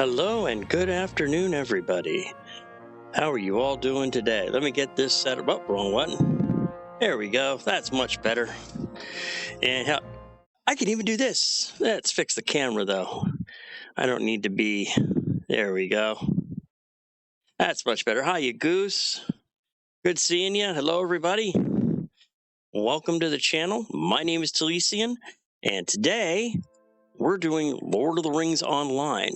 Hello and good afternoon, everybody. How are you all doing today? Let me get this set up. Oh, wrong one. There we go. That's much better. And I can even do this. Let's fix the camera, though. I don't need to be. There we go. That's much better. Hi, you goose. Good seeing you. Hello, everybody. Welcome to the channel. My name is Talesian, and today we're doing Lord of the Rings Online.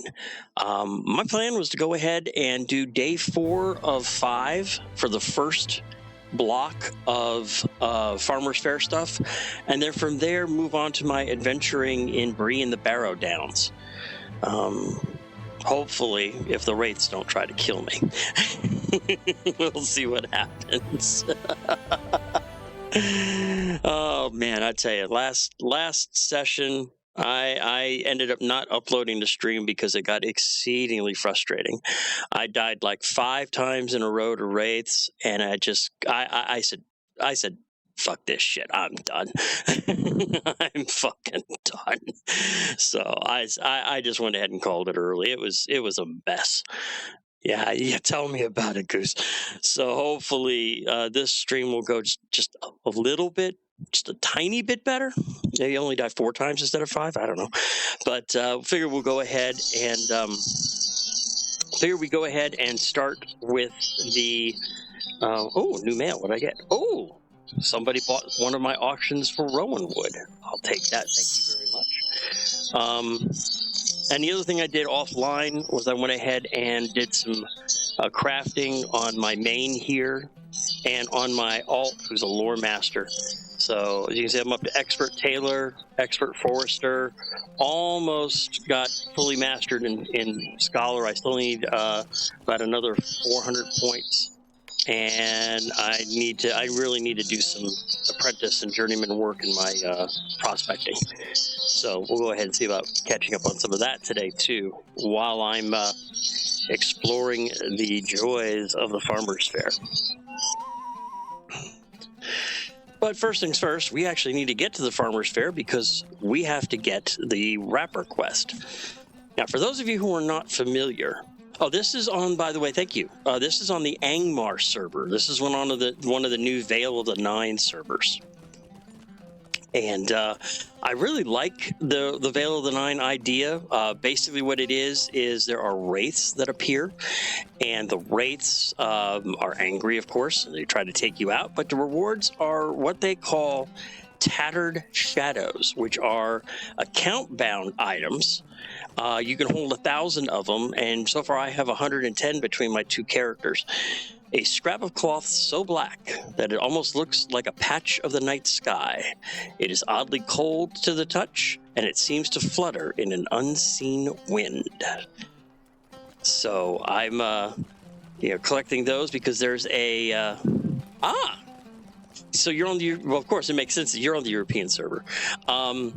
My plan was to go ahead and do day 4 of 5 for the first block of Farmers Faire stuff, and then from there move on to my adventuring in Bree and the Barrow Downs. Hopefully, if the wraiths don't try to kill me. We'll see what happens. Oh man, I tell you, last session I ended up not uploading the stream because it got exceedingly frustrating. I died like 5 times in a row to wraiths, and I said, fuck this shit. I'm done. I'm fucking done. So I just went ahead and called it early. It was a mess. Yeah, tell me about it, Goose. So hopefully this stream will go just a little bit, just a tiny bit better. Maybe only die 4 times instead of 5. I don't know, but figure we'll go ahead and start with the new mail. What did I get? Oh, somebody bought one of my auctions for Rowanwood. I'll take that. Thank you very much. And the other thing I did offline was I went ahead and did some crafting on my main here and on my alt, who's a lore master. So as you can see, I'm up to expert tailor, expert forester, almost got fully mastered in scholar. I still need about another 400 points. And I really need to do some apprentice and journeyman work in my prospecting. So we'll go ahead and see about catching up on some of that today too, while I'm exploring the joys of the Farmers Faire. But first things first, we actually need to get to the Farmers Faire because we have to get the wrapper quest. Now, for those of you who are not familiar, this is on, by the way, thank you. This is on the Angmar server. This is one of the new Veil of the Nine servers. And I really like the Veil of the Nine idea. Basically what it is there are wraiths that appear, and the wraiths are angry, of course, and they try to take you out, but the rewards are what they call tattered shadows, which are account-bound items. You can hold 1,000 of them, and so far I have 110 between my 2 characters. A scrap of cloth so black that it almost looks like a patch of the night sky. It is oddly cold to the touch, and it seems to flutter in an unseen wind. So I'm collecting those because there's a so you're on the, well, of course it makes sense that you're on the European server. And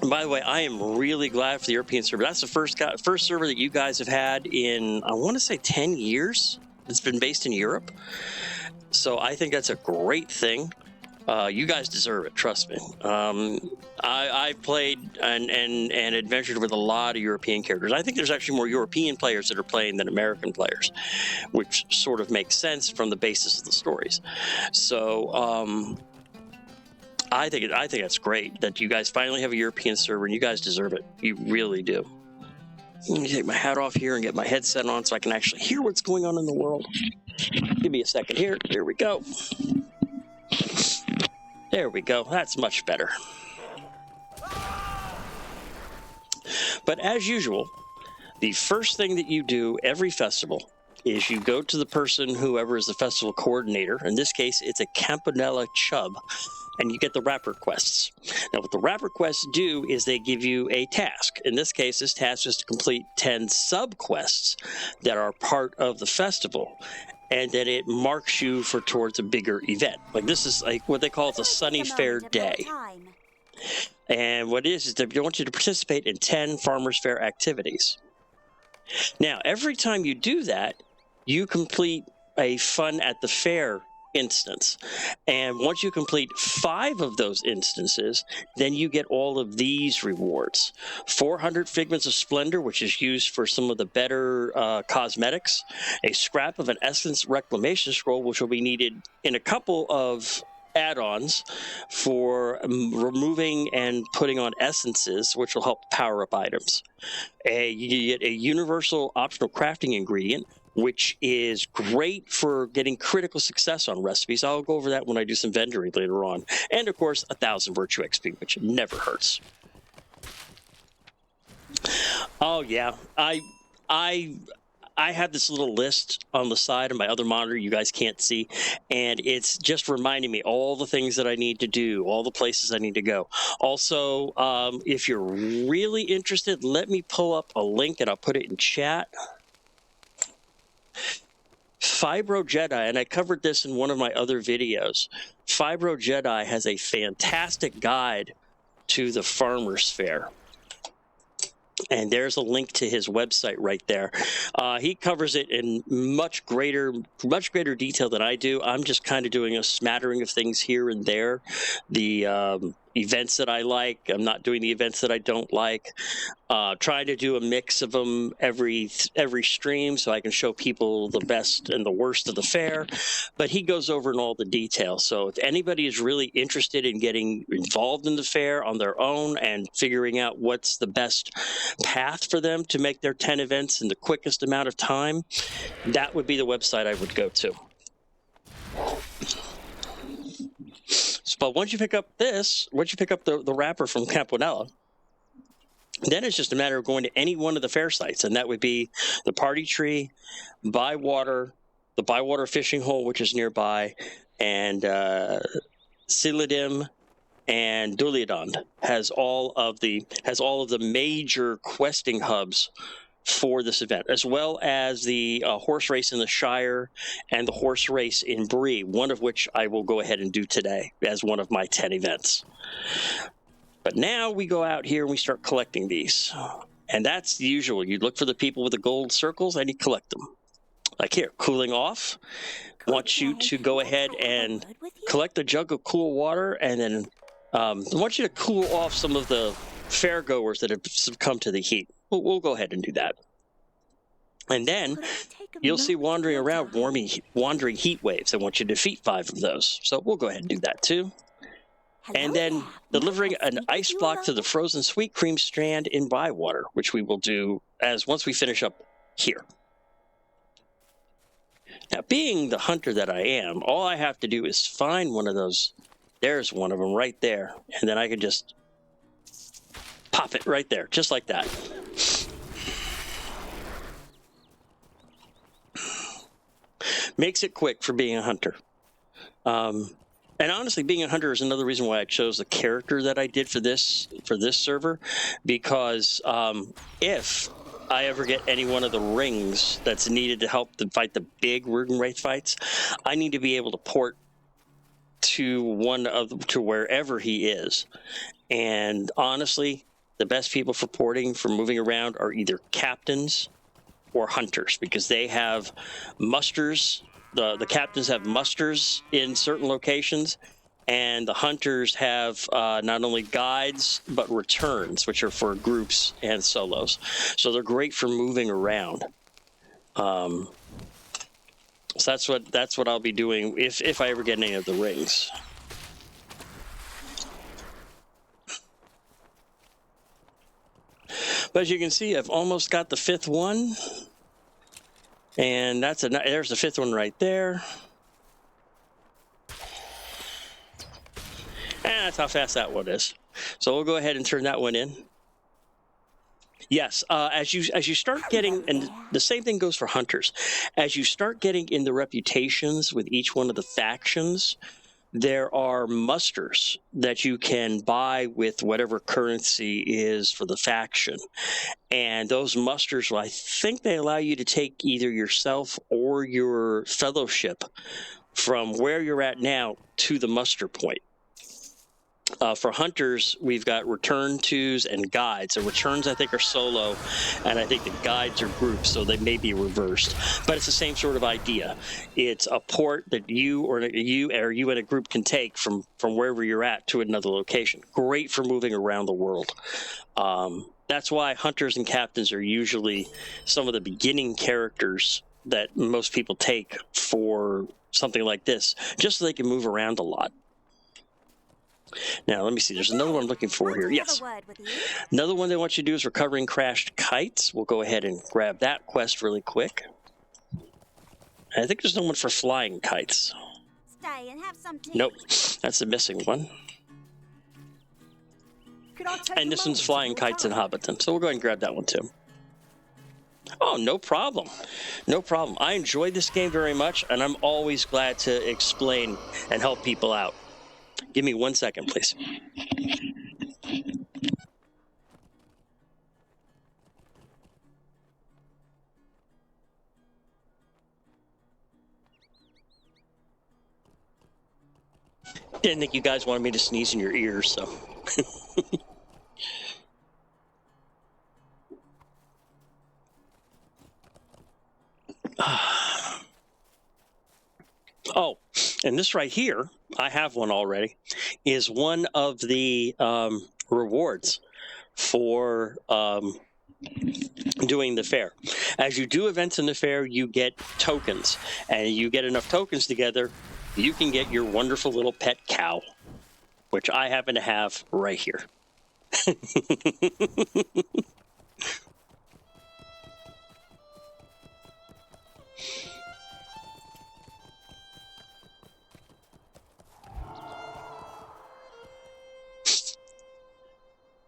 by the way, I am really glad for the European server. That's the first server that you guys have had in, I want to say 10 years. It's been based in Europe. So I think that's a great thing. You guys deserve it, trust me. I've played and adventured with a lot of European characters. I think there's actually more European players that are playing than American players, which sort of makes sense from the basis of the stories. So I think that's great that you guys finally have a European server, and you guys deserve it. You really do. Let me take my hat off here and get my headset on so I can actually hear what's going on in the world. Give me a second here. Here we go. There we go. That's much better. But as usual, the first thing that you do every festival is you go to the person, whoever is the festival coordinator. In this case, it's a Campanella Chubb, and you get the wrapper quests. Now, what the wrapper quests do is they give you a task. In this case, this task is to complete 10 sub-quests that are part of the festival, and then it marks you towards a bigger event. Like this is like what they call the Sunny Fair Day. And what it is they want you to participate in 10 Farmers Faire activities. Now, every time you do that, you complete a fun at the fair instance. And once you complete 5 of those instances, then you get all of these rewards. 400 Figments of Splendor, which is used for some of the better cosmetics. A scrap of an Essence Reclamation Scroll, which will be needed in a couple of add-ons for removing and putting on essences, which will help power up items. You get a universal optional crafting ingredient, which is great for getting critical success on recipes. I'll go over that when I do some vendoring later on. And of course, 1,000 Virtue XP, which never hurts. Oh yeah, I have this little list on the side of my other monitor you guys can't see, and it's just reminding me all the things that I need to do, all the places I need to go. Also, if you're really interested, let me pull up a link and I'll put it in chat. Fibro Jedi, and I covered this in one of my other videos. Fibro Jedi has a fantastic guide to the Farmers Faire. And there's a link to his website right there. He covers it in much greater detail than I do. I'm just kind of doing a smattering of things here and there. The events that I like, I'm not doing the events that I don't like. Trying to do a mix of them every stream so I can show people the best and the worst of the fair. But he goes over in all the details. So if anybody is really interested in getting involved in the fair on their own and figuring out what's the best path for them to make their 10 events in the quickest amount of time, that would be the website I would go to. But once you pick up the wrapper from Campanella, then it's just a matter of going to any one of the fair sites, and that would be the Party Tree, Bywater, the Bywater Fishing Hole, which is nearby, and Siladim and Duliadond has all of the major questing hubs for this event, as well as the horse race in the Shire and the horse race in Bree, one of which I will go ahead and do today as one of my 10 events. But now we go out here and we start collecting these. And that's the usual. You look for the people with the gold circles and you collect them. Like here, Cooling Off wants you to go ahead and collect a jug of cool water, and then I want you to cool off some of the fairgoers that have succumbed to the heat. We'll go ahead and do that. And then you'll see wandering around wandering heat waves. I want you to defeat 5 of those. So we'll go ahead and do that too. And then delivering an ice block to the frozen sweet cream strand in Bywater, which we will do once we finish up here. Now, being the hunter that I am, all I have to do is find one of those. There's one of them right there. And then I can just pop it right there, just like that. Makes it quick for being a hunter. And honestly, being a hunter is another reason why I chose the character that I did for this server, because if I ever get any one of the rings that's needed to help them fight the big Wraith fights, I need to be able to port to wherever he is. And honestly, the best people for porting, for moving around, are either captains or hunters, because they have musters. The captains have musters in certain locations, and the hunters have not only guides but returns, which are for groups and solos. So they're great for moving around. So that's what I'll be doing if I ever get any of the rings. But as you can see, I've almost got the 5th one. And there's the 5th one right there. And that's how fast that one is. So we'll go ahead and turn that one in. Yes, as you start getting, and the same thing goes for hunters, as you start getting in the reputations with each one of the factions, there are musters that you can buy with whatever currency is for the faction. And those musters, I think they allow you to take either yourself or your fellowship from where you're at now to the muster point. For hunters, we've got return tos and guides. The returns, I think, are solo, and I think the guides are groups, so they may be reversed. But it's the same sort of idea. It's a port that you and a group can take from wherever you're at to another location. Great for moving around the world. That's why hunters and captains are usually some of the beginning characters that most people take for something like this, just so they can move around a lot. Now, let me see. There's another one I'm looking for here. Yes. Another one they want you to do is recovering crashed kites. We'll go ahead and grab that quest really quick. I think there's no one for flying kites. Stay and have some tea. Nope. That's the missing one. And this one's flying kites in Hobbiton. So we'll go ahead and grab that one too. Oh, no problem. No problem. I enjoyed this game very much, and I'm always glad to explain and help people out. Give me 1 second, please. Didn't think you guys wanted me to sneeze in your ears, so. Oh, and this right here, I have one already, is one of the rewards for doing the fair. As you do events in the fair, you get tokens, and you get enough tokens together, you can get your wonderful little pet cow, which I happen to have right here.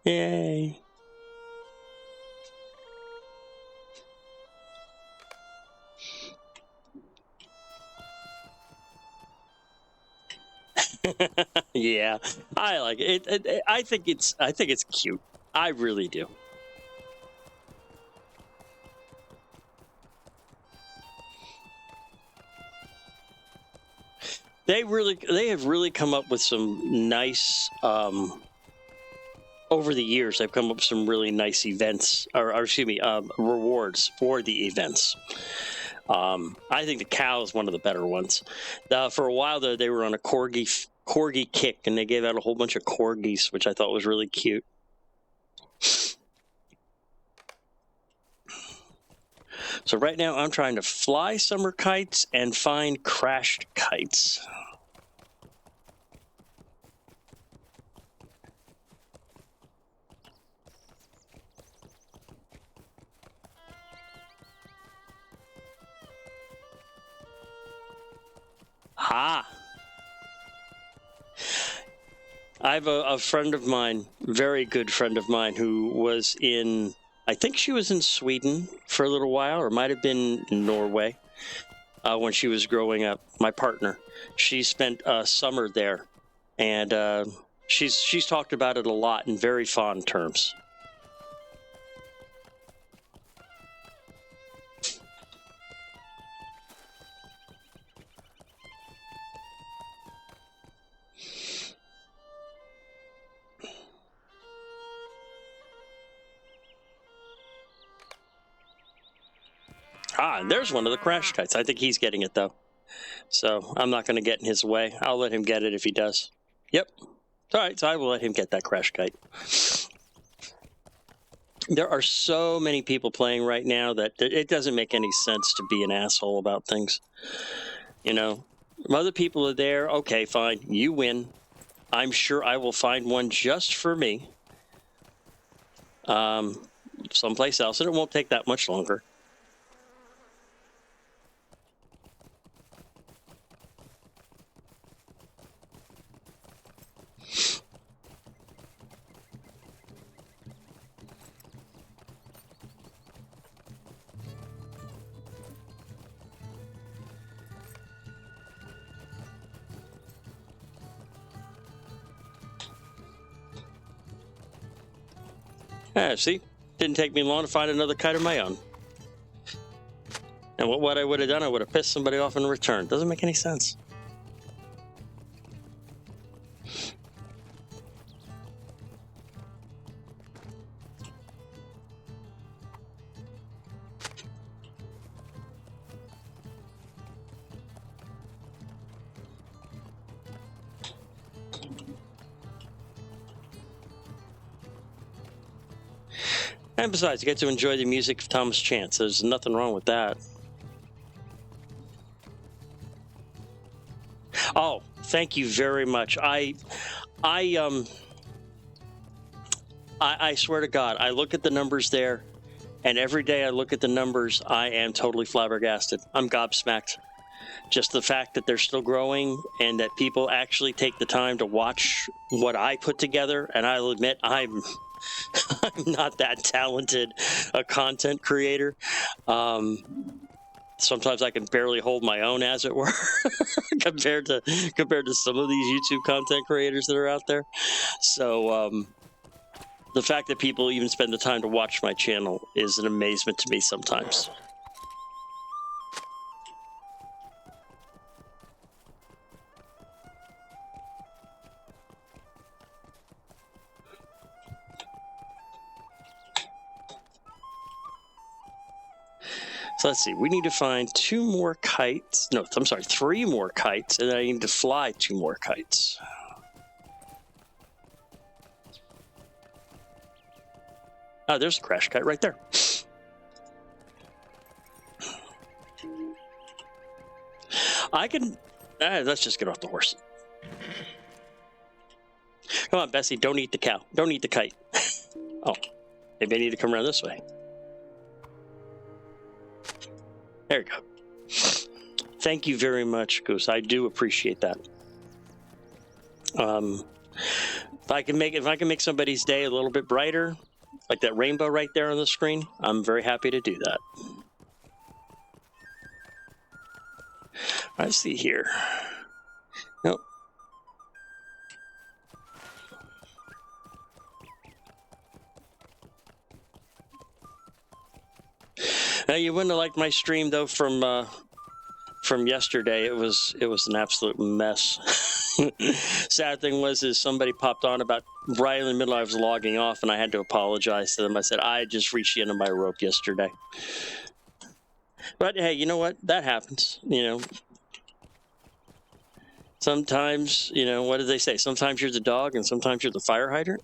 Yay. Yeah, I like it. I think it's cute. I really do. They have really come up with some nice over the years. They've come up with some really nice events, or excuse me, rewards for the events. I think the cow is one of the better ones. For a while though, they were on a corgi kick, and they gave out a whole bunch of corgis, which I thought was really cute. So right now I'm trying to fly summer kites and find crashed kites. Ah. I have a friend of mine, very good friend of mine, who was in, I think she was in Sweden for a little while, or might have been in Norway when she was growing up. My partner, she spent a summer there, and she's talked about it a lot in very fond terms. Ah, and there's one of the crash kites. I think he's getting it, though. So I'm not going to get in his way. I'll let him get it if he does. Yep. All right, so I will let him get that crash kite. There are so many people playing right now that it doesn't make any sense to be an asshole about things. You know, other people are there. Okay, fine. You win. I'm sure I will find one just for me someplace else, and it won't take that much longer. See, didn't take me long to find another kite of my own. And what I would have done, I would have pissed somebody off in return. Doesn't make any sense. And besides, you get to enjoy the music of Thomas Chance. There's nothing wrong with that. Oh, thank you very much. I swear to God, I look at the numbers there, and every day I look at the numbers, I am totally flabbergasted. I'm gobsmacked. Just the fact that they're still growing and that people actually take the time to watch what I put together. And I'll admit, I'm not that talented a content creator. Sometimes I can barely hold my own, as it were, compared to some of these YouTube content creators that are out there. So the fact that people even spend the time to watch my channel is an amazement to me sometimes. So let's see, we need to find 2 more kites. No, I'm sorry, 3 more kites, and then I need to fly 2 more kites. Oh, there's a crash kite right there. I can... let's just get off the horse. Come on, Bessie, don't eat the cow. Don't eat the kite. Oh, maybe I need to come around this way. There you go. Thank you very much, Goose. I do appreciate that. If I can make somebody's day a little bit brighter, like that rainbow right there on the screen, I'm very happy to do that. Let's see here. Nope. You wouldn't have liked my stream though from yesterday. It was an absolute mess. Sad thing is somebody popped on about right in the middle. I was logging off and I had to apologize to them. I said I just reached the end of my rope yesterday. But hey, you know what? That happens. You know. Sometimes, you know, what do they say? Sometimes you're the dog and sometimes you're the fire hydrant.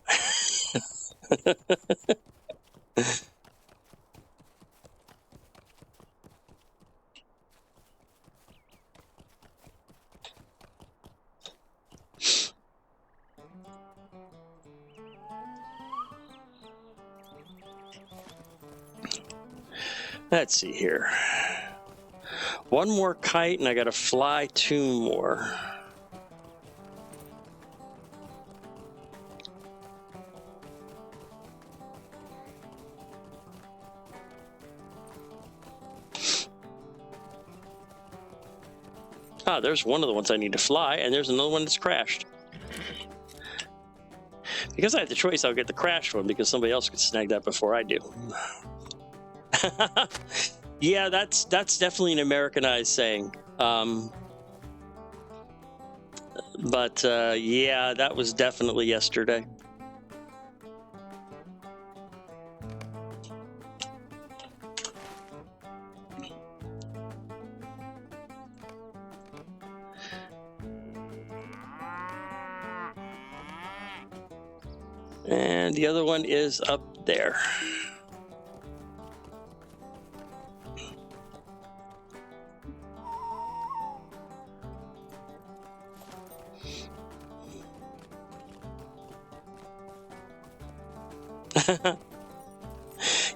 Let's see here. 1 more kite, and I got to fly 2 more. Ah, there's one of the ones I need to fly, and there's another one that's crashed. Because I have the choice, I'll get the crashed one because somebody else could snag that before I do. Yeah, that's definitely an Americanized saying. But yeah, that was definitely yesterday. And the other one is up there.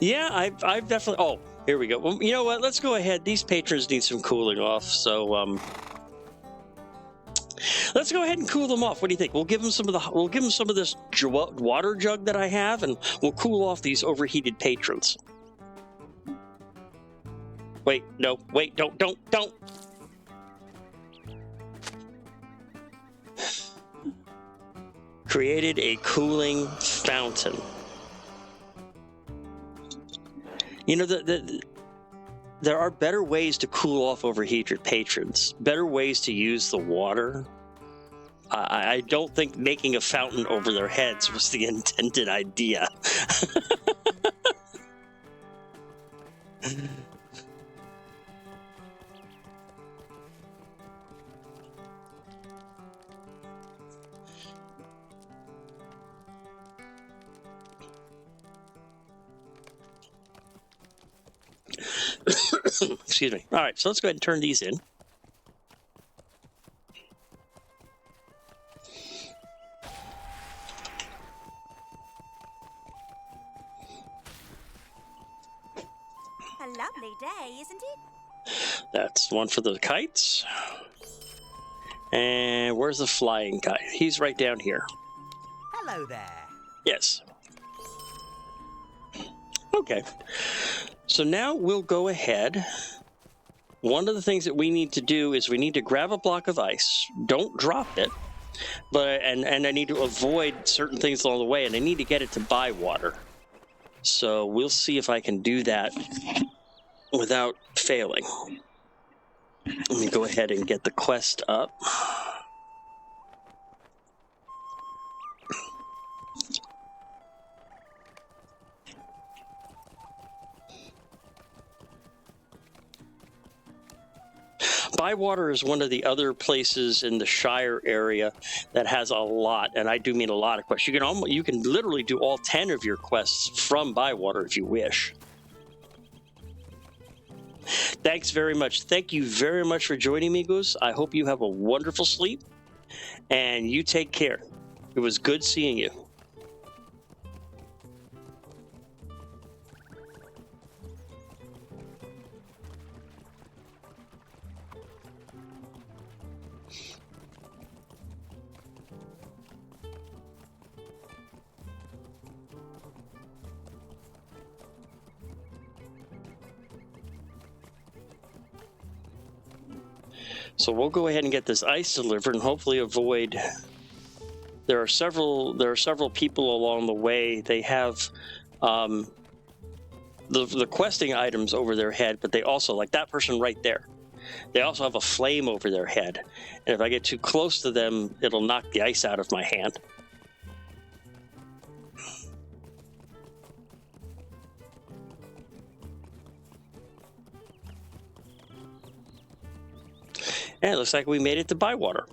Yeah, I've definitely... Oh, here we go. Well, you know what? Let's go ahead. These patrons need some cooling off, so let's go ahead and cool them off. What do you think? We'll give them some of this water jug that I have, and we'll cool off these overheated patrons. Wait, no, wait, don't. Created a cooling fountain. You know, there are better ways to cool off overheated patrons, better ways to use the water. I don't think making a fountain over their heads was the intended idea. Excuse me. All right, so let's go ahead and turn these in. A lovely day, isn't it? That's one for the kites. And where's the flying kite? He's right down here. Hello there. Yes. Okay. So now we'll go ahead. One of the things that we need to do is we need to grab a block of ice. Don't drop it. And I need to avoid certain things along the way, and I need to get it to buy water. So we'll see if I can do that without failing. Let me go ahead and get the quest up. Bywater is one of the other places in the Shire area that has a lot, and I do mean a lot of quests. You can literally do all 10 of your quests from Bywater if you wish. Thanks very much. Thank you very much for joining me, Goose. I hope you have a wonderful sleep, and you take care. It was good seeing you. So we'll go ahead and get this ice delivered and hopefully avoid. There are several people along the way. They have the questing items over their head, but they also, like that person right there, they also have a flame over their head. And if I get too close to them, it'll knock the ice out of my hand. And it looks like we made it to Bywater.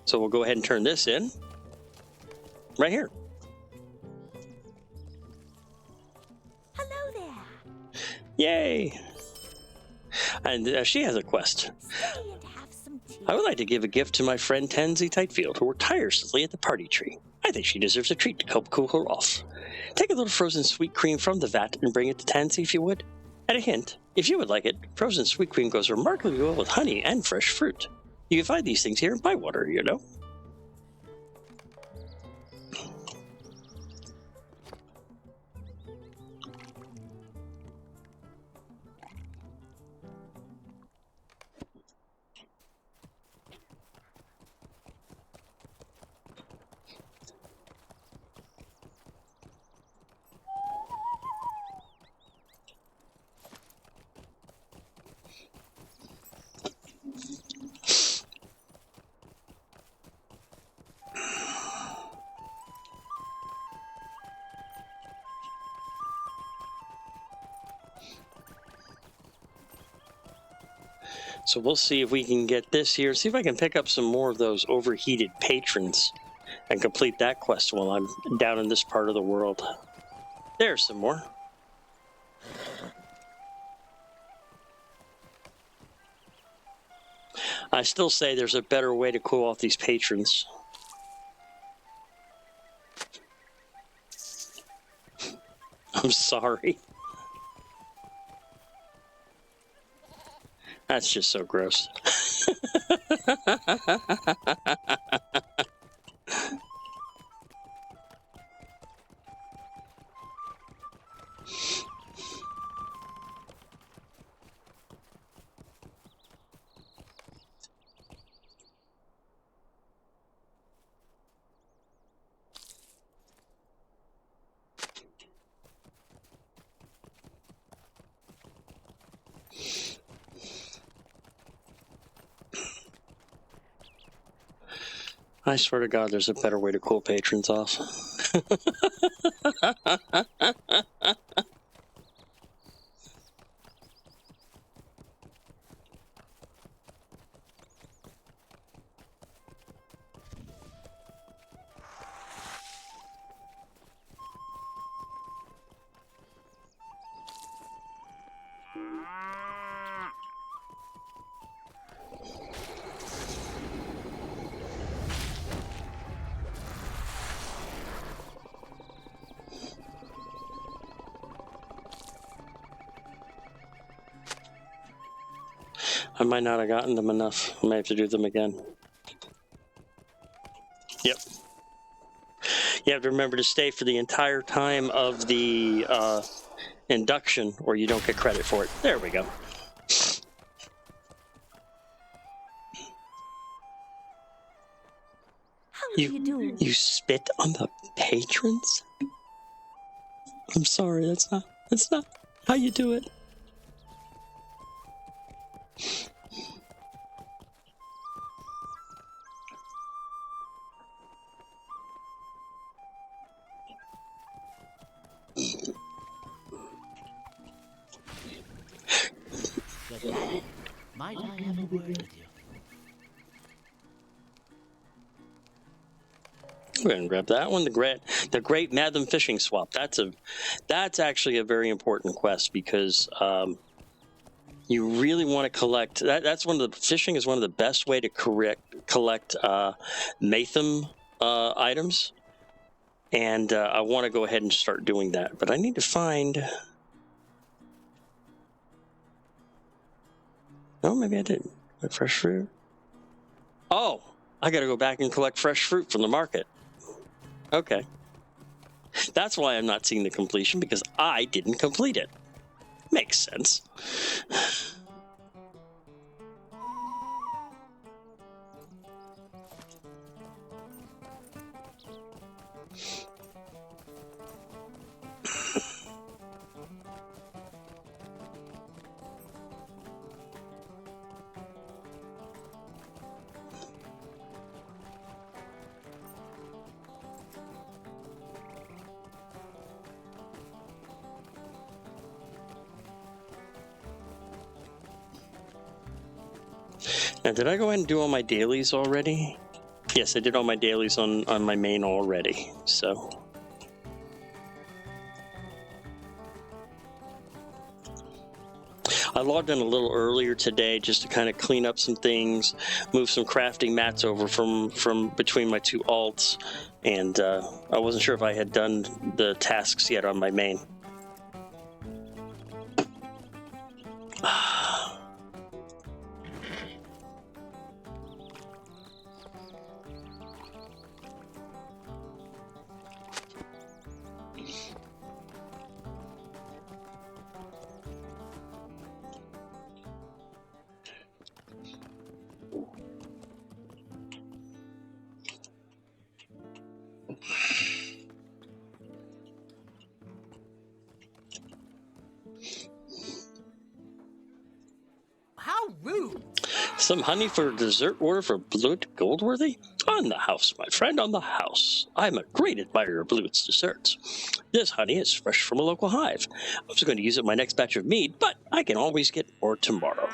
So we'll go ahead and turn this in. Right here. Hello there. Yay! And she has a quest. Stay and have some tea. I would like to give a gift to my friend Tansy Tightfield, who worked tirelessly at the party tree. I think she deserves a treat to help cool her off. Take a little frozen sweet cream from the vat and bring it to Tansy if you would. And a hint, if you would like it, frozen sweet cream goes remarkably well with honey and fresh fruit. You can find these things here in Bywater, you know. So we'll see if we can get this here. See if I can pick up some more of those overheated patrons and complete that quest while I'm down in this part of the world. There's some more. I still say there's a better way to cool off these patrons. I'm sorry. That's just so gross. I swear to God, there's a better way to cool patrons off. I might not have gotten them enough. I might have to do them again. Yep. You have to remember to stay for the entire time of the induction, or you don't get credit for it. There we go. How do you do? You spit on the patrons? I'm sorry, that's not how you do it. Might I have a word with you? We're gonna grab that one. The Great Madam Fishing Swap. That's actually a very important quest because you really want to collect. That's one of the fishing is one of the best way to collect Matham items, and I want to go ahead and start doing that. But I need to find. Oh, maybe I didn't. Like fresh fruit. Oh, I got to go back and collect fresh fruit from the market. Okay. That's why I'm not seeing the completion, because I didn't complete it. Makes sense. Now, did I go ahead and do all my dailies already? Yes, I did all my dailies on my main already, so. I logged in a little earlier today just to kind of clean up some things, move some crafting mats over from between my two alts, and I wasn't sure if I had done the tasks yet on my main. How rude! Some honey for a dessert order for Blut Goldworthy? On the house, my friend, on the house. I'm a great admirer of Blut's desserts. This honey is fresh from a local hive. I was going to use it in my next batch of mead, but I can always get more tomorrow.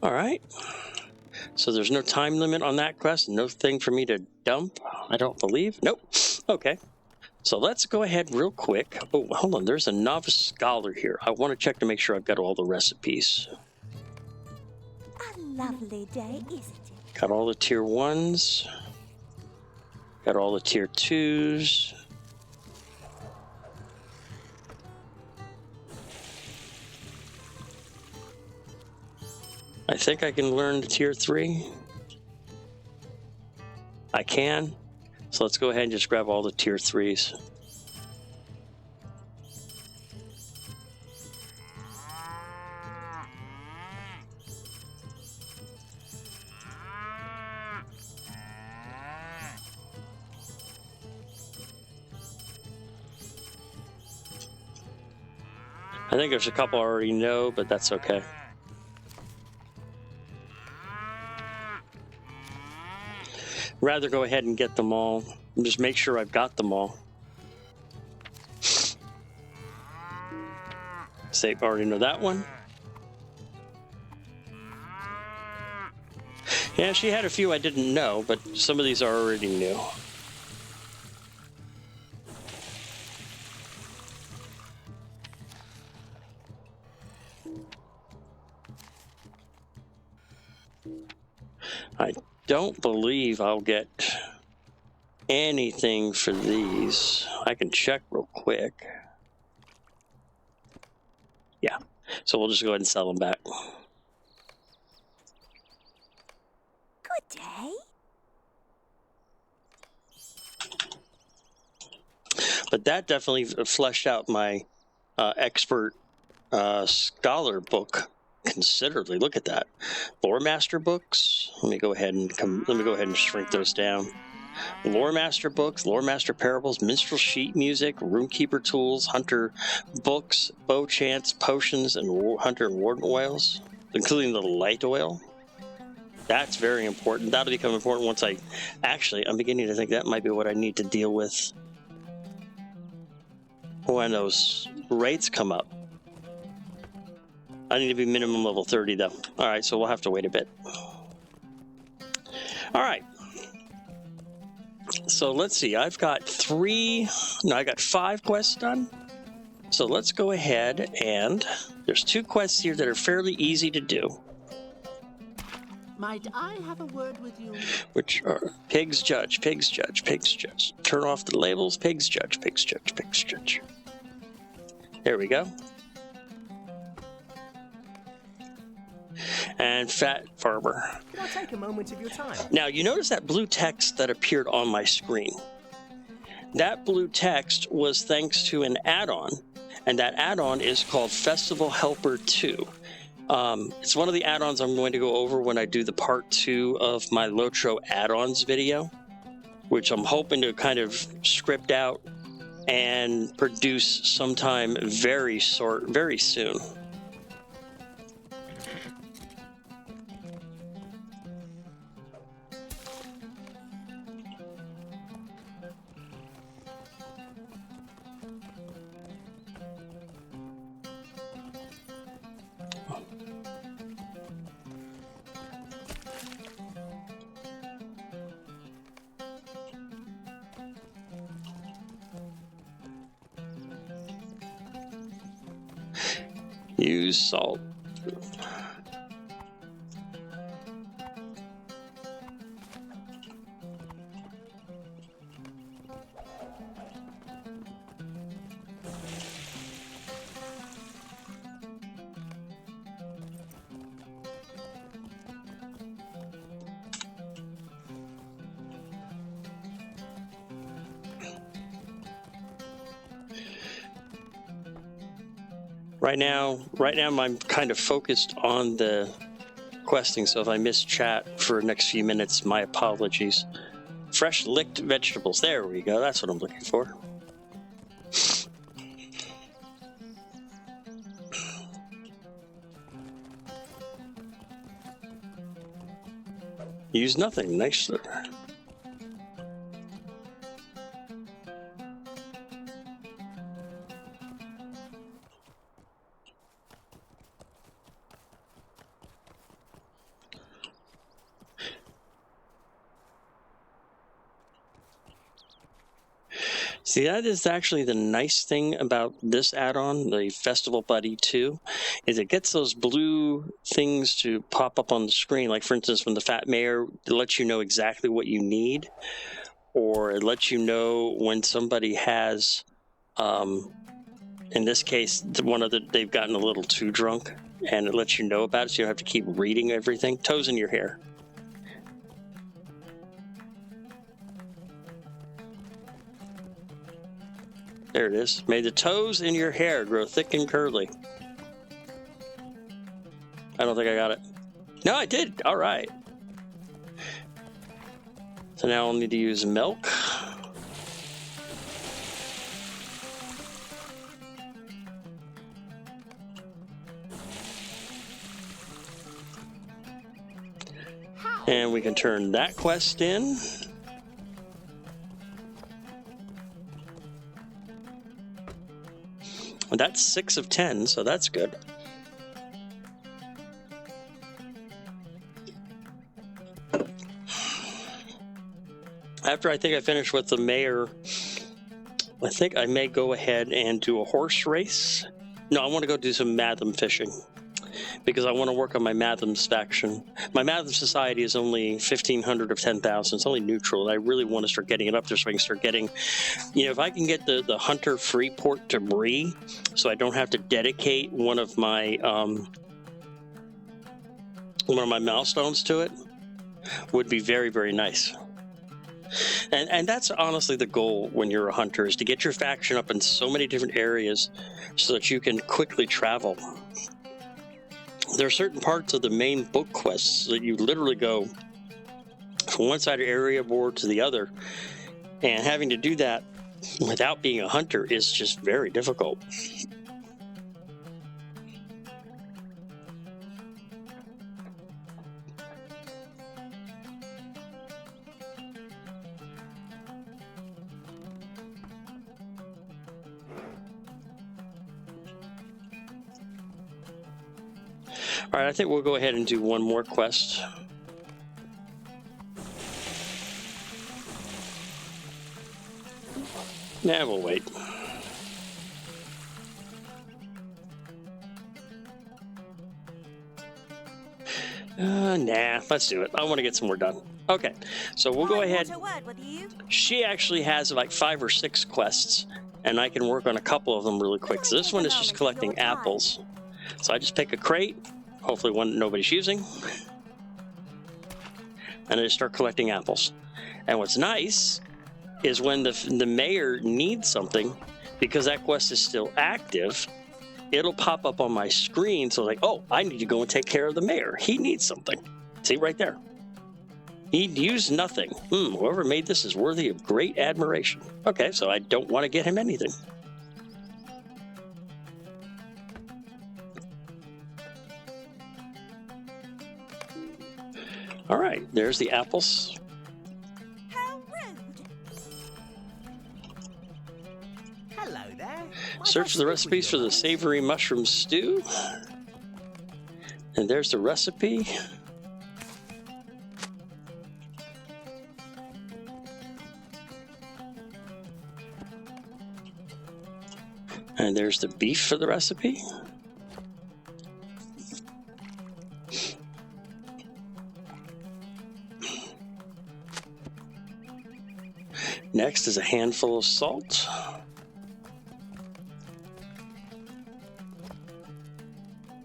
All right. So there's no time limit on that quest, no thing for me to dump, I don't believe. Nope. Okay. So let's go ahead real quick. Oh, hold on. There's a novice scholar here. I want to check to make sure I've got all the recipes. A lovely day, isn't it? Got all the tier 1s. Got all the tier 2s. I think I can learn the tier 3. I can. So let's go ahead and just grab all the tier 3s. I think there's a couple I already know, but that's okay. Rather go ahead and get them all and just make sure I've got them all. Say, already know that one. Yeah, she had a few I didn't know, but some of these are already new. don't believe I'll get anything for these. I can check real quick. Yeah, so we'll just go ahead and sell them back. Good day. But that definitely fleshed out my expert scholar book considerably. Look at that. Lore Master books. Let me go ahead and shrink those down. Lore Master books, Lore Master parables, minstrel sheet music, roomkeeper tools, hunter books, bow chants, potions, and hunter and warden oils, including the light oil. That's very important. That'll become important once I'm beginning to think that might be what I need to deal with when those rates come up. I need to be minimum level 30 though. All right, so we'll have to wait a bit. All right. So let's see. I got 5 quests done. So let's go ahead and there's 2 quests here that are fairly easy to do. Might I have a word with you? Which are pigs judge, pigs judge, pigs judge. Turn off the labels, pigs judge, pigs judge, pigs judge. There we go. And fat farmer. Can I take a moment of your time? Now, you notice that blue text that appeared on my screen. That blue text was thanks to an add-on, and that add-on is called Festival Helper 2. It's one of the add-ons I'm going to go over when I do the part 2 of my LOTRO add-ons video, which I'm hoping to kind of script out and produce sometime very soon. Use salt. Right now I'm kind of focused on the questing, so if I miss chat for the next few minutes, my apologies. Fresh licked vegetables. There we go. That's what I'm looking for. Use nothing. Nice. See, that is actually the nice thing about this add-on, the Festival Buddy 2, is it gets those blue things to pop up on the screen. Like, for instance, when the Fat Mayor lets you know exactly what you need, or it lets you know when somebody has, in this case, they've gotten a little too drunk, and it lets you know about it, so you don't have to keep reading everything. Toes in your hair. There it is. May the toes in your hair grow thick and curly. I don't think I got it. No, I did. All right. So now I'll need to use milk. And we can turn that quest in. Well, that's 6 of 10, so that's good. After I think I finish with the mayor, I think I may go ahead and do a horse race. No, I want to go do some Matham fishing. because I want to work on my Mathem's faction. My Matham Society is only 1,500 of 10,000. It's only neutral, and I really want to start getting it up there so I can start getting, if I can get the Hunter free port to Bree, so I don't have to dedicate one of my milestones to it, would be very, very nice. And that's honestly the goal when you're a hunter, is to get your faction up in so many different areas so that you can quickly travel. There are certain parts of the main book quests that you literally go from one side of area board to the other, and having to do that without being a hunter is just very difficult. All right, I think we'll go ahead and do one more quest. Nah, we'll wait. Nah, let's do it. I want to get some more done. Okay, so we'll go ahead. She actually has like 5 or 6 quests, and I can work on a couple of them really quick. So this one is just collecting apples. So I just pick a crate, hopefully one nobody's using, and I just start collecting apples. And what's nice is when the mayor needs something, because that quest is still active, it'll pop up on my screen. So like, oh, I need to go and take care of the mayor. He needs something. See right there. He used nothing. Whoever made this is worthy of great admiration. Okay, so I don't want to get him anything. All right, there's the apples. How rude. Hello there. Search the recipes for the savory mushroom stew. And there's the recipe. And there's the beef for the recipe. Next is a handful of salt.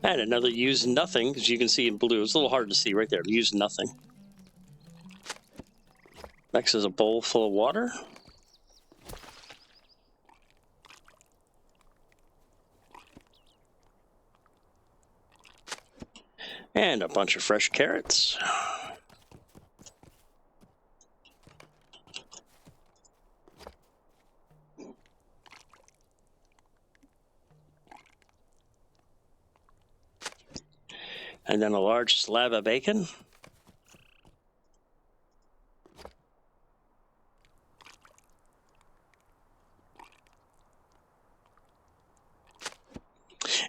And another use nothing, as you can see in blue. It's a little hard to see right there. Use nothing. Next is a bowl full of water. And a bunch of fresh carrots. And then a large slab of bacon.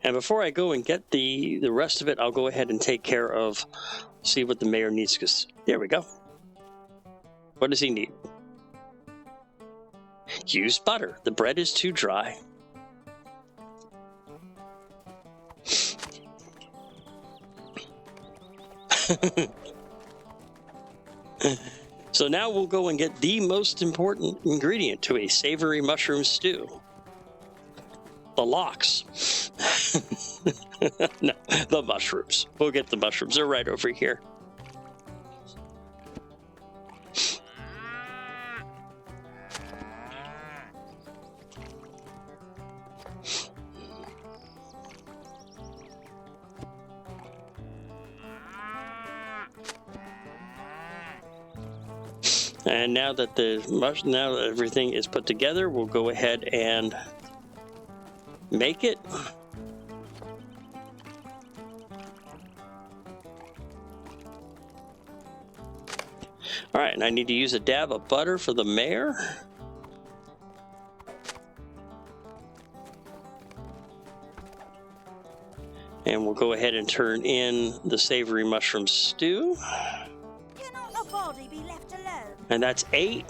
And before I go and get the rest of it, I'll go ahead and take care of, see what the mayor needs, because there we go. What does he need? Use butter. The bread is too dry. So now we'll go and get the most important ingredient to a savory mushroom stew. The lox. No, the mushrooms. We'll get the mushrooms. They're right over here. And now that everything is put together, we'll go ahead and make it. All right, and I need to use a dab of butter for the mayor. And we'll go ahead and turn in the savory mushroom stew. Cannot a body be left alone? And that's 8.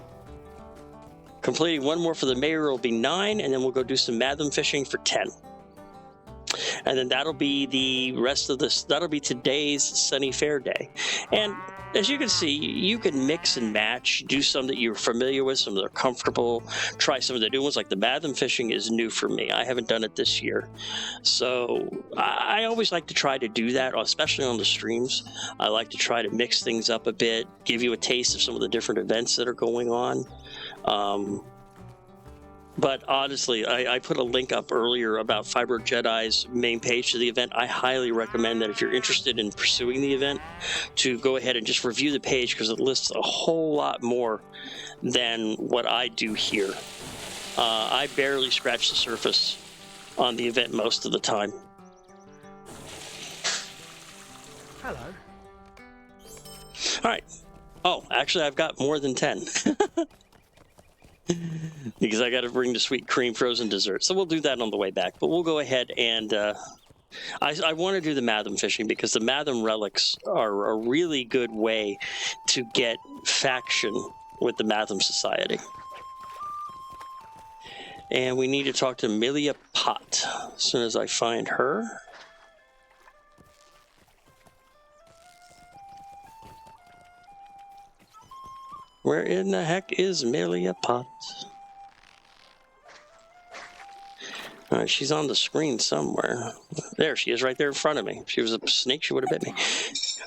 Completing one more for the mayor will be 9, and then we'll go do some Matham fishing for 10. And then that'll be the rest of this. That'll be today's Sunny Fair day. And as you can see, you can mix and match, do some that you're familiar with, some that are comfortable, try some of the new ones. Like the Matham fishing is new for me. I haven't done it this year. So I always like to try to do that, especially on the streams. I like to try to mix things up a bit, give you a taste of some of the different events that are going on. But honestly, I put a link up earlier about Fiber Jedi's main page to the event. I highly recommend that if you're interested in pursuing the event, to go ahead and just review the page, because it lists a whole lot more than what I do here. I barely scratch the surface on the event most of the time. Hello. All right. Oh, actually, I've got more than 10. Because I got to bring the sweet cream frozen dessert. So we'll do that on the way back. But we'll go ahead and I want to do the Matham fishing, because the Matham relics are a really good way to get faction with the Matham Society. And we need to talk to Amelia Pott as soon as I find her. Where in the heck is Amelia Pott? All right, she's on the screen somewhere. There she is, right there in front of me. If she was a snake, she would have bit me.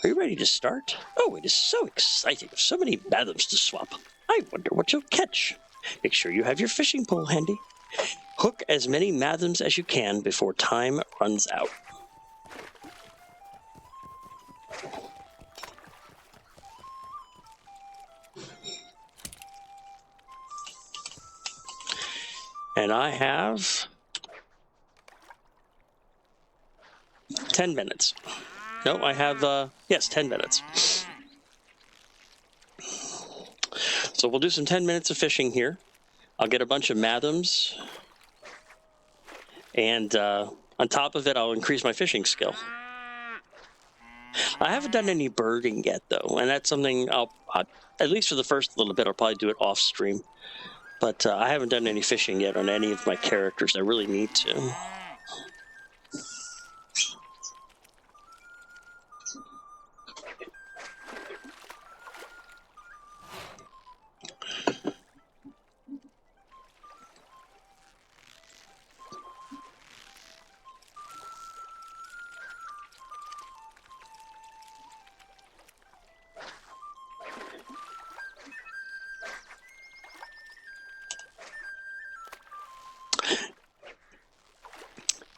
Are you ready to start? Oh, it is so exciting. So many Mathams to swap. I wonder what you'll catch. Make sure you have your fishing pole handy. Hook as many Mathams as you can before time runs out. And I have 10 minutes. No, I have, yes, 10 minutes. So we'll do some 10 minutes of fishing here. I'll get a bunch of Mathams. And on top of it, I'll increase my fishing skill. I haven't done any birding yet, though. And that's something I'll at least for the first little bit, I'll probably do it off stream. But I haven't done any fishing yet on any of my characters. I really need to.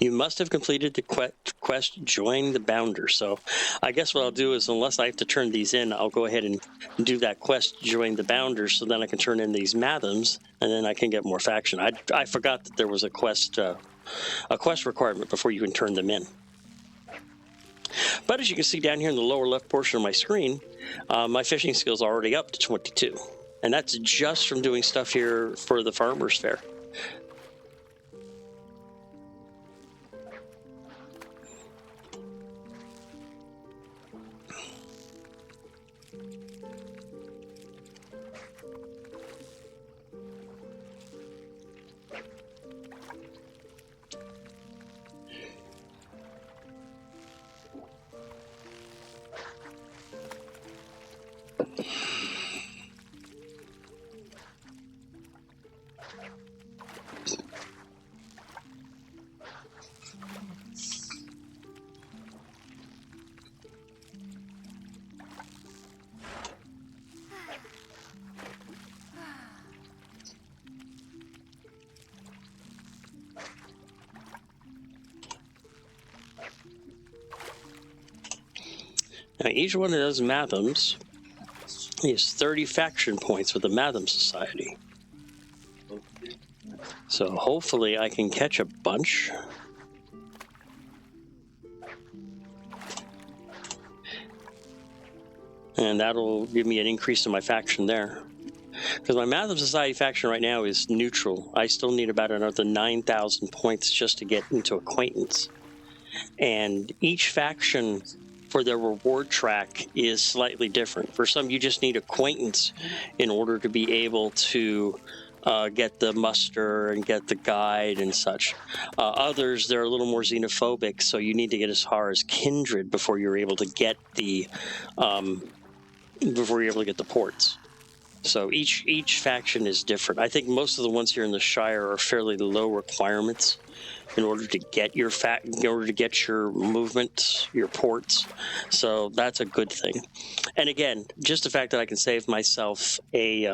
You must have completed the quest, join the Bounder. So I guess what I'll do is, unless I have to turn these in, I'll go ahead and do that quest, join the Bounder, so then I can turn in these Mathams, and then I can get more faction. I forgot that there was a quest requirement before you can turn them in. But as you can see down here in the lower left portion of my screen, my fishing skill's already up to 22. And that's just from doing stuff here for the Farmers Faire. Now, each one of those Mathams is 30 faction points with the Matham Society. So hopefully I can catch a bunch. And that'll give me an increase in my faction there. Because my Matham Society faction right now is neutral. I still need about another 9,000 points just to get into Acquaintance. And each faction for their reward track is slightly different. For some, you just need Acquaintance in order to be able to get the muster and get the guide and such. Others, they're a little more xenophobic, so you need to get as far as kindred before you're able to get the ports. So each faction is different. I think most of the ones here in the Shire are fairly low requirements in order to get your movement, your ports. So that's a good thing. And again, just the fact that I can save myself a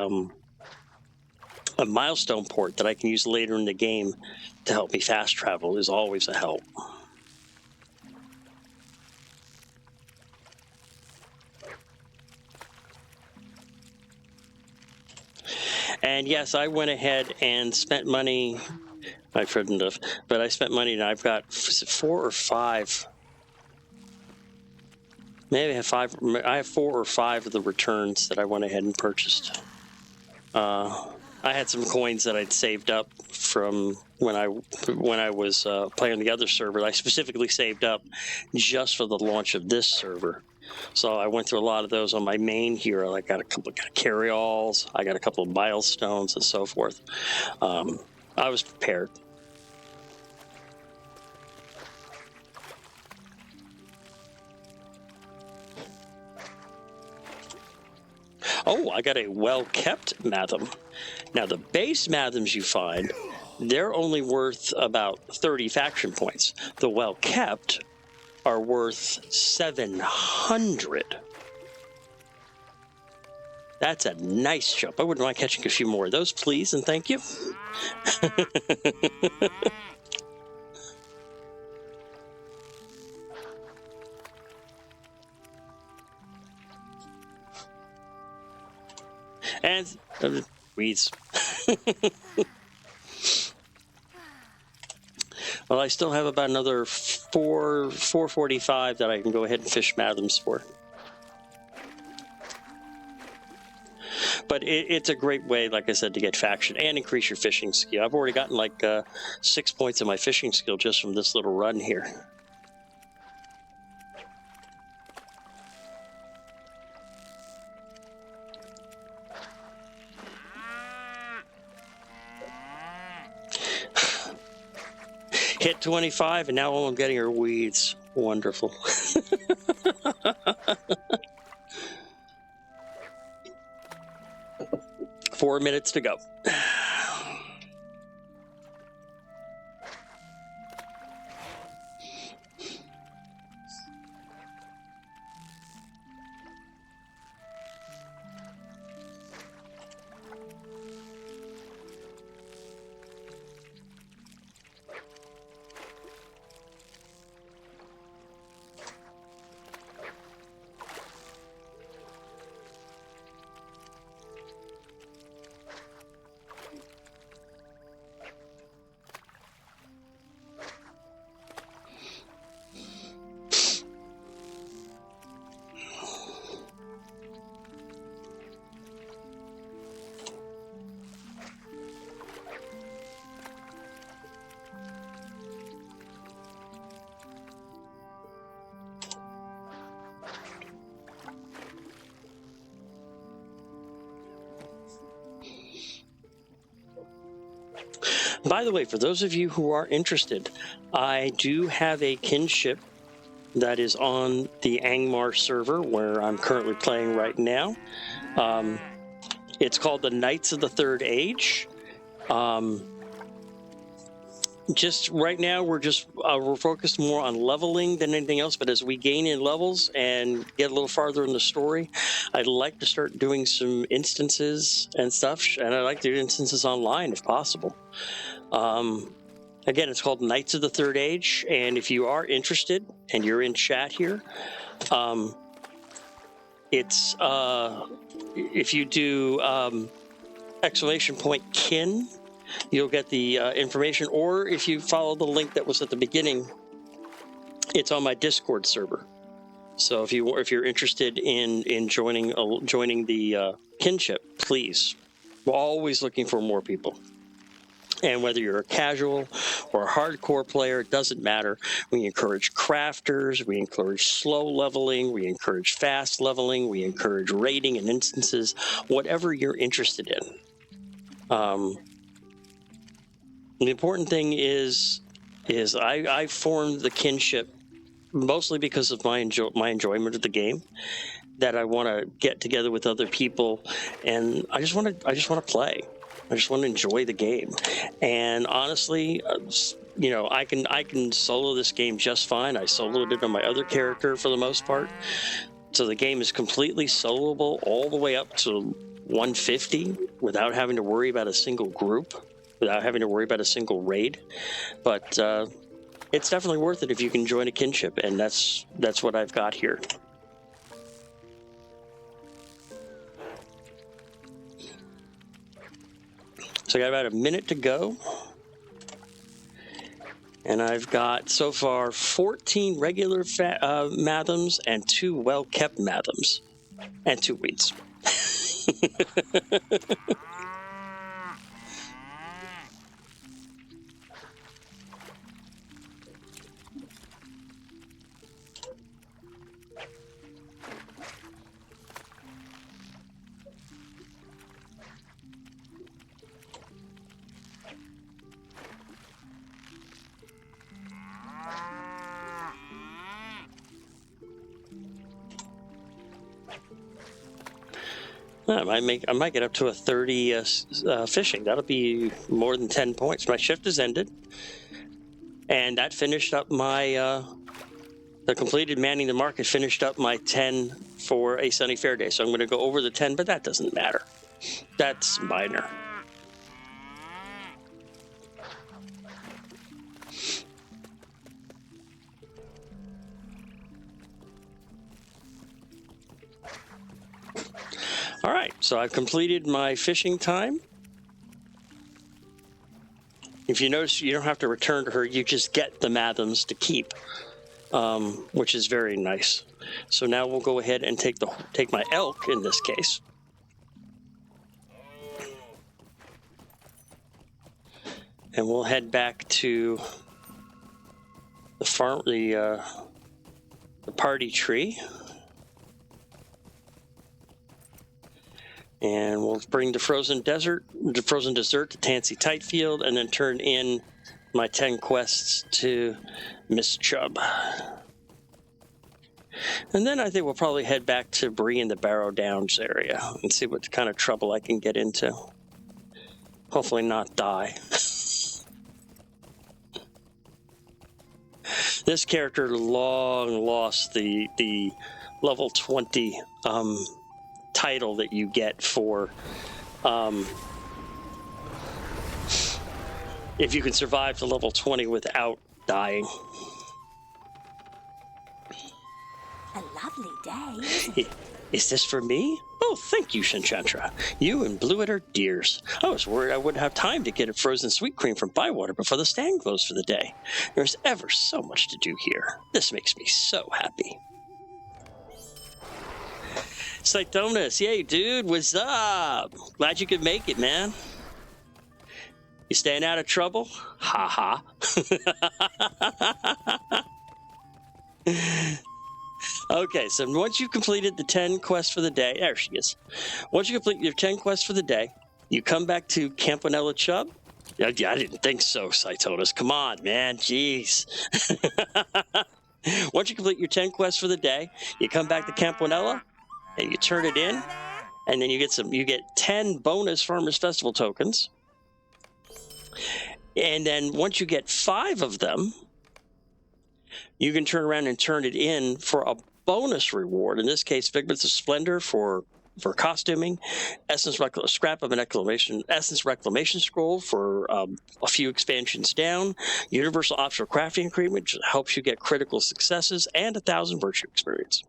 milestone port that I can use later in the game to help me fast travel is always a help. And yes, I went ahead and spent money. I shouldn't have, but I spent money, and I've got 4 or 5. Maybe I have 5. I have 4 or 5 of the returns that I went ahead and purchased. I had some coins that I'd saved up from when I was playing on the other server. I specifically saved up just for the launch of this server. So I went through a lot of those on my main hero. I got a couple of carry-alls. I got a couple of milestones and so forth. I was prepared. Oh, I got a well-kept Matham. Now, the base Mathams you find, they're only worth about 30 faction points. The well-kept are worth 700. That's a nice jump. I wouldn't mind catching a few more of those, please, and thank you. And weeds. Well, I still have about another 445 that I can go ahead and fish Mathams for. But it's a great way, like I said, to get faction and increase your fishing skill. I've already gotten like 6 points of my fishing skill just from this little run here. Hit 25, and now all I'm getting are weeds. Wonderful. 4 minutes to go. By the way, for those of you who are interested, I do have a kinship that is on the Angmar server where I'm currently playing right now. It's called the Knights of the Third Age. Just right now, we're focused more on leveling than anything else. But as we gain in levels and get a little farther in the story, I'd like to start doing some instances and stuff. And I'd like to do instances online if possible. Again, it's called Knights of the Third Age. And if you are interested and you're in chat here, it's if you do !kin. You'll get the information, or if you follow the link that was at the beginning, it's on my Discord server. So if you're interested in joining the kinship, please. We're always looking for more people. And whether you're a casual or a hardcore player, it doesn't matter. We encourage crafters, we encourage slow leveling, we encourage fast leveling, we encourage raiding and instances, whatever you're interested in. The important thing is I formed the kinship mostly because of my enjoyment of the game. That I want to get together with other people, and I just want to play. I just want to enjoy the game. And honestly, you know, I can solo this game just fine. I soloed it on my other character for the most part, so the game is completely soloable all the way up to 150 without having to worry about a single group, without having to worry about a single raid. But it's definitely worth it if you can join a kinship, and that's what I've got here. So I got about a minute to go. And I've got so far 14 regular Mathams and 2 well-kept Mathams. And 2 weeds. I might get up to a 30 fishing. That'll be more than 10 points. My shift has ended, and that finished up my the completed manning the market finished up my 10 for a sunny fair day. So I'm going to go over the 10, but that doesn't matter. That's minor. All right, so I've completed my fishing time. If you notice, you don't have to return to her. You just get the Mathams to keep, which is very nice. So now we'll go ahead and take my elk in this case. And we'll head back to the party tree. And we'll bring the frozen dessert to Tansy Tightfield, and then turn in my 10 quests to Miss Chubb. And then I think we'll probably head back to Bree in the Barrow Downs area and see what kind of trouble I can get into. Hopefully not die. This character long lost the level 20 title that you get for if you can survive to level 20 without dying. A lovely day, isn't it? Is this for me? Oh, thank you, Shinchantra. You and Bluet are dears. I was worried I wouldn't have time to get a frozen sweet cream from Bywater before the stand closed for the day. There's ever so much to do here. This makes me so happy. Cytonus, yay, dude, what's up? Glad you could make it, man. You staying out of trouble? Ha ha. Okay, so once you've completed the 10 quests for the day, there she is. Once you complete your 10 quests for the day, you come back to Campanella Chubb. I didn't think so, Cytonus. Come on, man, jeez. Once you complete your 10 quests for the day, you come back to Campanella, and you turn it in, and then you get 10 bonus Farmers Festival tokens. And then once you get 5 of them, you can turn around and turn it in for a bonus reward. In this case, Figments of Splendor for costuming, Essence Reclamation Scroll for a few expansions down, Universal Optional Crafting Agreement, which helps you get critical successes, and 1,000 Virtue Experience.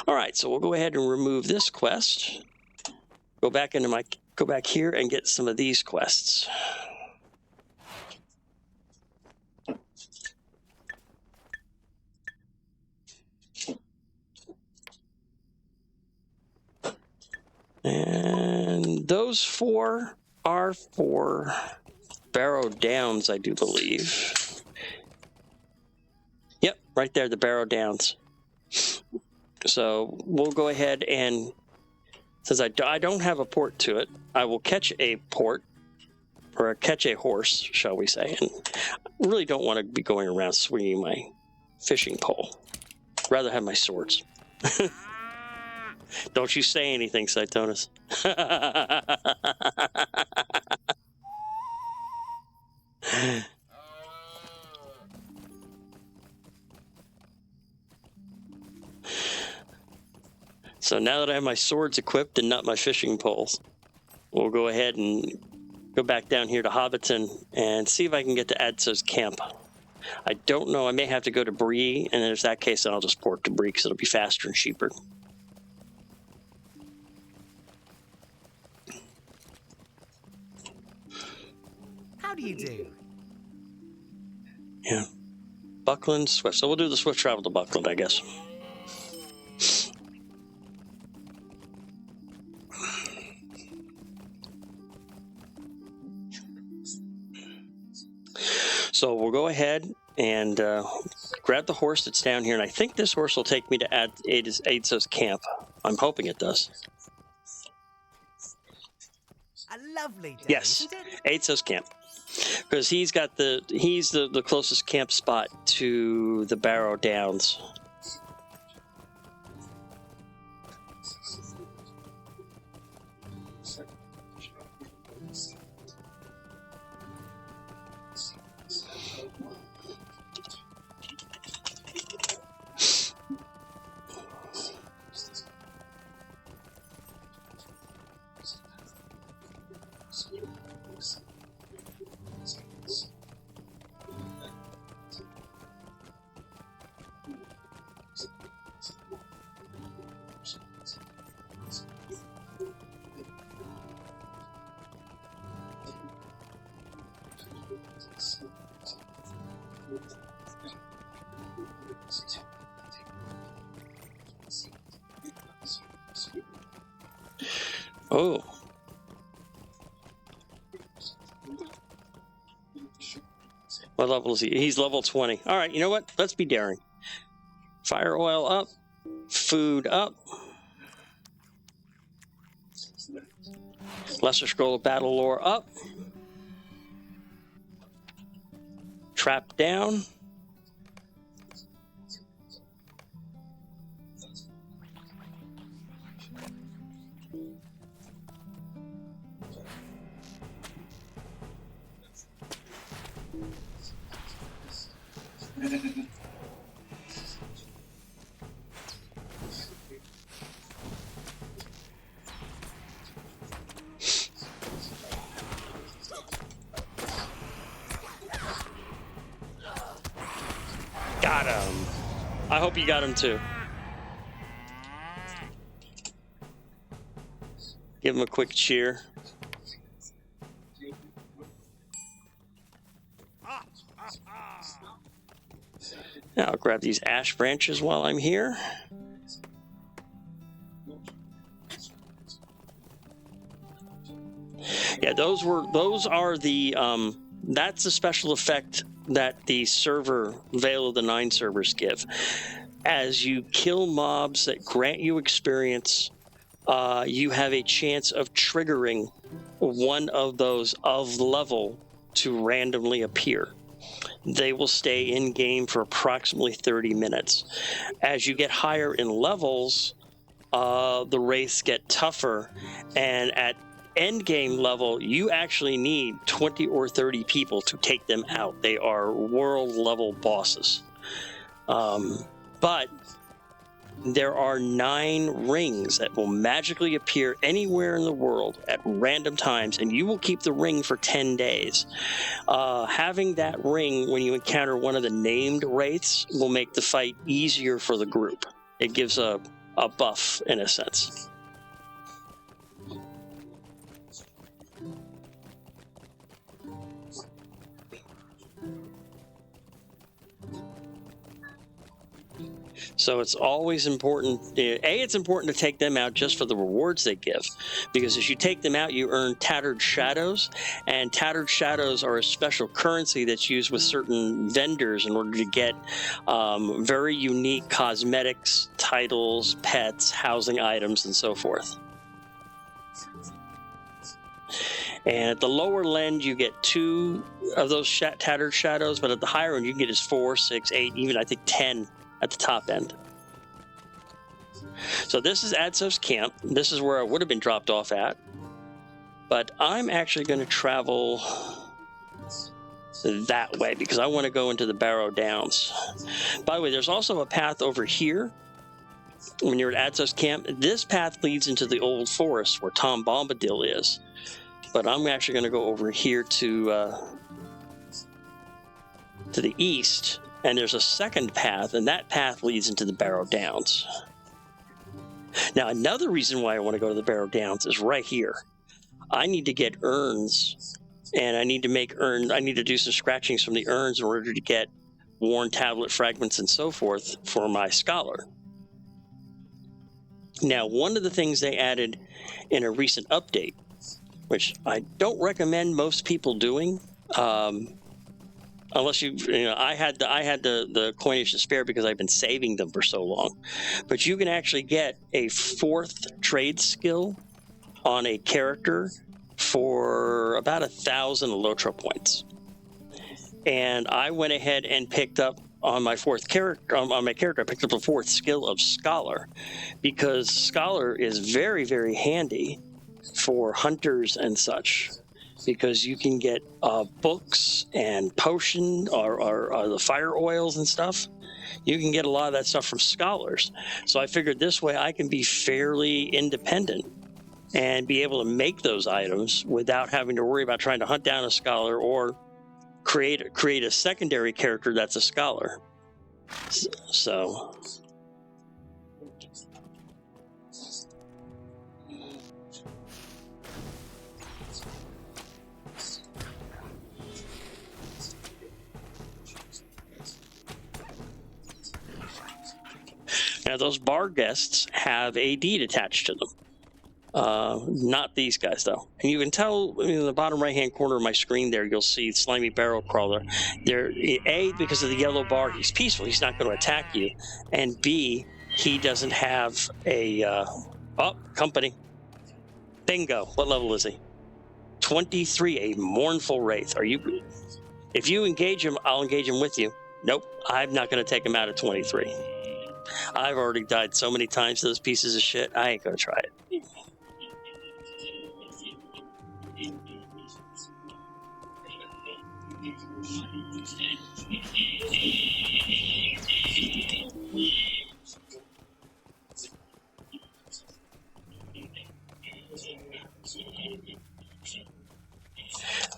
All right, so we'll go ahead and remove this quest. Go back here and get some of these quests. And those 4 are for Barrow Downs, I do believe. Yep, right there, the Barrow Downs. So we'll go ahead and Since I don't have a port to it, I will catch a port, or catch a horse, shall we say. And I really don't want to be going around swinging my fishing pole. I'd rather have my swords. Don't you say anything, Cytonus. So now that I have my swords equipped and not my fishing poles, we'll go ahead and go back down here to Hobbiton and see if I can get to Adso's camp. I don't know. I may have to go to Bree, and if that case, then I'll just port to Bree because it'll be faster and cheaper. How do you do? Yeah. Buckland, Swift. So we'll do the swift travel to Buckland, I guess. So we'll go ahead and grab the horse that's down here, and I think this horse will take me to Adso's camp. I'm hoping it does. A lovely day. Yes, Adso's camp, because he's the closest camp spot to the Barrow Downs. Oh. What level is he? He's level 20. All right, you know what? Let's be daring. Fire oil up. Food up. Lesser Scroll of Battle Lore up. Trap down. Got him. I hope you got him too. Give him a quick cheer. Now I'll grab these ash branches while I'm here. Yeah, those are the that's the special effect that the server Veil of the Nine servers give. As you kill mobs that grant you experience, you have a chance of triggering one of those of level to randomly appear. They will stay in game for approximately 30 minutes. As you get higher in levels, the wraiths get tougher, and at end game level, you actually need 20 or 30 people to take them out. They are world level bosses. But there are 9 rings that will magically appear anywhere in the world at random times, and you will keep the ring for 10 days. Having that ring when you encounter one of the named wraiths will make the fight easier for the group. It gives a buff in a sense. So it's always important. It's important to take them out just for the rewards they give, because as you take them out, you earn Tattered Shadows, and Tattered Shadows are a special currency that's used with certain vendors in order to get very unique cosmetics, titles, pets, housing items, and so forth. And at the lower end, you get 2 of those tattered shadows, but at the higher end, you can get as 4, 6, 8, even I think 10 at the top end. So this is Adsov's camp. This is where I would have been dropped off at. But I'm actually going to travel that way because I want to go into the Barrow Downs. By the way, there's also a path over here when you're at Adsov's camp. This path leads into the old forest where Tom Bombadil is. But I'm actually going to go over here to the east, and there's a second path, and that path leads into the Barrow Downs. Now, another reason why I want to go to the Barrow Downs is right here. I need to get urns, and I need to make urns. I need to do some scratchings from the urns in order to get worn tablet fragments and so forth for my scholar. Now, one of the things they added in a recent update, which I don't recommend most people doing, unless I had the coinage to spare because I've been saving them for so long. But you can actually get a 4th trade skill on a character for about 1,000 LOTRO points. And I went ahead and picked up on my 4th character. On my character, I picked up the 4th skill of Scholar, because Scholar is very, very handy for hunters and such, because you can get books and potion or the fire oils and stuff. You can get a lot of that stuff from scholars. So I figured this way I can be fairly independent and be able to make those items without having to worry about trying to hunt down a scholar or create a secondary character that's a scholar. So now those bar guests have a deed attached to them. Not these guys, though. And you can tell in the bottom right-hand corner of my screen there, you'll see Slimy Barrow Crawler. A, because of the yellow bar, he's peaceful. He's not going to attack you. And B, he doesn't have a... company. Bingo. What level is he? 23, a Mournful Wraith. If you engage him, I'll engage him with you. Nope, I'm not going to take him out at 23. I've already died so many times to those pieces of shit, I ain't going to try it.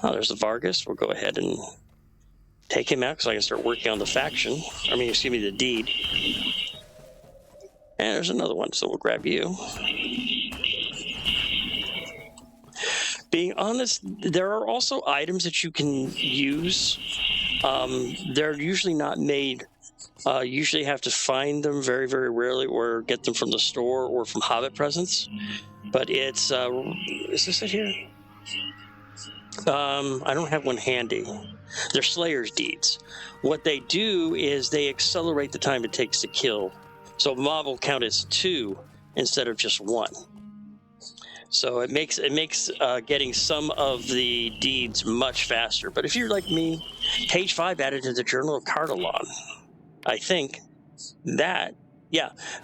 Oh, there's the Vargas. We'll go ahead and take him out so I can start working on the faction. The deed. And there's another one, so we'll grab you. Being honest, there are also items that you can use. They're usually not made. Usually have to find them very, very rarely, or get them from the store or from Hobbit Presents. But it's... is this it here? I don't have one handy. They're Slayer's Deeds. What they do is they accelerate the time it takes to kill. So a mob will count as 2 instead of just 1. So it makes getting some of the deeds much faster. But if you're like me, page 5 added to the Journal of Cardalon. I think that,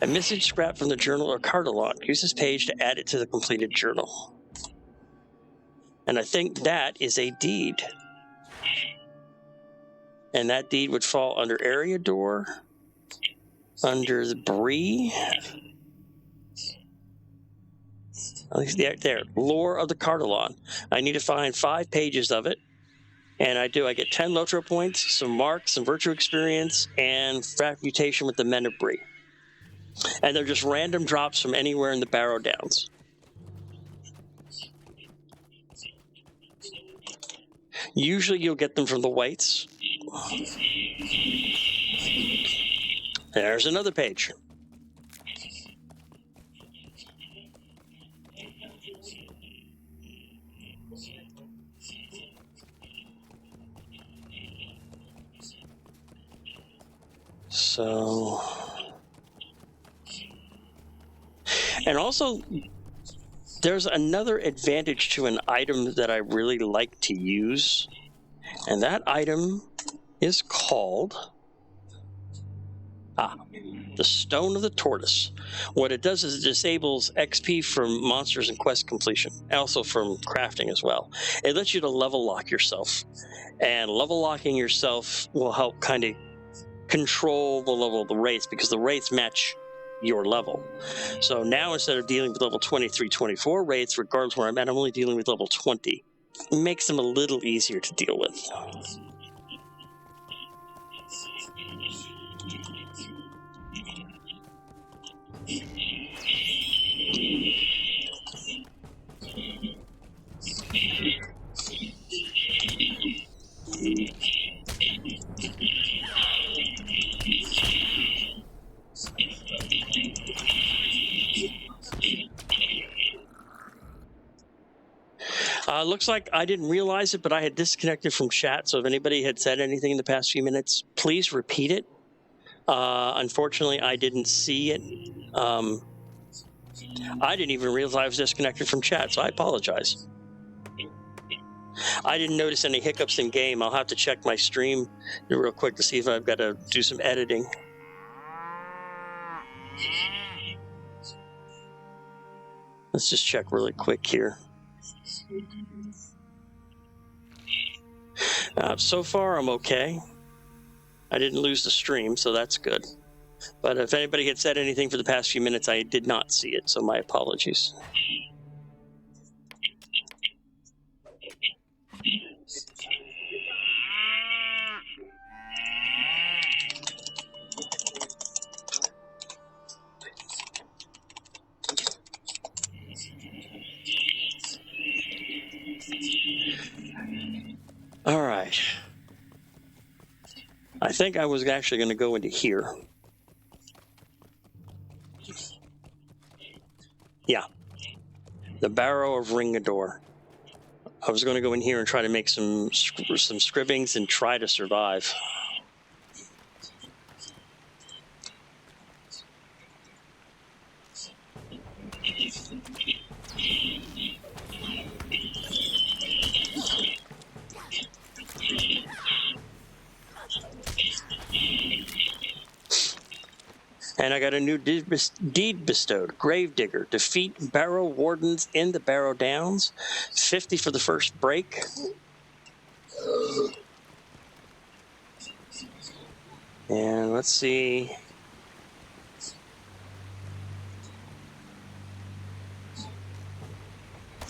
a message scrap from the Journal of Cardalon. Use this page to add it to the completed journal. And I think that is a deed. And that deed would fall under Eriador, under the Bree. There, Lore of the Cardalon. I need to find 5 pages of it. And I get 10 LOTRO points, some marks, some virtue experience, and mutation with the Men of Bree. And they're just random drops from anywhere in the Barrow Downs. Usually you'll get them from the Whites. There's another page. So, and also, There's another advantage to an item that I really like to use, and that item is called the Stone of the Tortoise. What it does is it disables XP from monsters and quest completion, also from crafting as well. It lets you to level lock yourself, and level locking yourself will help kind of control the level of the wraiths, because the wraiths match your level. So now instead of dealing with level 23, 24 wraiths, regardless where I'm at, I'm only dealing with level 20. It makes them a little easier to deal with. Looks like I didn't realize it, but I had disconnected from chat. So if anybody had said anything in the past few minutes, please repeat it. Unfortunately, I didn't see it. I didn't even realize I was disconnected from chat, so I apologize. I didn't notice any hiccups in game. I'll have to check my stream real quick to see if I've got to do some editing. Let's just check really quick here. So far, I'm okay. I didn't lose the stream, so that's good. But if anybody had said anything for the past few minutes, I did not see it, so my apologies. All right. I think I was actually going to go into here. Yeah. The Barrow of Ringador. I was going to go in here and try to make some scribbings and try to survive. And I got a new deed bestowed. Gravedigger. Defeat Barrow Wardens in the Barrow Downs. 50 for the first break. And let's see.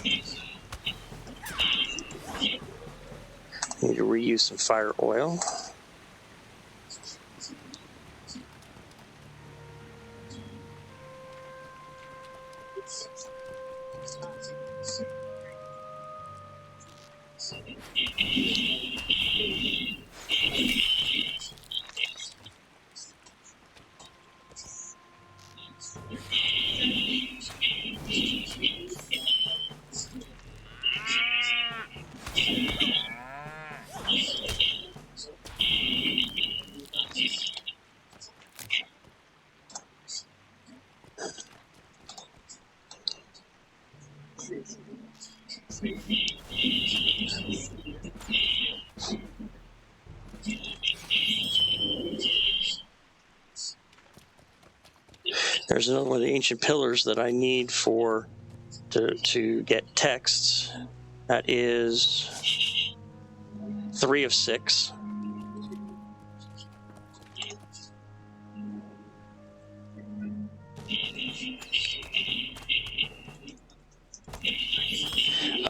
Need to reuse some fire oil. There's another one of the ancient pillars that I need for to get texts. That is 3 of 6.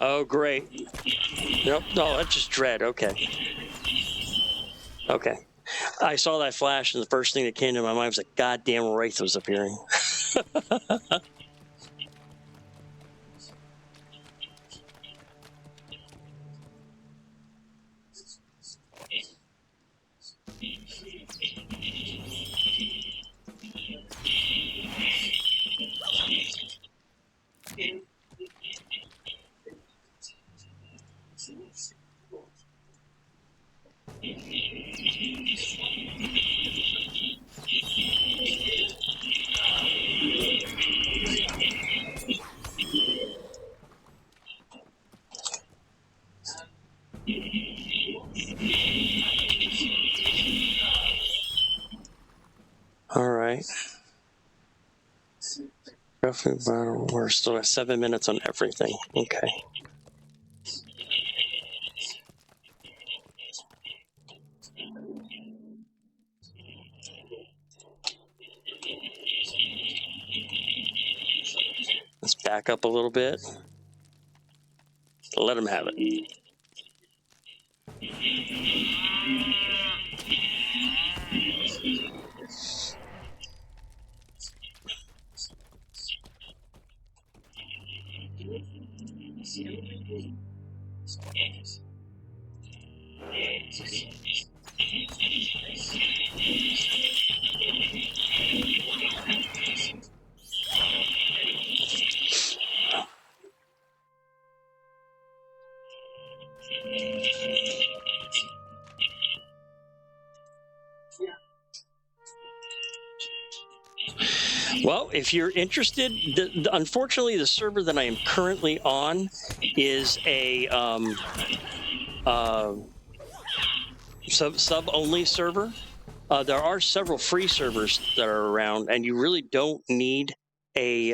Oh, great. Nope, no, that's just dread. Okay. Okay. I saw that flash, and the first thing that came to my mind was a goddamn wraith was appearing. right. Roughly, we're still at 7 minutes on everything. Okay. Let's back up a little bit. Let them have it. Well, if you're interested, unfortunately, the server that I am currently on is a sub-only server. There are several free servers that are around, and you really don't need a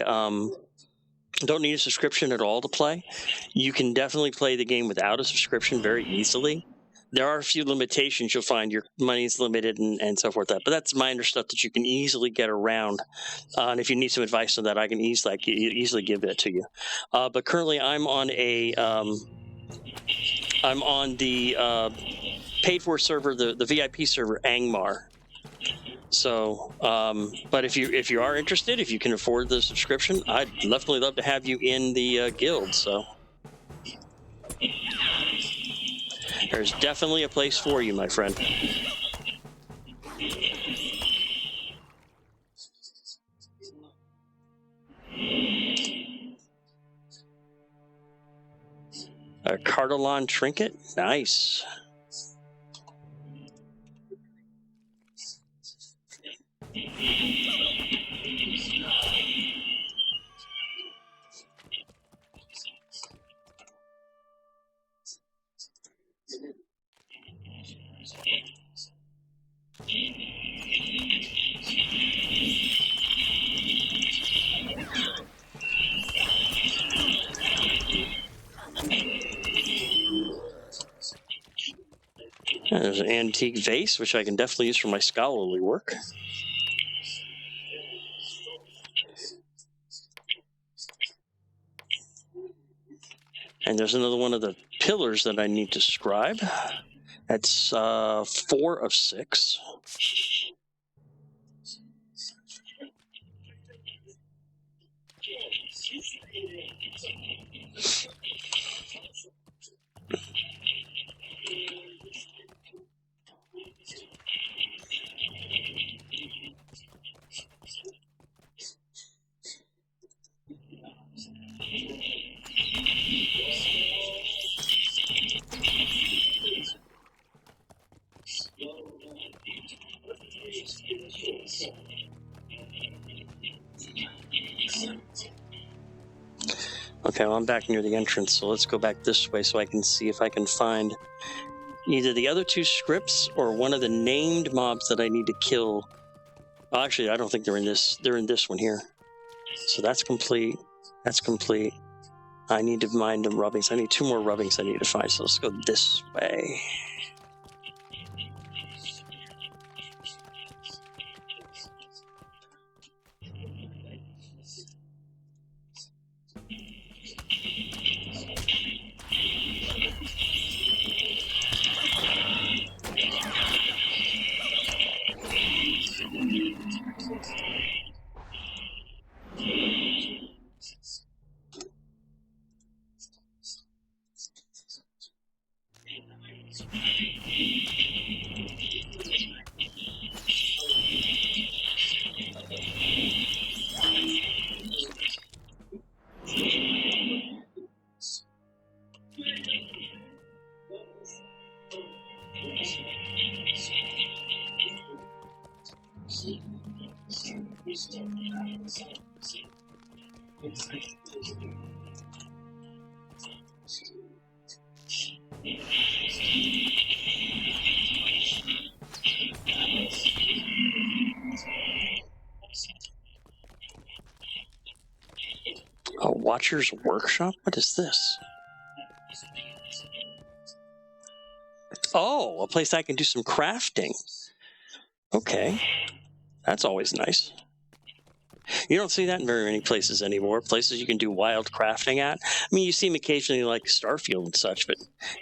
subscription at all to play. You can definitely play the game without a subscription very easily. There are a few limitations. You'll find your money's limited and so forth. But that's minor stuff that you can easily get around. And if you need some advice on that, I can easily give that to you. But currently, I'm on the paid-for server, the VIP server, Angmar. So, but if you are interested, if you can afford the subscription, I'd definitely love to have you in the guild. So, there's definitely a place for you, my friend. A Cardillon trinket, nice. There's an antique vase, which I can definitely use for my scholarly work. And there's another one of the pillars that I need to scribe. That's 4 of 6. Okay, well, I'm back near the entrance, so let's go back this way so I can see if I can find either the other 2 scripts or one of the named mobs that I need to kill. Well, actually, I don't think they're in this. They're in this one here. So that's complete. That's complete. I need to mine the rubbings. I need 2 more rubbings I need to find, so let's go this way. Watcher's Workshop? What is this? Oh, a place I can do some crafting. Okay. That's always nice. You don't see that in very many places anymore. Places you can do wild crafting at. I mean, you see them occasionally like Starfield and such, but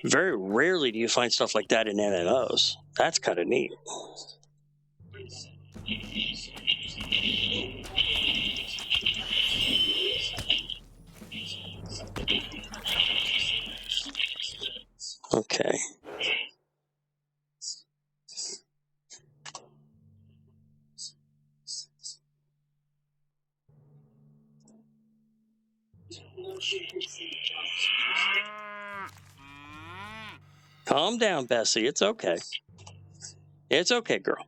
very rarely do you find stuff like that in MMOs. That's kind of neat. Okay. Calm down, Bessie. It's okay. It's okay, girl.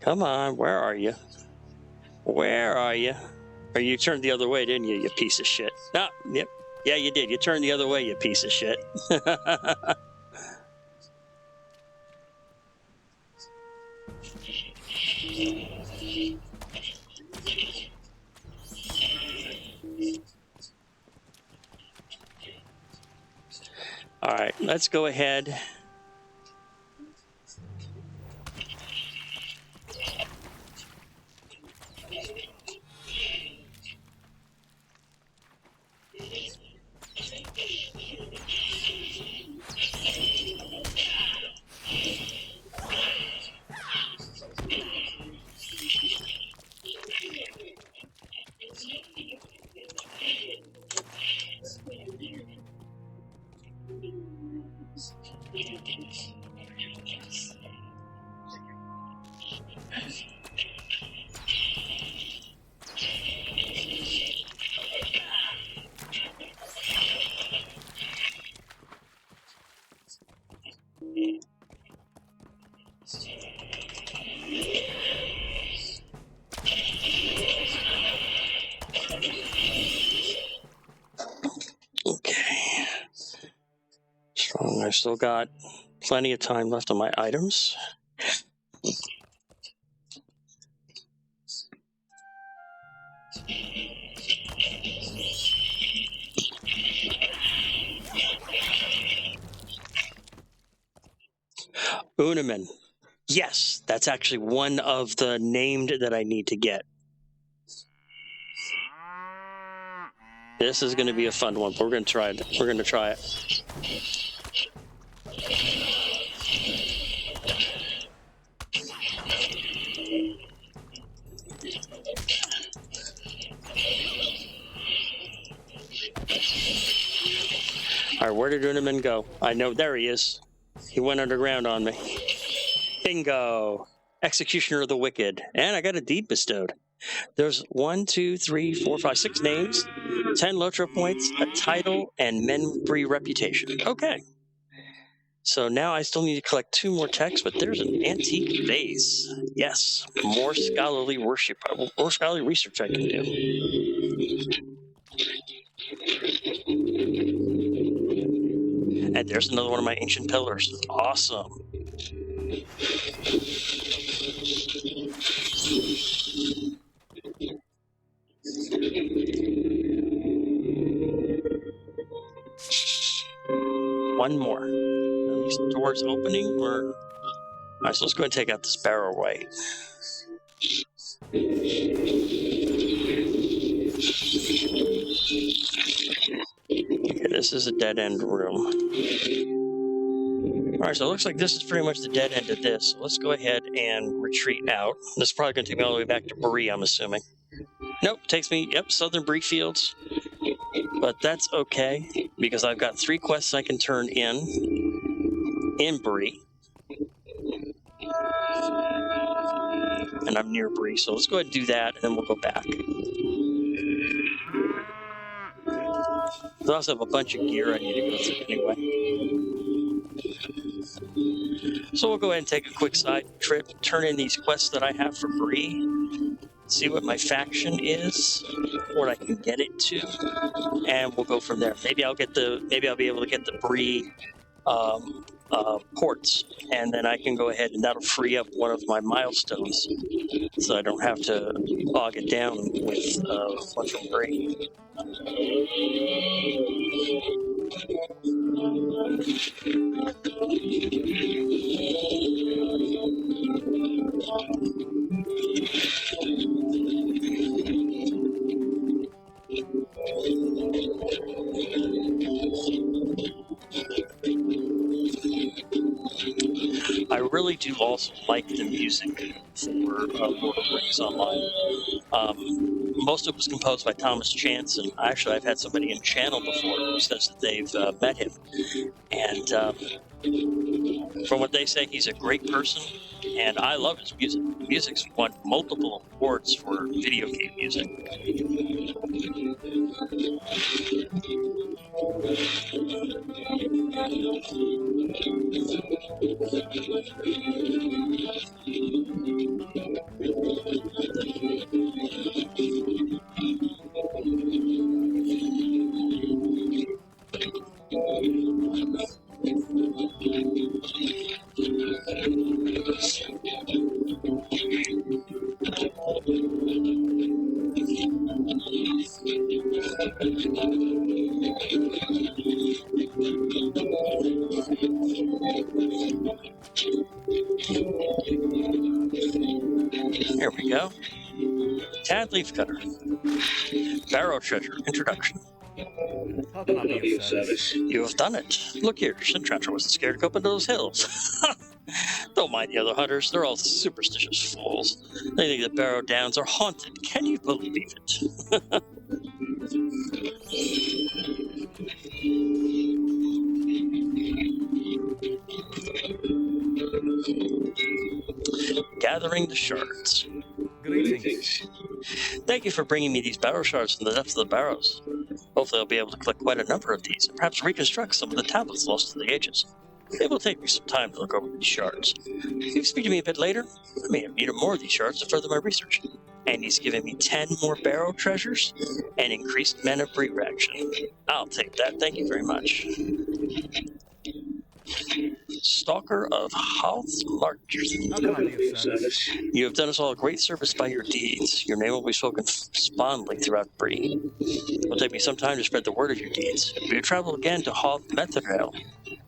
Come on, where are you? Where are you? Or you turned the other way, didn't you, you piece of shit? Ah, yep. Yeah, you did. You turned the other way, you piece of shit. All right, let's go ahead. Okay. Strong. I've still got plenty of time left on my items. Unaman. Yes, that's actually one of the named that I need to get. This is going to be a fun one. We're going to try it. We're going to try it. All right, where did Unaman go? I know, there he is. He went underground on me. Bingo! Executioner of the Wicked. And I got a deed bestowed. There's 1, 2, 3, 4, 5, 6 names, 10 LOTRO points, a title, and Bree reputation. Okay. So now I still need to collect 2 more texts, but there's an antique vase. Yes, more scholarly worship, more scholarly research I can do. And there's another one of my ancient pillars. Awesome. One more. Are these doors opening, or? All right, so let's go ahead and take out this Barrow Brie. Okay, this is a dead-end room. All right, so it looks like this is pretty much the dead end of this. So let's go ahead and retreat out. This is probably going to take me all the way back to Bree, I'm assuming. Nope, takes me, yep, Southern Bree Fields. But that's okay, because I've got 3 quests I can turn in Bree. And I'm near Bree, so let's go ahead and do that, and then we'll go back. I also have a bunch of gear I need to go through anyway. So we'll go ahead and take a quick side trip, turn in these quests that I have for Bree, see what my faction is, what I can get it to, and we'll go from there. Maybe I'll be able to get the Bree ports, and then I can go ahead and that'll free up one of my milestones, so I don't have to bog it down with one from Bree. I really do also like the music for Lord of the Rings Online. Most of it was composed by Thomas Chance, and actually I've had somebody in channel before who says that they've met him. And from what they say, he's a great person, and I love his music. The music's won multiple awards for video game music. Here we go. Tad Leafcutter. Barrow Treasure. Introduction. How can I be of service? You have done it. Look here, Sintrancher wasn't scared to go up into those hills. Don't mind the other hunters. They're all superstitious fools. They think the Barrow Downs are haunted. Can you believe it? Gathering the shards. Greetings. Thank you for bringing me these barrow shards from the depths of the barrows. Hopefully I'll be able to collect quite a number of these, and perhaps reconstruct some of the tablets lost to the ages. It will take me some time to look over these shards. If you speak to me a bit later, I may have needed more of these shards to further my research. And he's given me 10 more barrow treasures and increased men of Bree action. I'll take that, thank you very much. Stalker of House March. How can I be of service? You have done us all a great service by your deeds. Your name will be spoken fondly throughout Bree. It will take me some time to spread the word of your deeds. We have traveled again to Hoth Metherdale,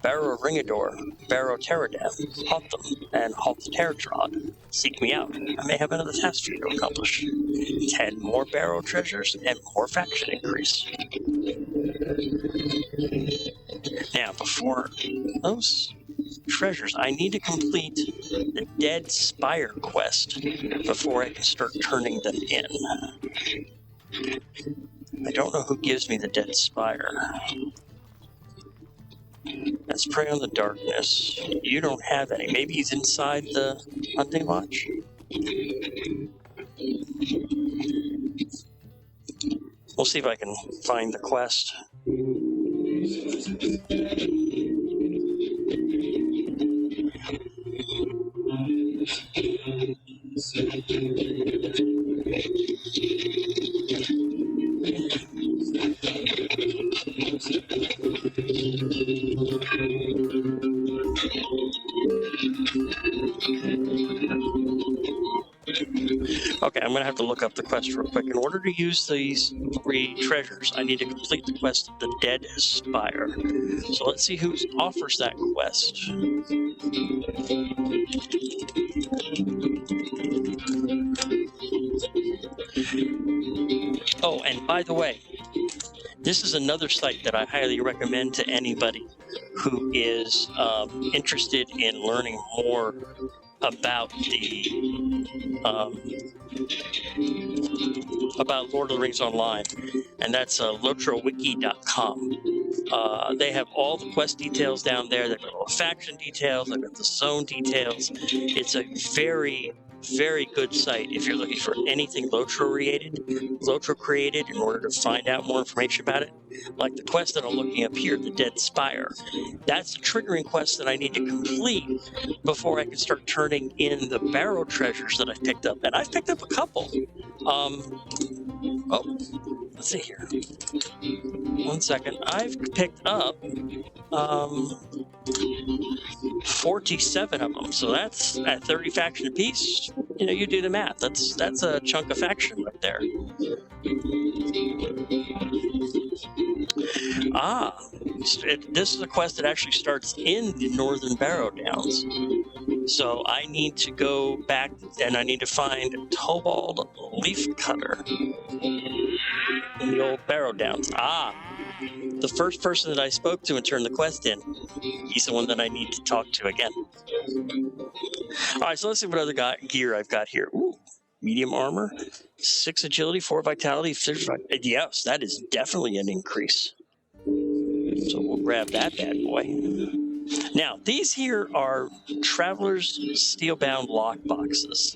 Barrow Ringador, Barrow Terradam, Hotham, and Hoth Terratrod. Seek me out. I may have another task for you to accomplish. 10 more barrow treasures and more faction increase. Now, before those treasures, I need to complete the Dead Spire quest before I can start turning them in. I don't know who gives me the Dead Spire. Let's Prey on the Darkness. You don't have any. Maybe he's inside the hunting lodge? We'll see if I can find the quest. Okay, I'm going to have to look up the quest real quick. In order to use these 3 treasures, I need to complete the quest of the Dead Spire. So let's see who offers that quest. Oh, and by the way, this is another site that I highly recommend to anybody who is interested in learning more about about Lord of the Rings Online, and that's LOTROwiki.com. They have all the quest details down there. They've got all the faction details. They've got the zone details. It's a very very good site if you're looking for anything LOTRO created in order to find out more information about it. Like the quest that I'm looking up here, the Dead Spire. That's the triggering quest that I need to complete before I can start turning in the Barrow treasures that I've picked up. And I've picked up a couple. Let's see here. 1 second. I've picked up 47 of them, so that's at 30 faction apiece. You know, you do the math. That's a chunk of faction right there. This is a quest that actually starts in the Northern Barrow Downs. So I need to go back and I need to find Tobald Leafcutter in the old Barrow Downs. The first person that I spoke to and turned the quest in, he's the one that I need to talk to again. All right, so let's see what other gear I've got here. Ooh, medium armor, 6 agility, 4 vitality, 6. Yes, that is definitely an increase. So we'll grab that bad boy. Now, these here are Traveler's Steelbound lock boxes.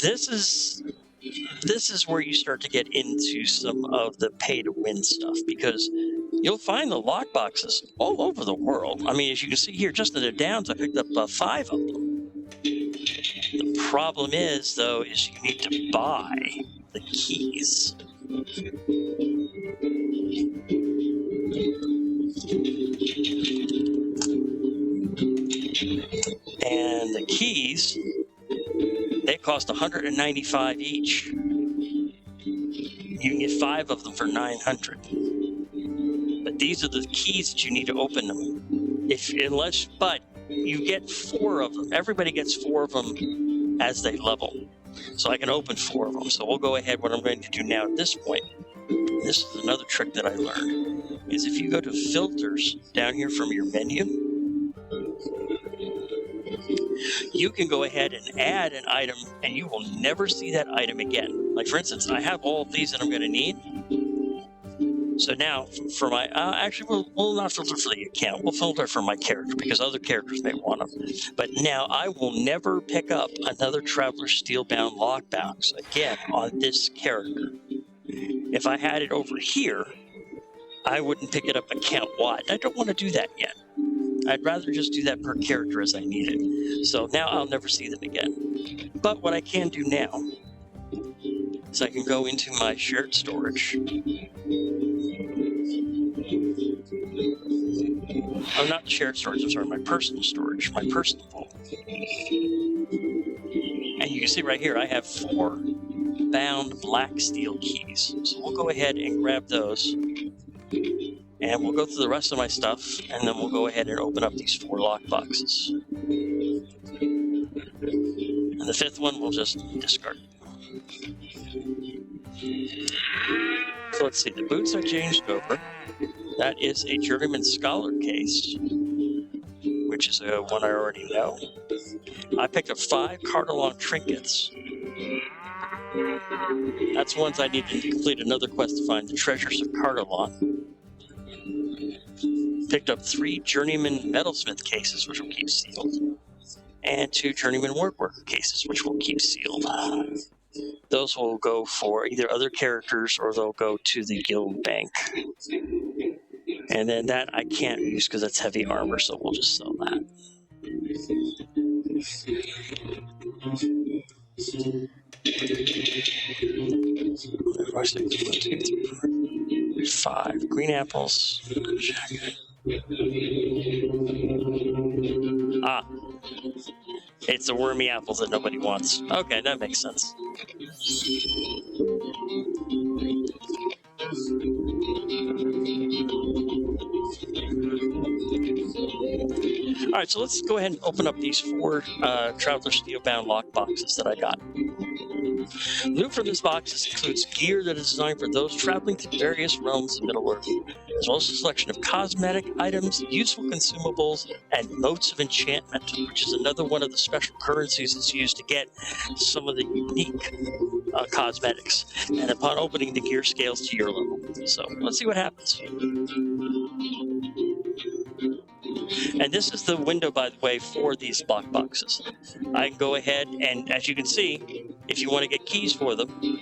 This is where you start to get into some of the pay-to-win stuff, because you'll find the lock boxes all over the world. I mean, as you can see here, just in the Downs, I picked up 5 of them. The problem is, though, is you need to buy the keys. And the keys, they cost 195 each. You can get 5 of them for 900. But these are the keys that you need to open them. But you get 4 of them. Everybody gets 4 of them as they level. So I can open 4 of them. So we'll go ahead. What I'm going to do now at this point, this is another trick that I learned, is if you go to filters down here from your menu, you can go ahead and add an item and you will never see that item again. Like, for instance, I have all of these that I'm going to need. So now for my, actually we'll not filter for the account. We'll filter for my character because other characters may want them. But now I will never pick up another Traveler Steelbound lockbox again on this character. If I had it over here, I wouldn't pick it up account-wide. I don't want to do that yet. I'd rather just do that per character as I need it. So now I'll never see them again. But what I can do now is I can go into my shared storage. Oh, not shared storage, I'm sorry, my personal storage, my personal vault. And you can see right here, I have 4 bound black steel keys. So we'll go ahead and grab those. And we'll go through the rest of my stuff, and then we'll go ahead and open up these 4 lock boxes. And the 5th one we'll just discard. So let's see, the boots I changed over. That is a Journeyman Scholar case, which is one I already know. I picked up 5 Cardalon trinkets. That's ones I need to complete another quest to find the treasures of Cardalon. Picked up 3 Journeyman Metalsmith cases, which will keep sealed, and 2 Journeyman Workworker cases, which will keep sealed. Those will go for either other characters or they'll go to the guild bank. And then that I can't use because that's heavy armor, so we'll just sell that. 5 green apples. It's the wormy apples that nobody wants. Okay, that makes sense. All right, so let's go ahead and open up these 4 Traveler Steelbound lock boxes that I got. Loot from this box includes gear that is designed for those traveling through various realms of Middle-earth, as well as a selection of cosmetic items, useful consumables, and motes of enchantment, which is another one of the special currencies that's used to get some of the unique cosmetics. And upon opening, the gear scales to your level. So let's see what happens. And this is the window, by the way, for these block boxes. I can go ahead and, as you can see, if you want to get keys for them,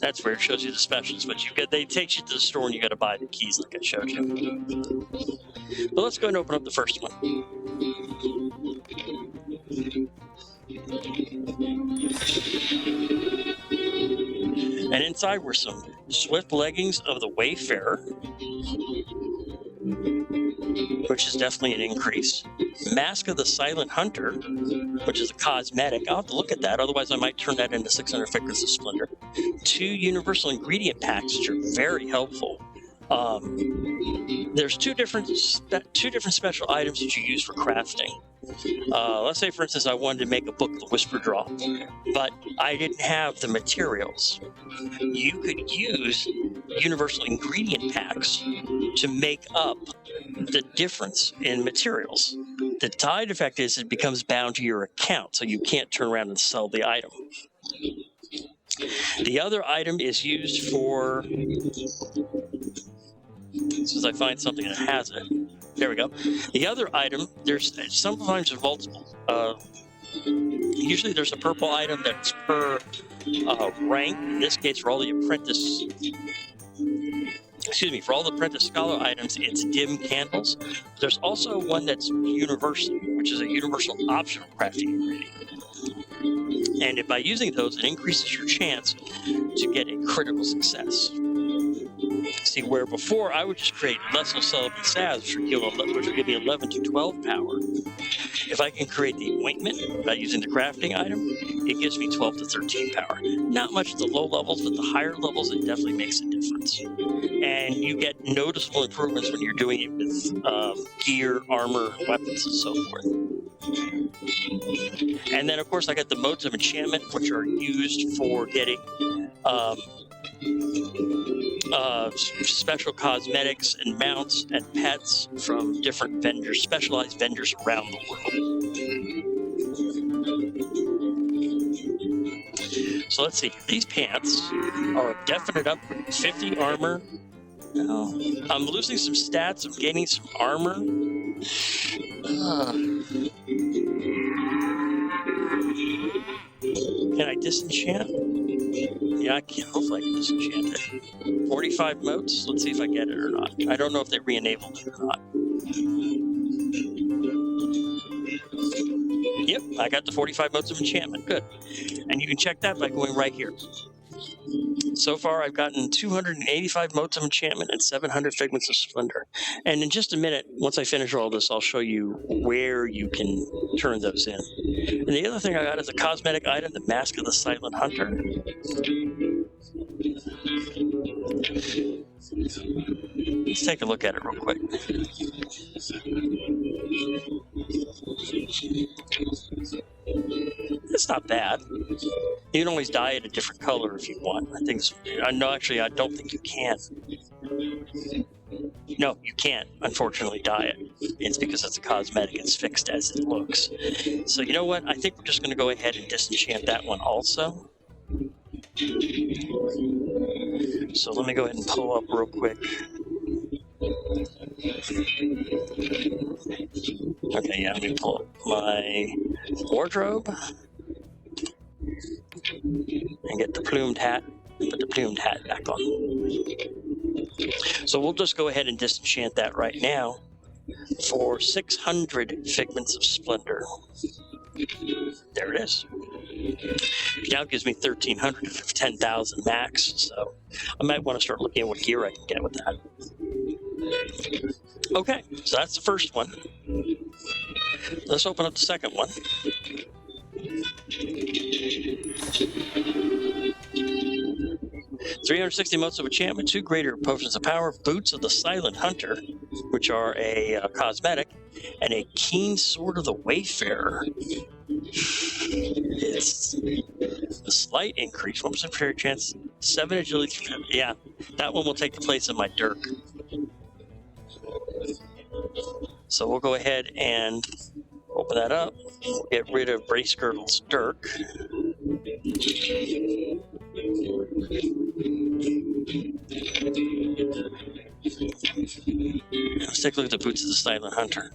that's where it shows you the specials, but they take you to the store and you got to buy the keys like I showed you. But let's go and open up the first one. And inside were some swift leggings of the Wayfarer, which is definitely an increase. Mask of the Silent Hunter, which is a cosmetic. I'll have to look at that, otherwise I might turn that into 600 Figures of Splendor. 2 universal ingredient packs, which are very helpful. There's two different special items that you use for crafting. Let's say, for instance, I wanted to make a book, The Whisper Draw, but I didn't have the materials. You could use universal ingredient packs to make up the difference in materials. The side effect is it becomes bound to your account, so you can't turn around and sell the item. The other item is used for, since I find something that has it. There we go. The other item, sometimes there's multiple. Usually there's a purple item that's per rank. In this case, for all the apprentice scholar items, it's dim candles. There's also one that's universal, which is a universal optional crafting ingredient. And by using those, it increases your chance to get a critical success. See, where before I would just create Leslie Sullivan salves, which would give me 11 to 12 power. If I can create the ointment by using the crafting item, it gives me 12 to 13 power. Not much at the low levels, but the higher levels, it definitely makes a difference. And you get noticeable improvements when you're doing it with gear, armor, weapons, and so forth. And then, of course, I got the modes of enchantment, which are used for getting special cosmetics and mounts and pets from different vendors, specialized vendors around the world. So let's see. These pants are a definite upgrade. 50 armor. No. I'm losing some stats. I'm gaining some armor. Can I disenchant? Yeah, I can. Hopefully I can disenchant it. 45 motes. Let's see if I get it or not. I don't know if they re-enabled it or not. Yep, I got the 45 motes of enchantment. Good. And you can check that by going right here. So far, I've gotten 285 motes of enchantment and 700 figments of splendor. And in just a minute, once I finish all this, I'll show you where you can turn those in. And the other thing I got is a cosmetic item, the Mask of the Silent Hunter. Let's take a look at it real quick. It's not bad. You can always dye it a different color if you want. I don't think you can. No, you can't, unfortunately, dye it. It's because it's a cosmetic. It's fixed as it looks. So you know what? I think we're just going to go ahead and disenchant that one also. So let me go ahead and pull up real quick. Okay, yeah, let me pull up my wardrobe and get the plumed hat. Put the plumed hat back on. So we'll just go ahead and disenchant that right now for 600 figments of splendor. There it is. Now it gives me 1,300 of 10,000 max, so I might want to start looking at what gear I can get with that. Okay, so that's the first one. Let's open up the second one. $360 motes of enchantment, 2 greater potions of power, boots of the Silent Hunter, which are a cosmetic, and a keen sword of the Wayfarer. It's a slight increase, 1% fair chance, 7 agility. Yeah, that one will take the place of my dirk. So we'll go ahead and open that up. We'll get rid of Brace Girdle's dirk. Let's take a look at the boots of the Silent Hunter.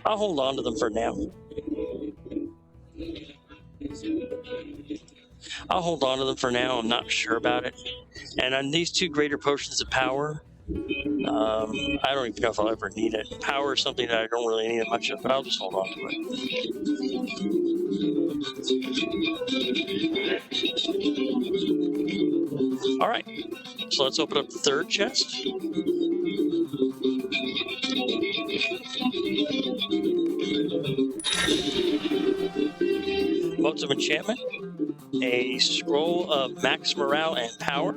I'll hold on to them for now. I'm not sure about it. And on these 2 greater potions of power, I don't even know if I'll ever need it. Power is something that I don't really need much of, but I'll just hold on to it. All right, so let's open up the 3rd chest. Modes of enchantment, a scroll of max morale and power.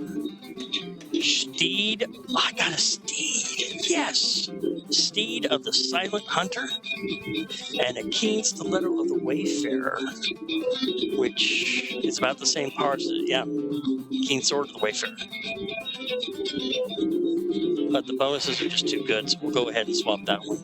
Steed. Oh, I got a steed. Yes. Steed of the Silent Hunter. And a keen stiletto of the Wayfarer, which is about the same parts. Yeah. Keen sword of the Wayfarer. But the bonuses are just too good, so we'll go ahead and swap that one.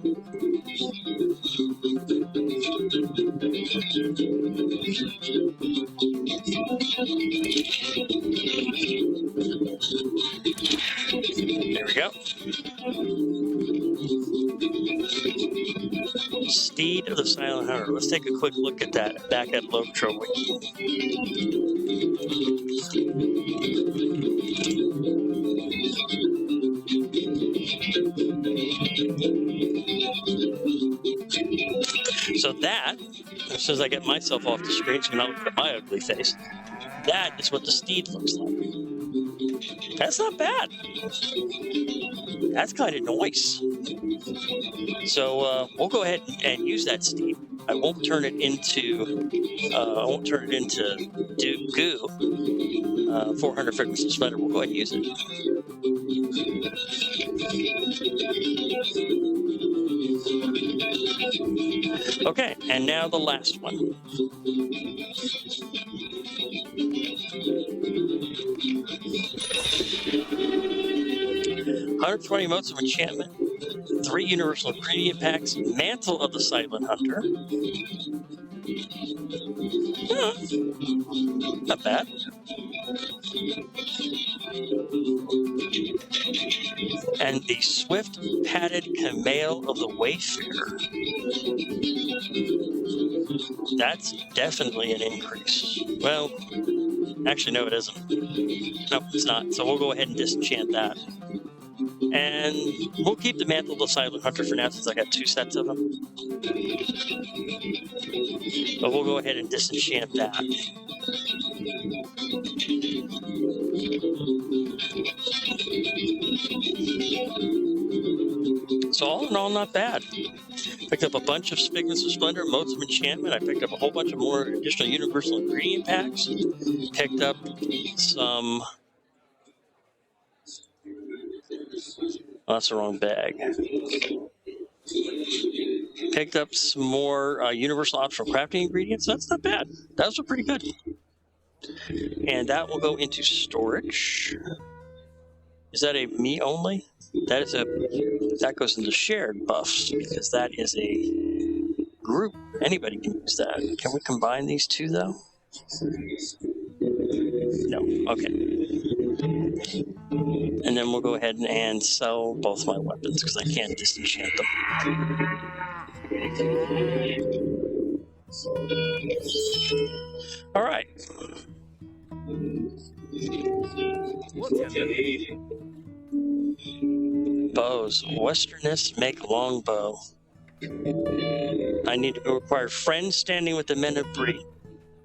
There we go. Steed of the Silent Hunter. Let's take a quick look at that back at LOTRO Wiki. So that, as soon as I get myself off the screen, so not look at my ugly face, that is what the steed looks like. That's not bad. That's kind of nice. So we'll go ahead and use that steed. I won't turn it into goo. 400 frequency splitter. We'll go ahead and use it. Okay, and now the last one. 120 modes of enchantment, 3 universal ingredient packs, mantle of the Silent Hunter. Not bad. And the swift padded camel of the Wayfarer. That's definitely an increase. Well, actually, no, it isn't. No, it's not. So we'll go ahead and disenchant that. And we'll keep the mantle of the Silent Hunter for now since I got 2 sets of them. But we'll go ahead and disenchant that. So all in all, not bad. Picked up a bunch of Figments of Splendor, modes of enchantment. I picked up a whole bunch of more additional universal ingredient packs. Picked up some... Oh, that's the wrong bag. Picked up some more universal optional crafting ingredients. That's not bad. Those are pretty good. And that will go into storage. Is that a me only? That goes into shared buffs because that is a group. Anybody can use that. Can we combine these 2 though? No. Okay. And then we'll go ahead and sell both my weapons because I can't disenchant them. All right. What's your need? Bows. Westernists make long bow. I need to require friends standing with the men of Bree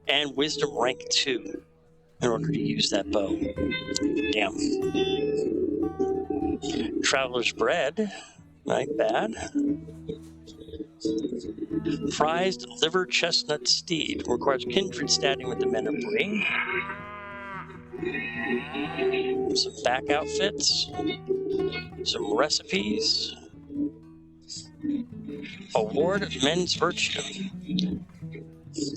and wisdom rank 2 in order to use that bow. Damn. Traveler's bread. Not bad. Prized liver chestnut steed requires kindred standing with the men of Bree. Some back outfits. Some recipes. Award of Men's Virtue.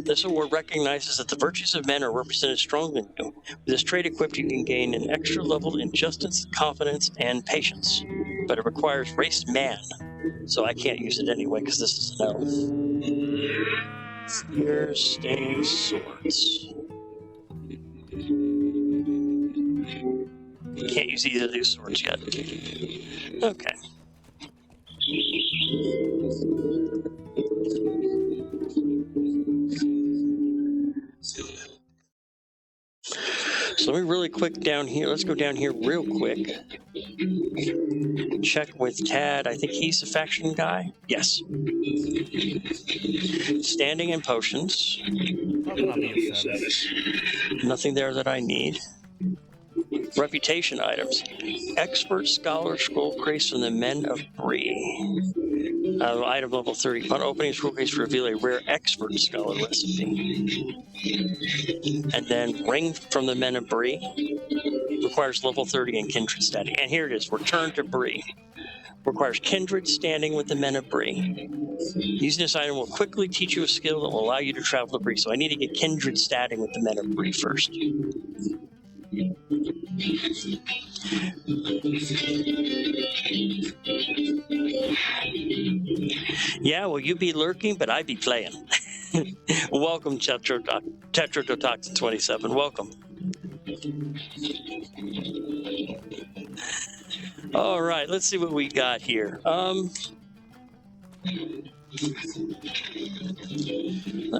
This award recognizes that the virtues of men are represented strongly in you. With this trait equipped, you can gain an extra level in justice, confidence, and patience. But it requires race man, so I can't use it anyway because this is an elf. Spears, staves, swords. Can't use either of these swords yet. Okay. So let me really quick down here. Let's go down here real quick. Check with Tad. I think he's the faction guy. Yes. Standing and potions. How can I be of service? Nothing there that I need. Reputation items. Expert Scholar Scroll Case from the Men of Bree. Item level 30. Upon opening scroll case, reveal a rare Expert Scholar recipe. And then Ring from the Men of Bree. Requires level 30 and Kindred Standing. And here it is. Return to Bree. Requires Kindred Standing with the Men of Bree. Using this item will quickly teach you a skill that will allow you to travel to Bree. So I need to get Kindred Standing with the Men of Bree first. Yeah, well, you be lurking, but I be playing. Welcome, Tetrodotoxin 27. Welcome. All right, let's see what we got here. Let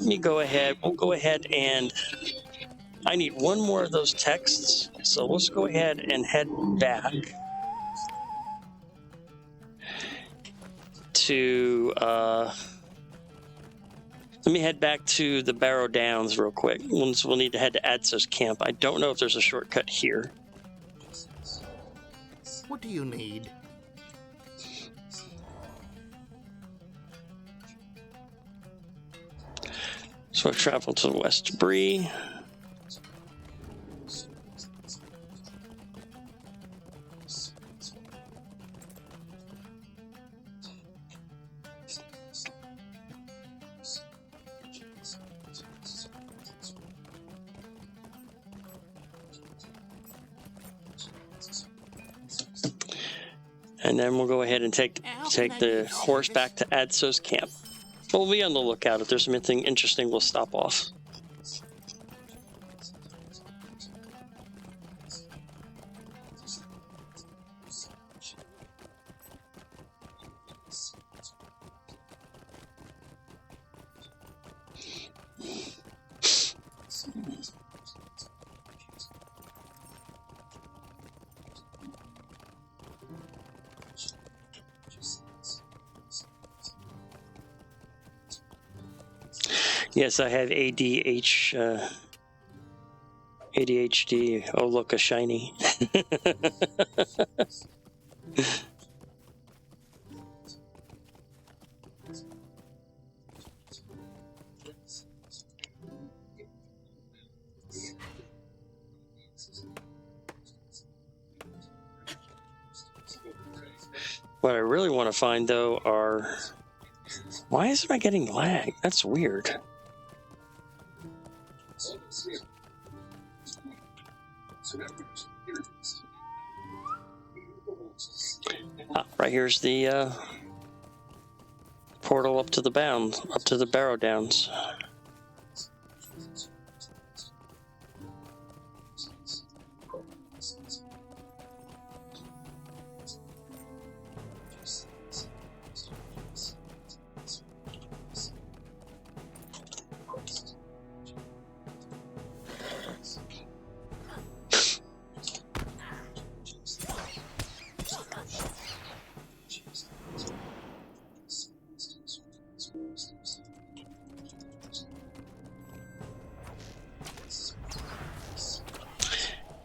me go ahead. We'll go ahead and I need one more of those texts. So let's go ahead and head back to let me head back to the Barrow Downs real quick. We'll need to head to Adso's camp. I don't know if there's a shortcut here. What do you need? So I travel to West Bree. And then we'll go ahead and take the horse back to Adso's camp. We'll be on the lookout. If there's something interesting, we'll stop off. Yes, I have ADHD. Oh, look, a shiny. What I really want to find, though, are... Why isn't I getting lag? That's weird. Right here's the portal up to the Barrow Downs.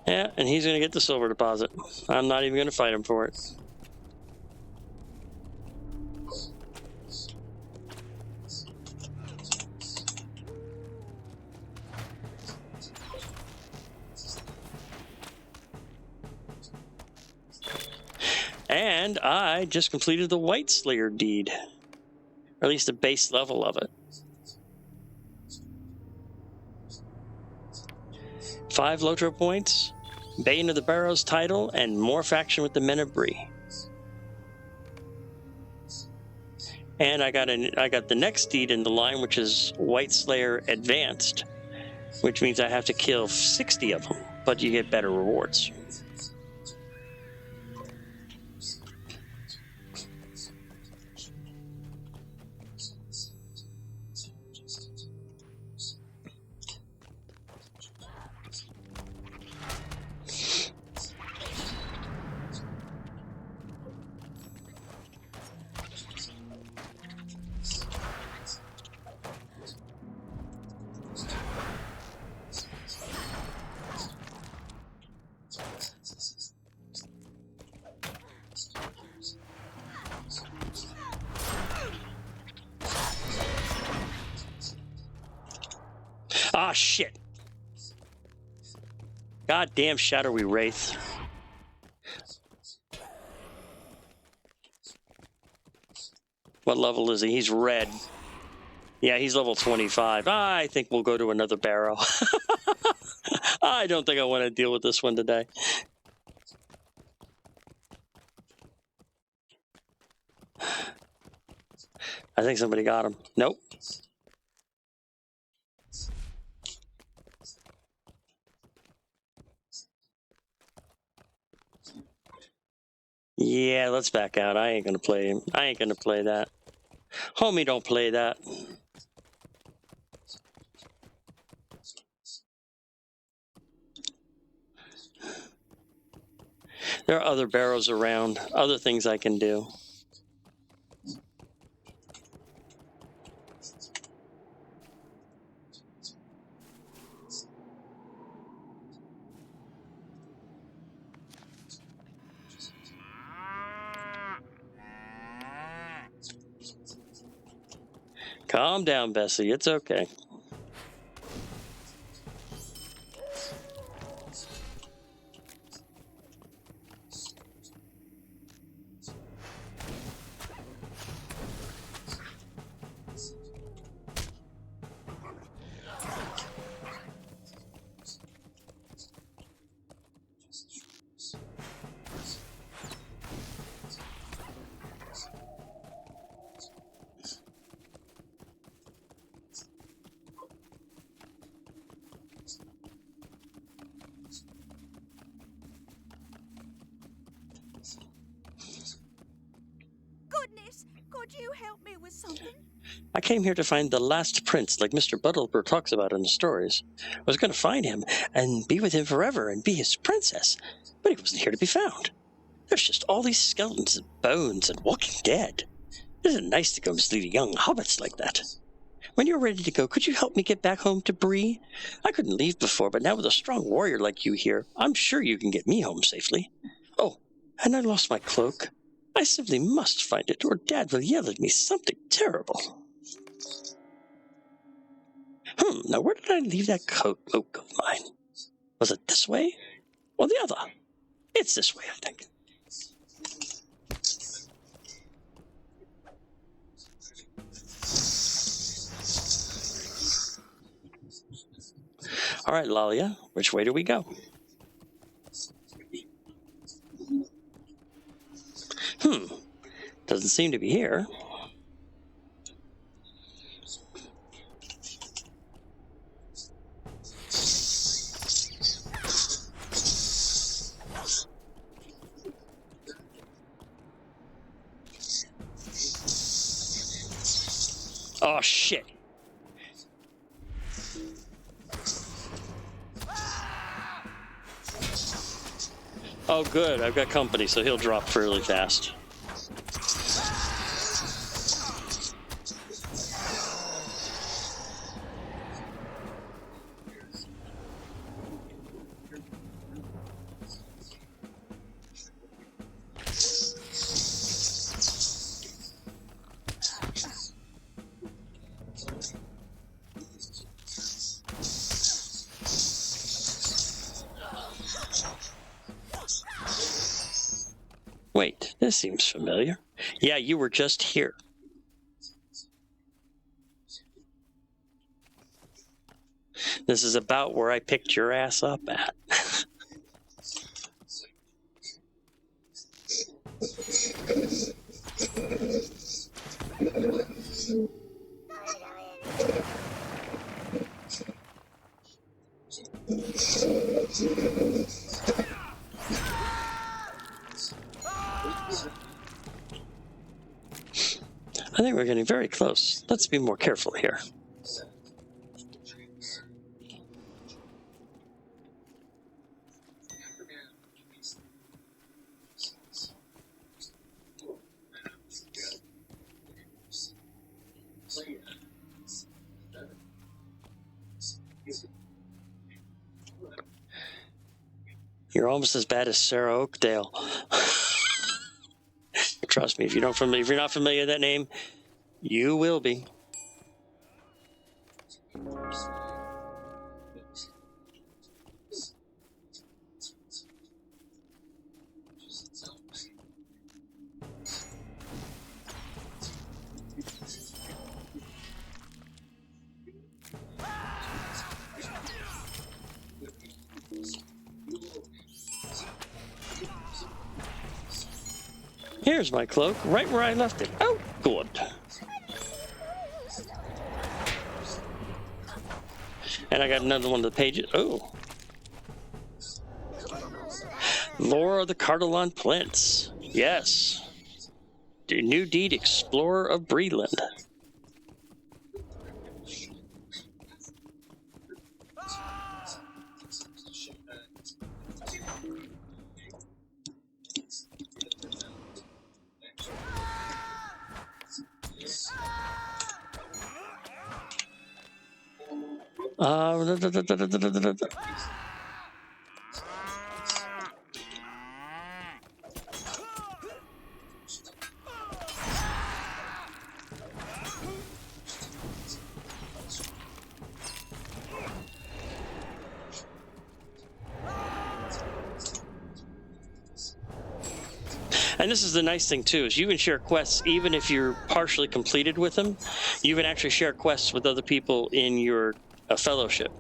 Yeah, and he's going to get the silver deposit. I'm not even going to fight him for it. And I just completed the White Slayer deed. Or at least the base level of it. 5 LOTRO points, Bane of the Barrows title, and more faction with the Men of Bree. And I got the next deed in the line, which is White Slayer Advanced, which means I have to kill 60 of them, but you get better rewards. Ah, shit. Goddamn shadowy wraith. What level is he? He's red. Yeah, he's level 25. I think we'll go to another Barrow. I don't think I want to deal with this one today. I think somebody got him. Nope. Yeah, let's back out. I ain't gonna play him. I ain't gonna play that. Homie, don't play that. There are other Barrows around, other things I can do. Calm down, Bessie. It's okay. Goodness, could you help me with something? I came here to find the last prince, like Mr. Buttlebur talks about in the stories. I was going to find him and be with him forever and be his princess, but he wasn't here to be found. There's just all these skeletons and bones and walking dead. It isn't nice to go misleading young hobbits like that. When you're ready to go, could you help me get back home to Bree? I couldn't leave before, but now with a strong warrior like you here, I'm sure you can get me home safely. Oh, and I lost my cloak. I simply must find it, or Dad will yell at me something terrible. Now where did I leave that cloak of mine? Was it this way? Or the other? It's this way, I think. All right, Lalia, which way do we go? Doesn't seem to be here. Oh, shit. Oh, good. I've got company, so he'll drop fairly fast. Wait, this seems familiar. Yeah, you were just here. This is about where I picked your ass up at. I think we're getting very close. Let's be more careful here. You're almost as bad as Sarah Oakdale. Trust me, if you're not familiar with that name, you will be. Here's my cloak, right where I left it. Oh, good. And I got another one of the pages. Oh. Lore of the Cardalon Plints. Yes. New deed, Explorer of Breeland. And this is the nice thing too, is you can share quests even if you're partially completed with them. You can actually share quests with other people in your fellowship.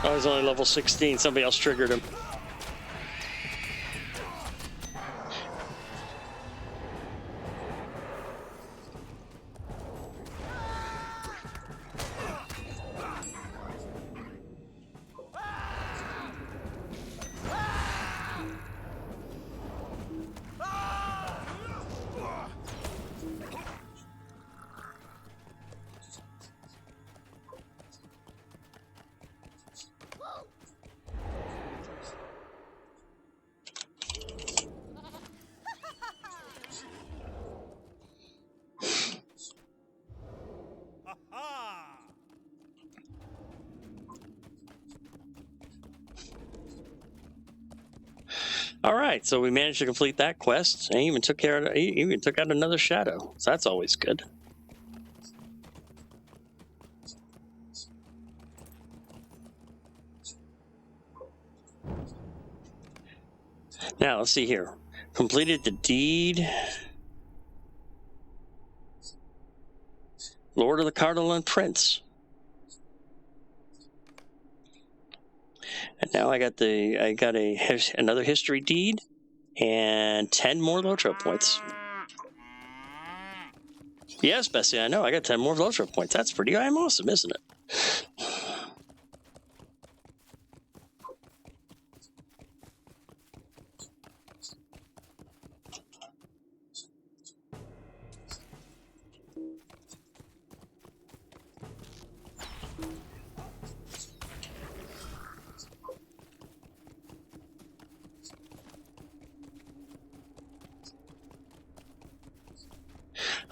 Oh, he's only level 16. Somebody else triggered him. All right, so we managed to complete that quest. And he even took out another shadow. So that's always good. Now let's see here. Completed the deed. Lord of the Cardalon Prince. And now I got another history deed and 10 more LOTRO points. Yes, Bessie, I know. I got 10 more LOTRO points. That's pretty awesome, isn't it?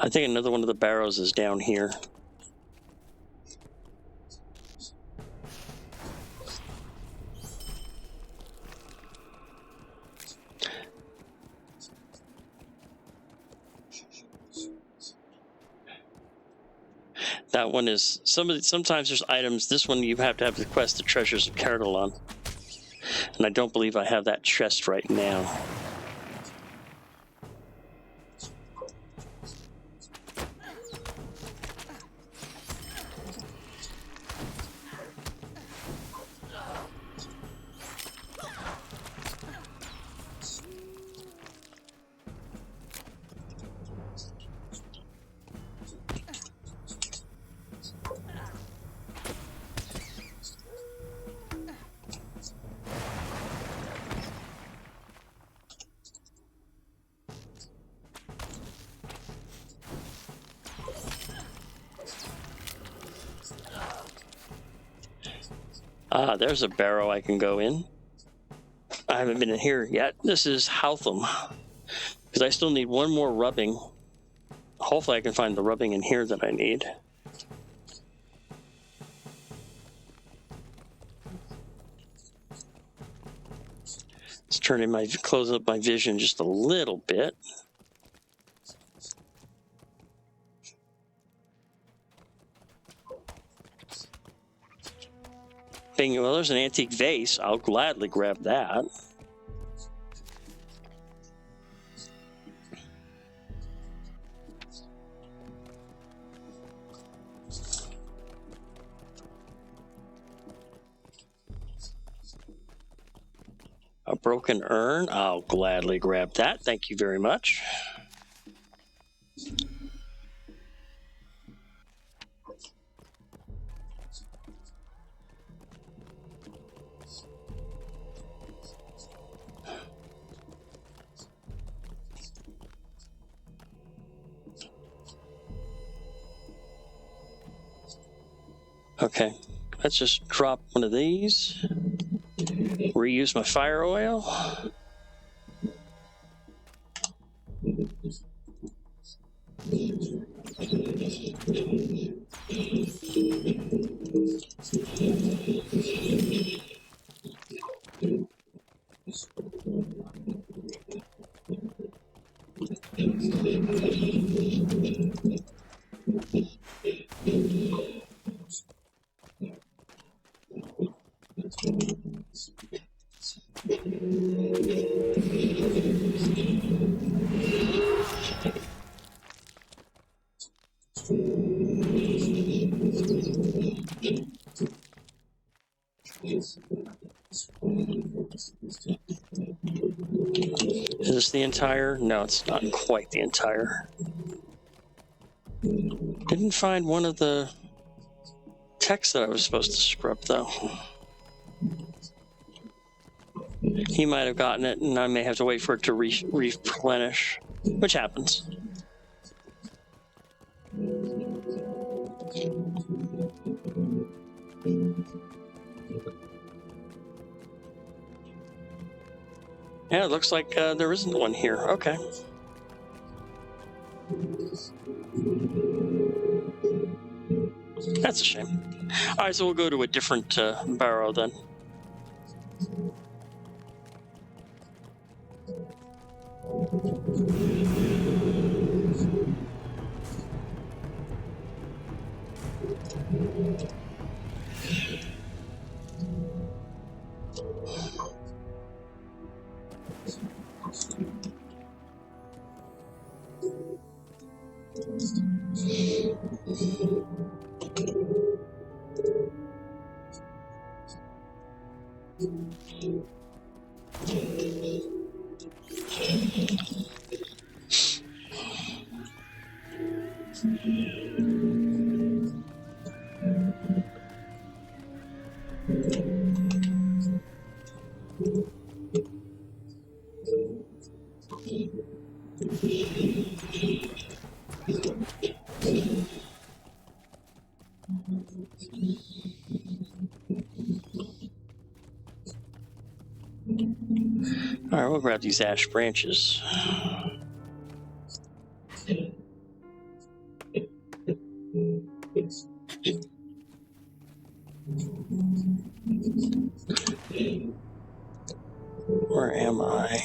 I think another one of the barrows is down here. That one is sometimes there's items. This one you have to have the quest, the treasures of Cardalon, and I don't believe I have that chest right now. Ah, there's a barrow I can go in. I haven't been in here yet. This is Houtham. Because I still need one more rubbing. Hopefully I can find the rubbing in here that I need. Let's close up my vision just a little bit. Well, there's an antique vase. I'll gladly grab that. A broken urn. I'll gladly grab that. Thank you very much. Okay, let's just drop one of these. Reuse my fire oil. Is this the entire? No, it's not quite the entire. Didn't find one of the texts that I was supposed to scrub, though. He might have gotten it, and I may have to wait for it to replenish, which happens. Yeah, it looks like there isn't one here. Okay. That's a shame. All right, so we'll go to a different barrow then. All right, we'll grab these ash branches. Where am I?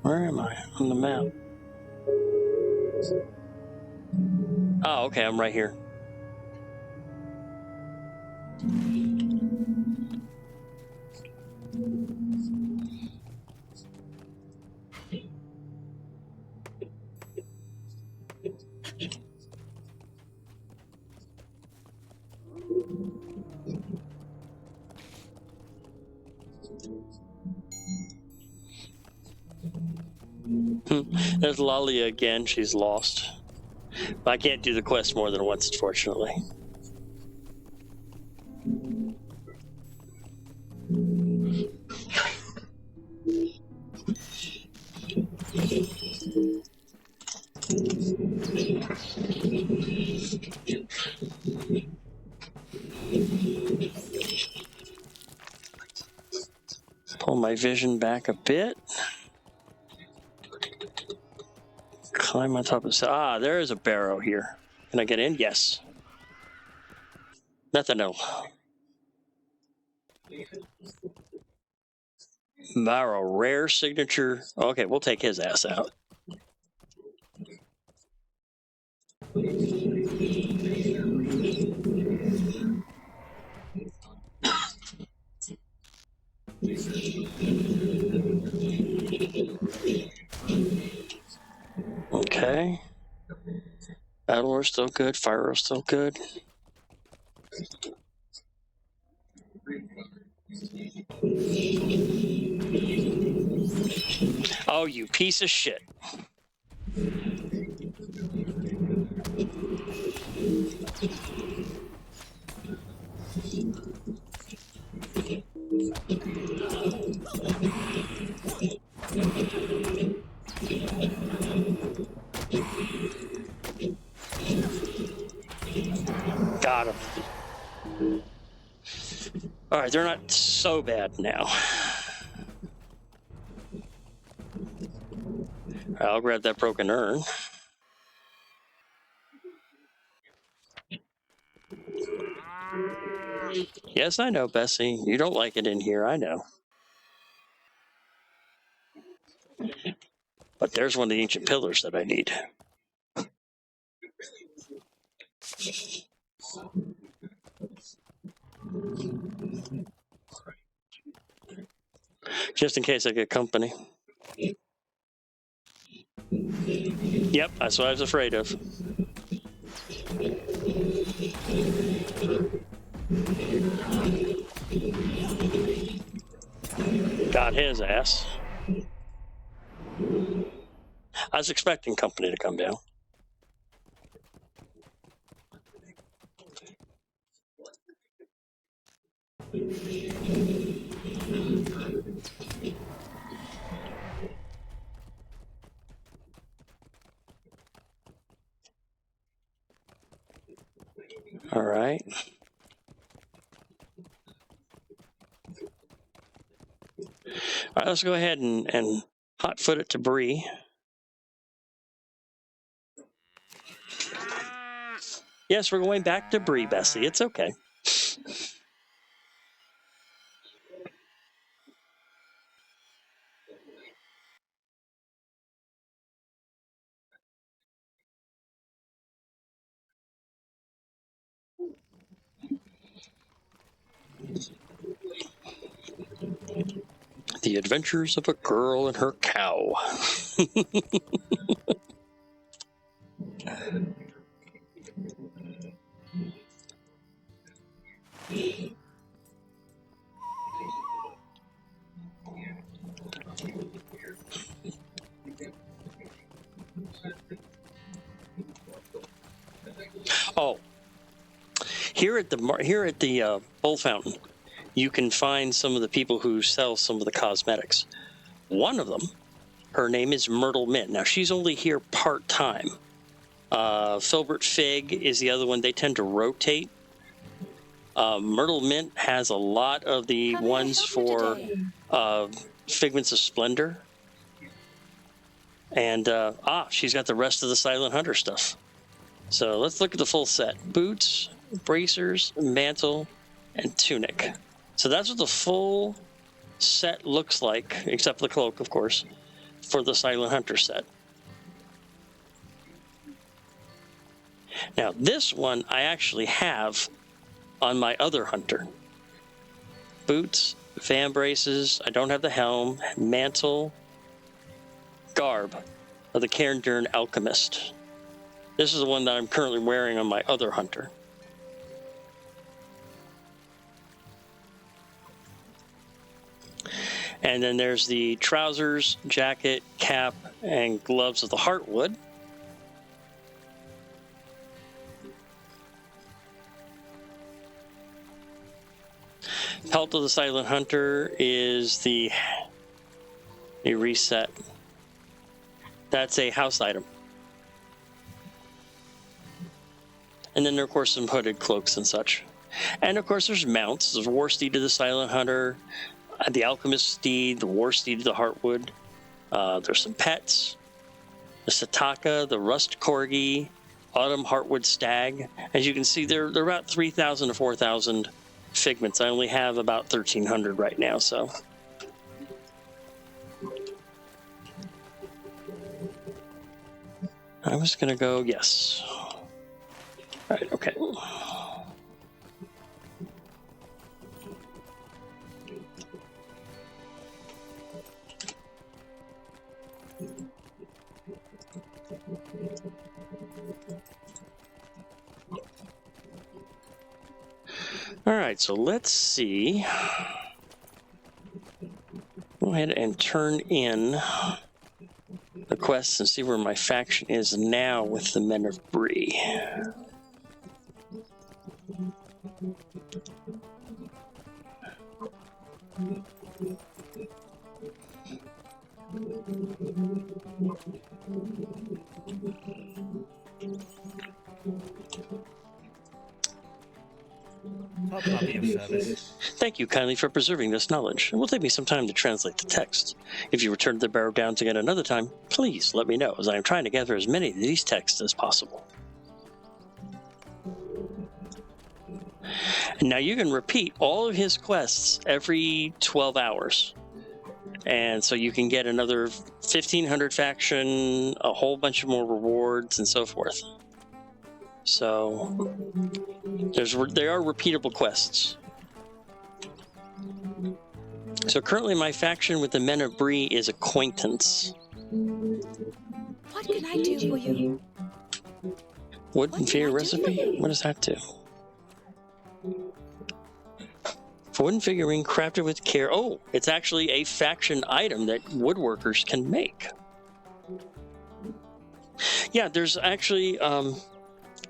Where am I on the map? Oh, okay, I'm right here. There's Lolly again. She's lost. I can't do the quest more than once, unfortunately. my vision back a bit. Climb on top of this. Ah, there is a barrow here. Can I get in? Yes. Methanol. Barrow, rare signature. Okay, we'll take his ass out. Okay. Battle Roar's still good. Fire Roar's still good. Oh, you piece of shit. Got him. All right, they're not so bad now. I'll grab that broken urn. Yes, I know, Bessie. You don't like it in here, I know. But there's one of the ancient pillars that I need. Just in case I get company. Yep, that's what I was afraid of. Got his ass. I was expecting company to come down. All right. All right, let's go ahead and hot foot it to Bree. Yes, we're going back to Bree, Bessie. It's okay. The Adventures of a Girl and Her Cow. Oh, here at the Bull Fountain, you can find some of the people who sell some of the cosmetics. One of them, her name is Myrtle Mint. Now she's only here part-time. Filbert Fig is the other one. They tend to rotate. Myrtle Mint has a lot of the ones for Figments of Splendor. And she's got the rest of the Silent Hunter stuff. So let's look at the full set. Boots, bracers, mantle, and tunic. So that's what the full set looks like, except the cloak, of course, for the Silent Hunter set. Now, this one I actually have on my other hunter. Boots, fan braces, I don't have the helm, mantle, garb of the Cairn Alchemist. This is the one that I'm currently wearing on my other hunter. And then there's the trousers, jacket, cap, and gloves of the Heartwood. Pelt of the Silent Hunter is the reset. That's a house item. And then there are, of course, some hooded cloaks and such. And, of course, there's mounts. There's War Steed of the Silent Hunter, the Alchemist Steed, the War Steed of the Heartwood. There's some pets. The Sataka, the Rust Corgi, Autumn Heartwood Stag. As you can see, they're about 3,000 to 4,000 figments. I only have about 1,300 right now, so. I was going to go, yes. All right, okay. All right, so let's see. Go ahead and turn in the quests and see where my faction is now with the Men of Bree. How can I be of service? Thank you kindly for preserving this knowledge. It will take me some time to translate the text. If you return to the Barrow Downs again another time, please let me know, as I am trying to gather as many of these texts as possible. And now you can repeat all of his quests every 12 hours. And so you can get another 1,500 faction, a whole bunch of more rewards, and so forth. So there are repeatable quests. So currently my faction with the Men of Bree is Acquaintance. What can I do for you? Wooden figure recipe? What does that do? For wooden figurine crafted with care. Oh, it's actually a faction item that woodworkers can make. Yeah, there's actually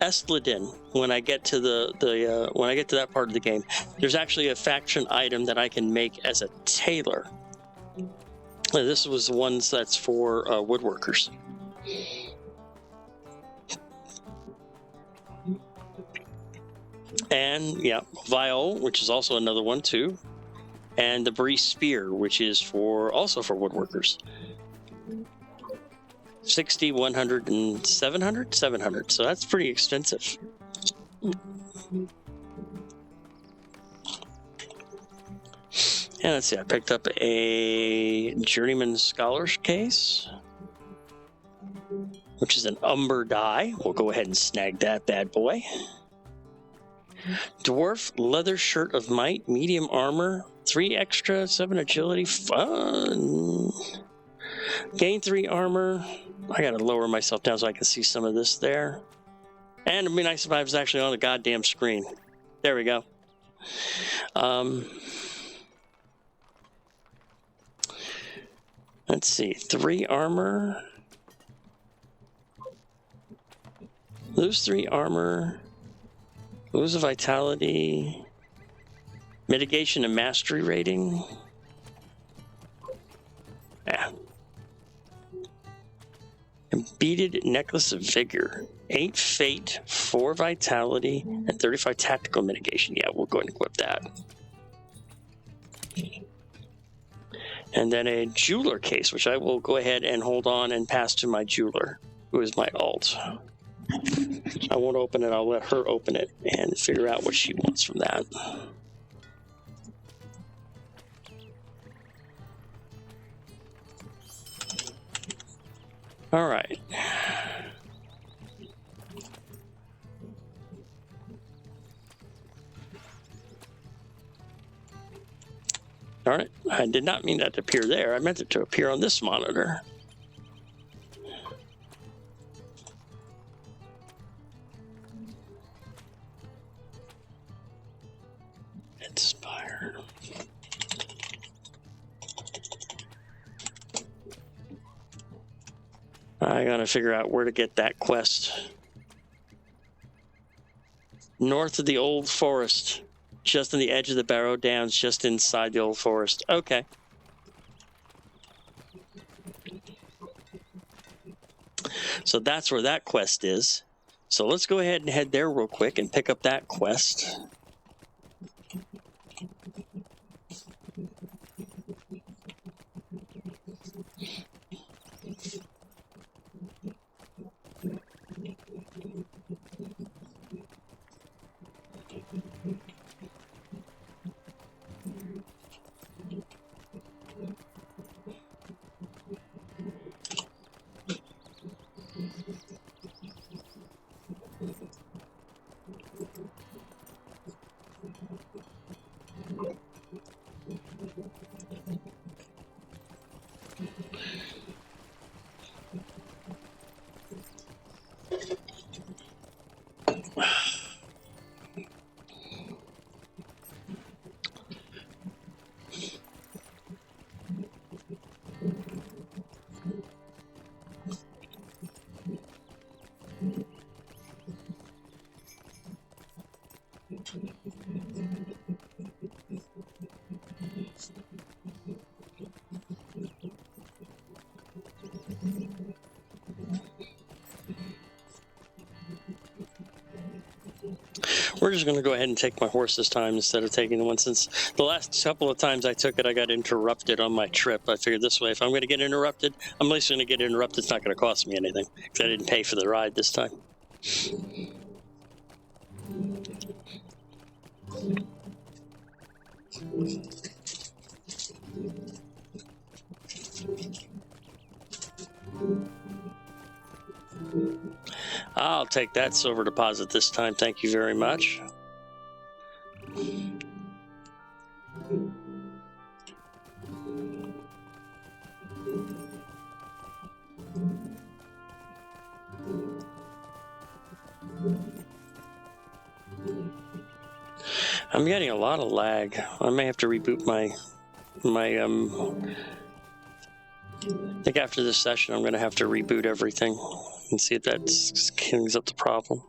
Estleden. When I get to when I get to that part of the game, there's actually a faction item that I can make as a tailor. This was the ones that's for woodworkers. And yeah, Viol, which is also another one too, and the Bree Spear, which is also for woodworkers. 60, 100, and 700? 700, so that's pretty extensive. And let's see, I picked up a Journeyman Scholar's Case, which is an Umber die. We'll go ahead and snag that bad boy. Dwarf Leather Shirt of Might, medium armor, 3 extra, 7 agility, fun. Gain 3 armor. I gotta lower myself down so I can see some of this there. And it'd be nice if I was actually on the goddamn screen. There we go. Let's see, 3 armor. Lose 3 armor. Lose a vitality. Mitigation and mastery rating. Yeah. Beaded Necklace of Vigor. 8 fate, 4 vitality, and 35 tactical mitigation. Yeah, we'll go ahead and equip that. And then a jeweler case, which I will go ahead and hold on and pass to my jeweler, who is my alt. I won't open it, I'll let her open it and figure out what she wants from that. All right. Darn it, I did not mean that to appear there. I meant it to appear on this monitor. Inspire. I gotta figure out where to get that quest. North of the old forest, just on the edge of the Barrow Downs, just inside the old forest. Okay. So that's where that quest is. So let's go ahead and head there real quick and pick up that quest. We're just going to go ahead and take my horse this time instead of taking the one, since the last couple of times I took it, I got interrupted on my trip. I figured this way, if I'm going to get interrupted, I'm at least going to get interrupted. It's not going to cost me anything because I didn't pay for the ride this time. I'll take that silver deposit this time. Thank you very much. I'm getting a lot of lag. I may have to reboot my I think after this session I'm going to have to reboot everything and see if that cleans up the problem.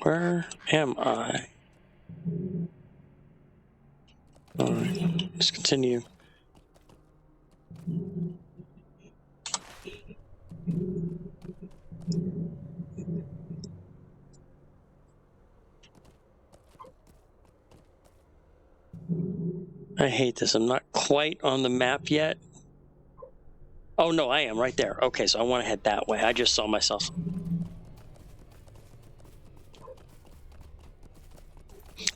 Where am I? All right, let's continue. I hate this. I'm not quite on the map yet. Oh, no, I am right there. Okay, so I want to head that way. I just saw myself.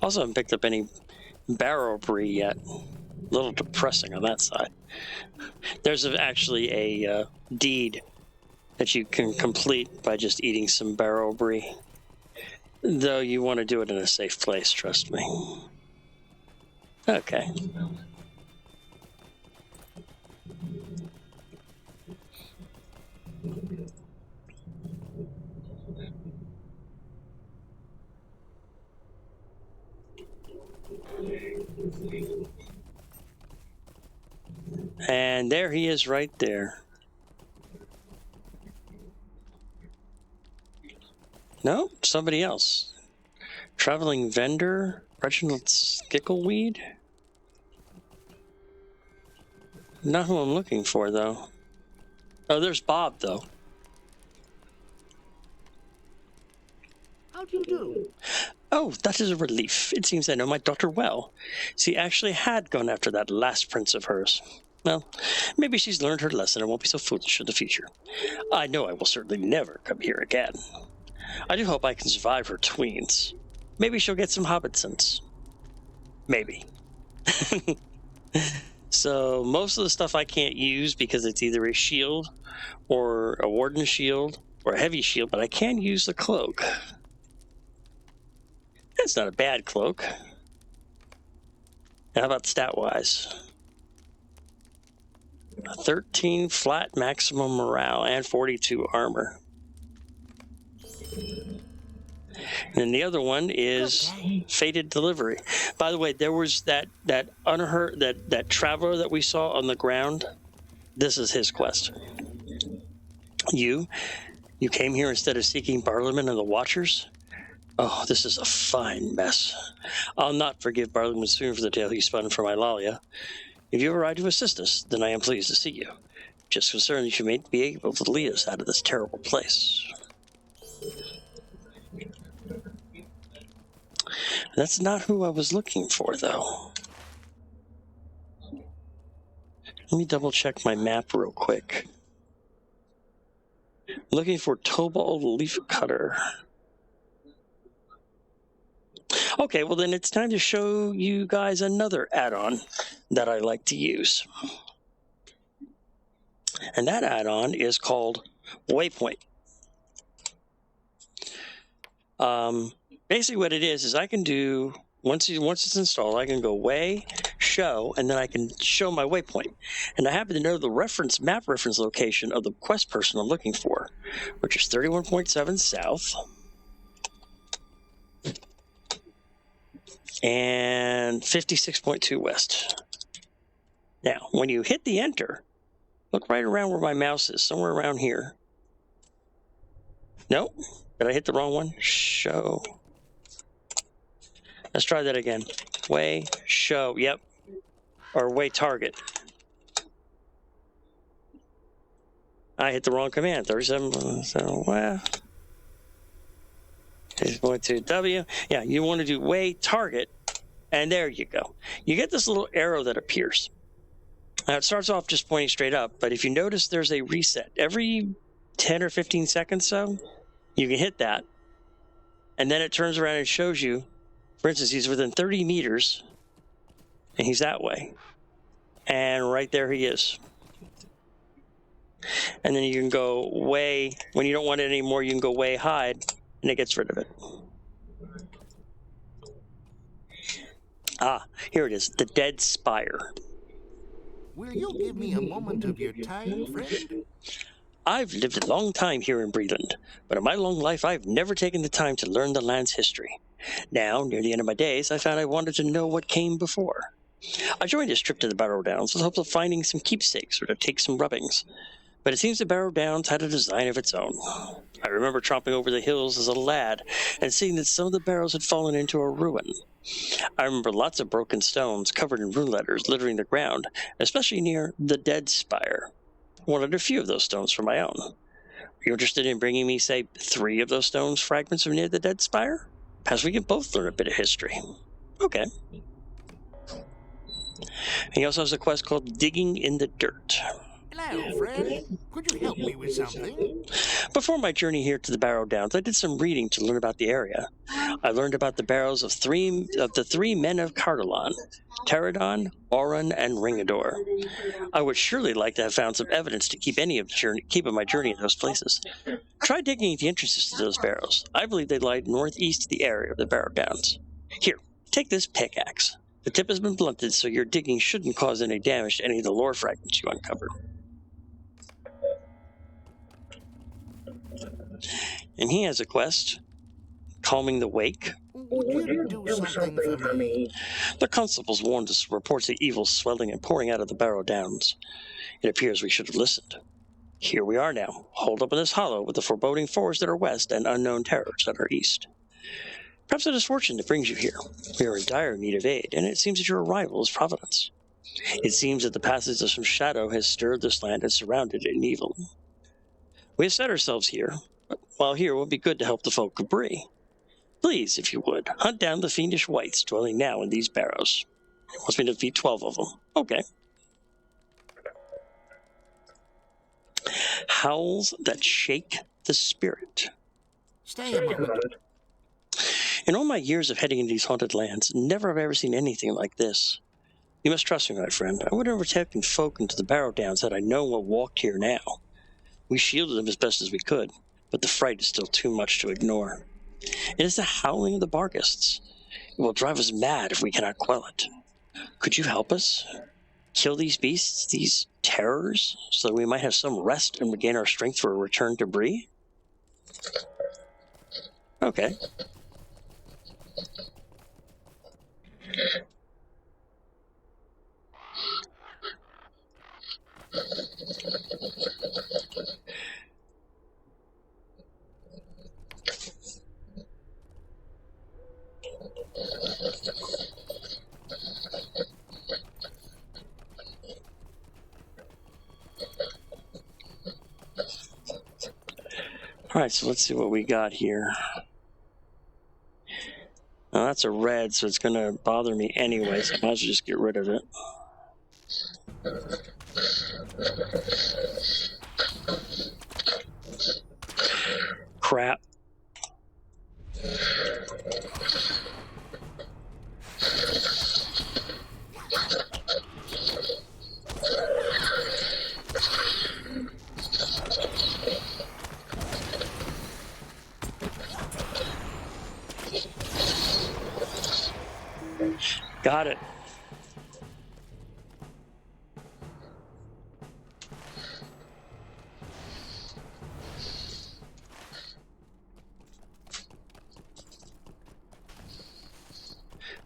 Also haven't picked up any Barrow Brie yet. A little depressing on that side. There's actually a deed that you can complete by just eating some Barrow Brie. Though you want to do it in a safe place, trust me. Okay. And there he is right there. No, somebody else. Traveling vendor, Reginald Skickleweed? Not who I'm looking for, though. Oh, there's Bob, though. How do you do? Oh, that is a relief. It seems I know my daughter well. She actually had gone after that last prince of hers. Well, maybe she's learned her lesson and won't be so foolish in the future. I know I will certainly never come here again. I do hope I can survive her tweens. Maybe she'll get some hobbit sense. Maybe. So most of the stuff I can't use because it's either a shield or a warden shield or a heavy shield, but I can use the cloak. That's not a bad cloak. How about stat-wise? 13 flat maximum morale and 42 armor. And then the other one is Fated Delivery. By the way, there was that traveler that we saw on the ground. This is his quest. You came here instead of seeking Barliman and the Watchers? Oh, this is a fine mess. I'll not forgive Barliman soon for the tale he spun for my Lalia. If you arrive to assist us, then I am pleased to see you. Just concerned that you may be able to lead us out of this terrible place. That's not who I was looking for, though. Let me double check my map real quick. Looking for Tobald Leaf Cutter. Okay, well then it's time to show you guys another add-on that I like to use. And that add-on is called Waypoint. Basically what it is I can do once it's installed, I can go way, show, and then I can show my waypoint. And I happen to know the map reference location of the quest person I'm looking for, which is 31.7 south and 56.2 west. Now, when you hit the enter, look right around where my mouse is, somewhere around here. Nope. Did I hit the wrong one? Show. Let's try that again. Way, show, yep. Or way target. I hit the wrong command. 37, so, well. It's going to W. Yeah, you want to do way target, and there you go. You get this little arrow that appears. Now, it starts off just pointing straight up, but if you notice there's a reset. Every 10 or 15 seconds so, you can hit that, and then it turns around and shows you, for instance, he's within 30 meters, and he's that way. And right there he is. And then you can go way, when you don't want it anymore, you can go way hide, and it gets rid of it. Ah, here it is, the Dead Spire. Will you give me a moment of your time, friend? I've lived a long time here in Breeland, but in my long life I've never taken the time to learn the land's history. Now, near the end of my days, I found I wanted to know what came before. I joined this trip to the Barrow Downs with hopes of finding some keepsakes or to take some rubbings. But it seems the Barrow Downs had a design of its own. I remember tromping over the hills as a lad and seeing that some of the barrows had fallen into a ruin. I remember lots of broken stones covered in rune letters littering the ground, especially near the Dead Spire. I wanted a few of those stones for my own. Are you interested in bringing me, say, 3 of those stones fragments from near the Dead Spire? Perhaps we can both learn a bit of history. Okay. And he also has a quest called Digging in the Dirt. Hello, friend. Could you help me with something? Before my journey here to the Barrow Downs, I did some reading to learn about the area. I learned about the barrows of the three men of Cardalon, Pterodon, Auron, and Ringador. I would surely like to have found some evidence to keep my journey in those places. Try digging at the entrances to those barrows. I believe they lie northeast of the area of the Barrow Downs. Here, take this pickaxe. The tip has been blunted, so your digging shouldn't cause any damage to any of the lore fragments you uncovered. And he has a quest, Calming the Wake. Would you do something for me? The constables warned us of reports of evil swelling and pouring out of the Barrow Downs. It appears we should have listened. Here we are now, holed up in this hollow with the foreboding forest at our west and unknown terrors at our east. Perhaps it is fortune that brings you here. We are in dire need of aid, and it seems that your arrival is providence. It seems that the passage of some shadow has stirred this land and surrounded it in evil. We have set ourselves here, but while here it would be good to help the folk of Bree. Please, if you would, hunt down the fiendish wights dwelling now in these barrows. It wants me to defeat 12 of them. Okay. Howls that shake the spirit. Stay a moment. In all my years of heading into these haunted lands, never have I ever seen anything like this. You must trust me, my friend. I would have taken folk into the Barrow Downs had I known what walked here now. We shielded them as best as we could, but the fright is still too much to ignore. It is the howling of the Barghists. It will drive us mad if we cannot quell it. Could you help us? Kill these beasts, these terrors, so that we might have some rest and regain our strength for a return to Bree? Okay. All right, so let's see what we got here. Now that's a red, so it's going to bother me anyway, so I might as well just get rid of it. Crap. Got it.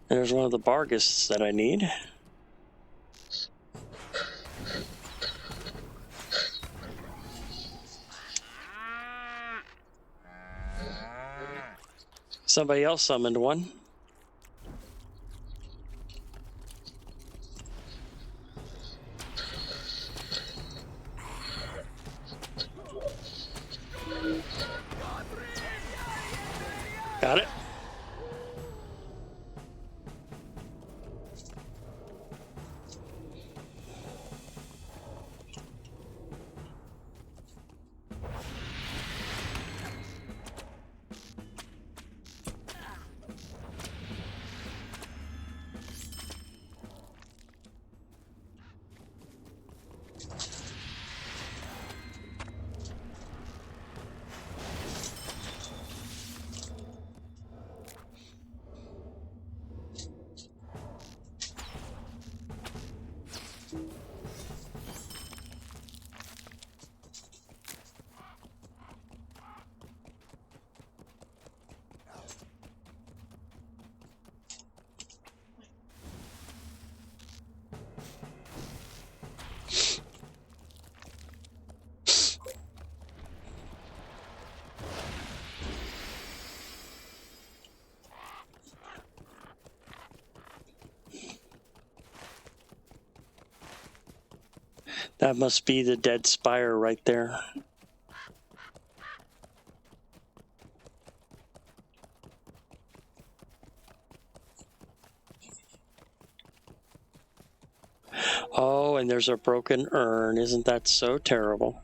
There's one of the Bargus that I need. Somebody else summoned one. Got it. That must be the dead spire right there. Oh, and there's a broken urn. Isn't that so terrible?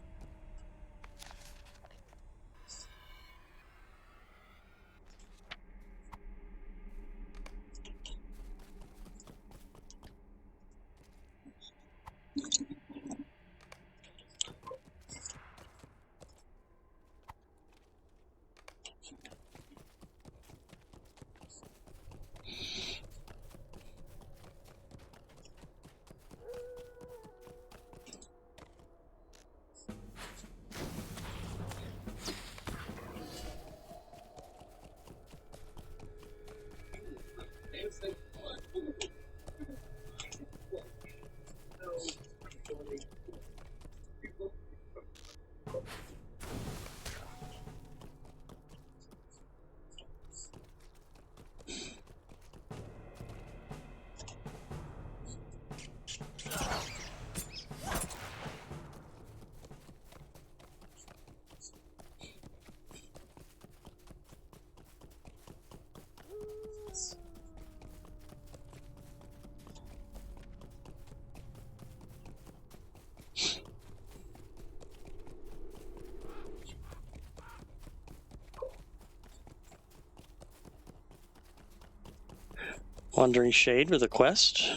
Wandering Shade with a quest.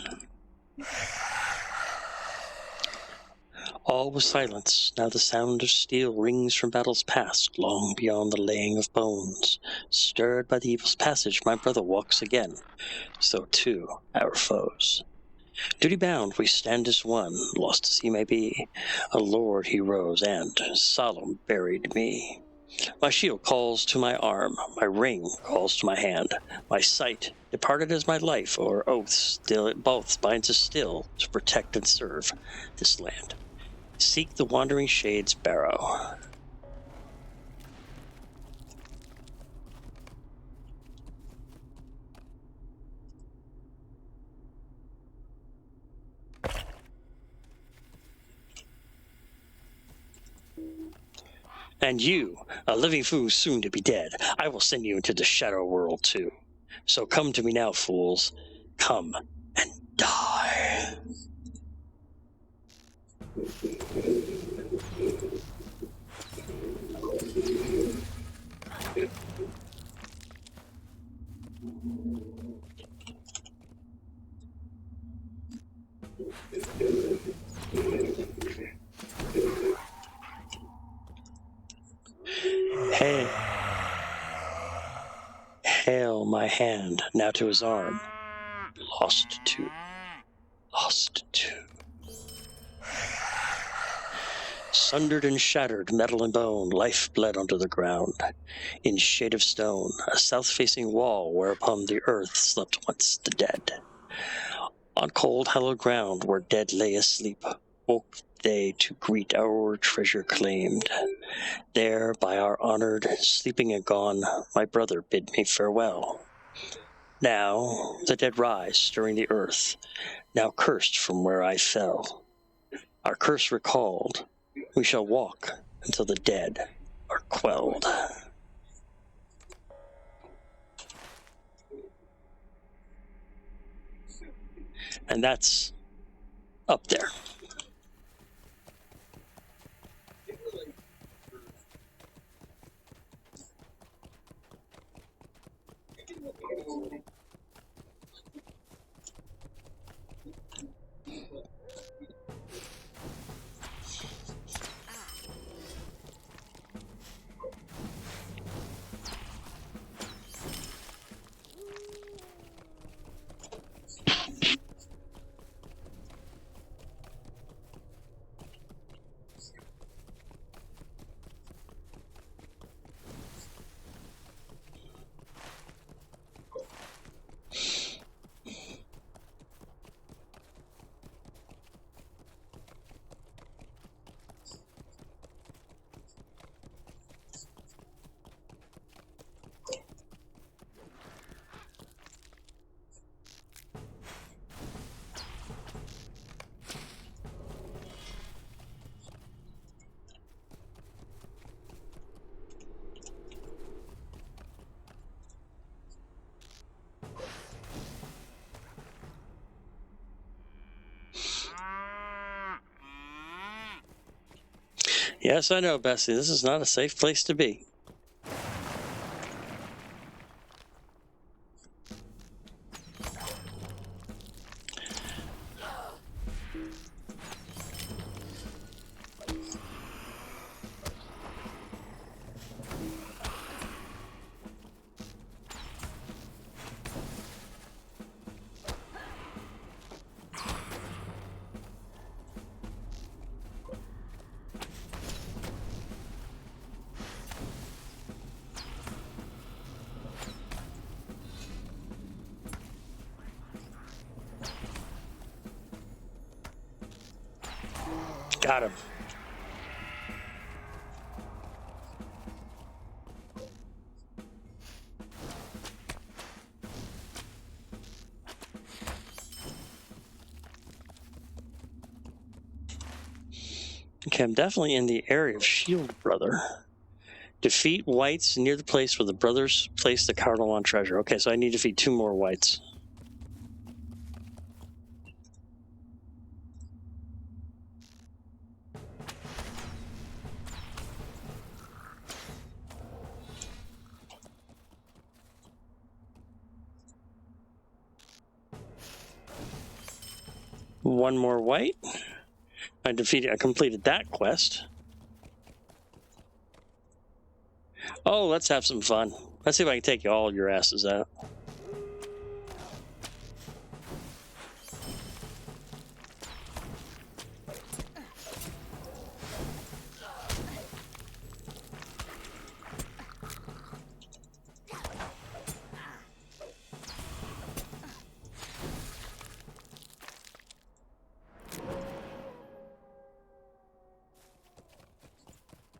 All was silence. Now the sound of steel rings from battles past, long beyond the laying of bones. Stirred by the evil's passage, my brother walks again. So too our foes. Duty bound, we stand as one, lost as he may be. A lord he rose, and solemn buried me. My shield calls to my arm, my ring calls to my hand. My sight, departed as my life, or oath, still it both binds us still to protect and serve this land. Seek the wandering shade's barrow. And you, a living fool soon to be dead, I will send you into the shadow world too. So come to me now, fools. Come and die. Hail my hand, now to his arm. lost to. Sundered and shattered, metal and bone, life bled onto the ground. In shade of stone, a south-facing wall whereupon the earth slept once the dead. On cold, hallowed ground where dead lay asleep, woke they to greet our treasure claimed. There, by our honored, sleeping and gone, my brother bid me farewell. Now the dead rise, stirring the earth, now cursed from where I fell. Our curse recalled, we shall walk until the dead are quelled. And that's up there. Yes, I know, Bessie. This is not a safe place to be. Got him. Okay, I'm definitely in the area of Shield Brother. Defeat whites near the place where the brothers placed the Cardinal treasure. Okay, so I need to defeat 2 more whites. One more white. I completed that quest. Oh, let's have some fun. Let's see if I can take all your asses out.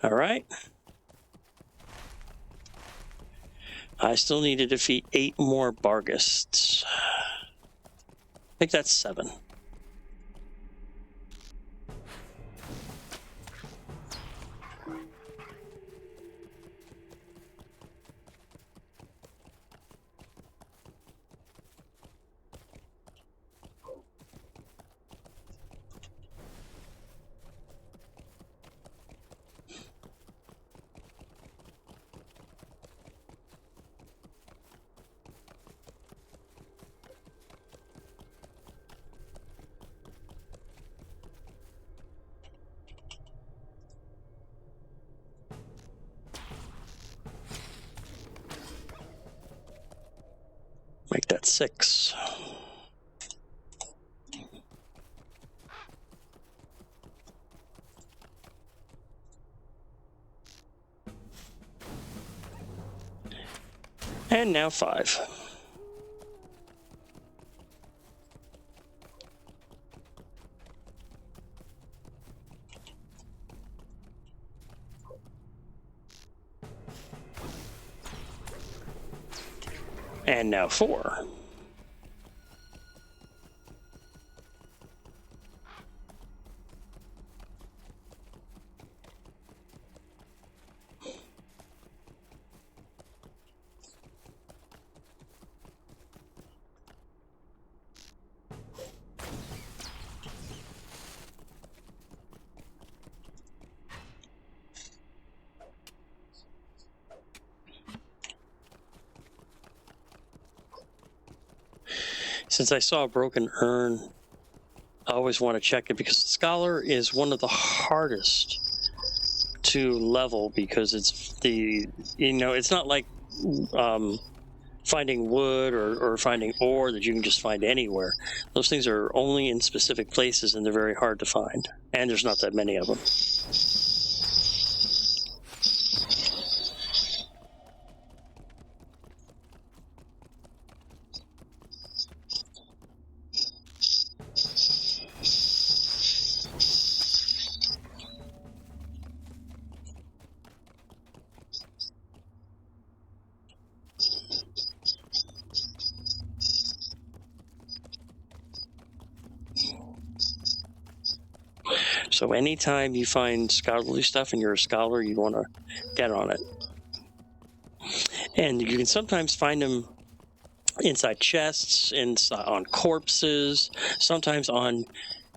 All right. I still need to defeat 8 more Bargists. I think that's 7. Make that 6. And now 5. And now 4. Since I saw a broken urn, I always want to check it because Scholar is one of the hardest to level because it's it's not like finding wood or finding ore that you can just find anywhere. Those things are only in specific places and they're very hard to find. And there's not that many of them. So anytime you find scholarly stuff and you're a scholar, you want to get on it. And you can sometimes find them inside chests, on corpses, sometimes on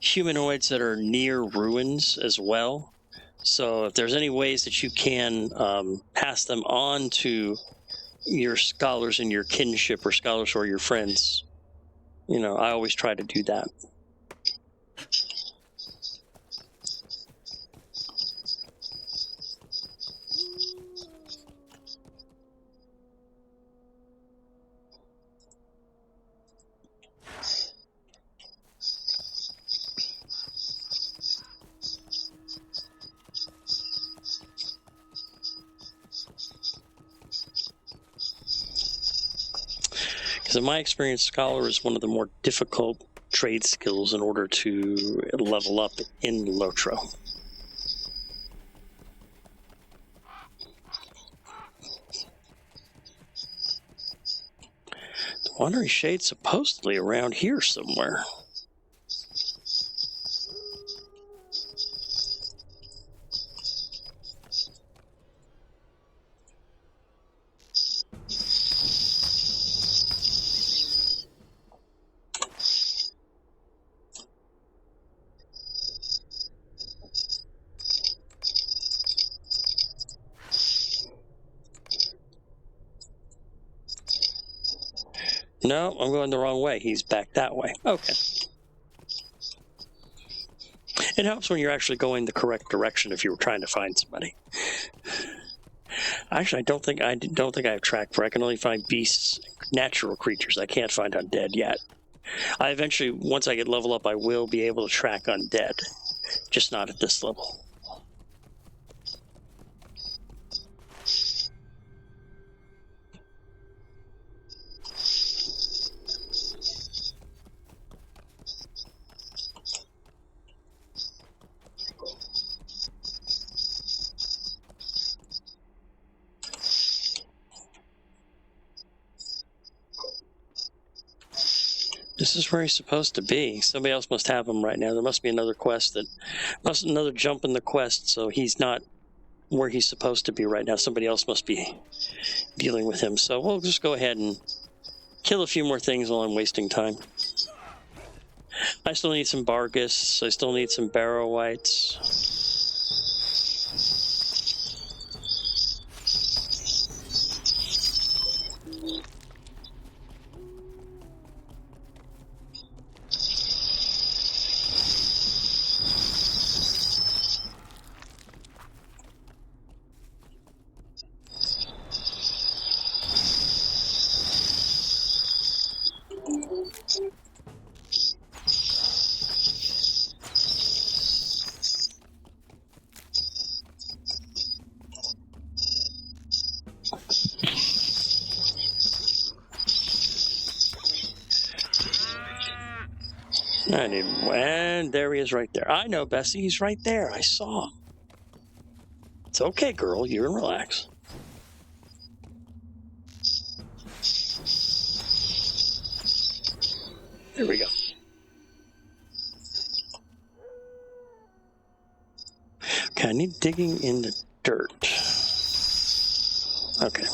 humanoids that are near ruins as well. So if there's any ways that you can pass them on to your scholars in your kinship or scholars or your friends, I always try to do that. In my experience, Scholar is one of the more difficult trade skills in order to level up in LOTRO. The Wandering Shade's supposedly around here somewhere. No, I'm going the wrong way. He's back that way. Okay. It helps when you're actually going the correct direction if you were trying to find somebody. Actually, I don't think I have track for. I can only find beasts, natural creatures. I can't find undead yet. I eventually, once I get level up, I will be able to track undead. Just not at this level. This is where he's supposed to be. Somebody else must have him right now. There must be another quest another jump in the quest, so he's not where he's supposed to be right now. Somebody else must be dealing with him. So we'll just go ahead and kill a few more things while I'm wasting time. I still need some Bargus. I still need some Barrow Whites. And there he is right there. I know, Bessie. He's right there. I saw. It's okay, girl. You can relax. There we go. Okay, I need digging in the dirt. Okay.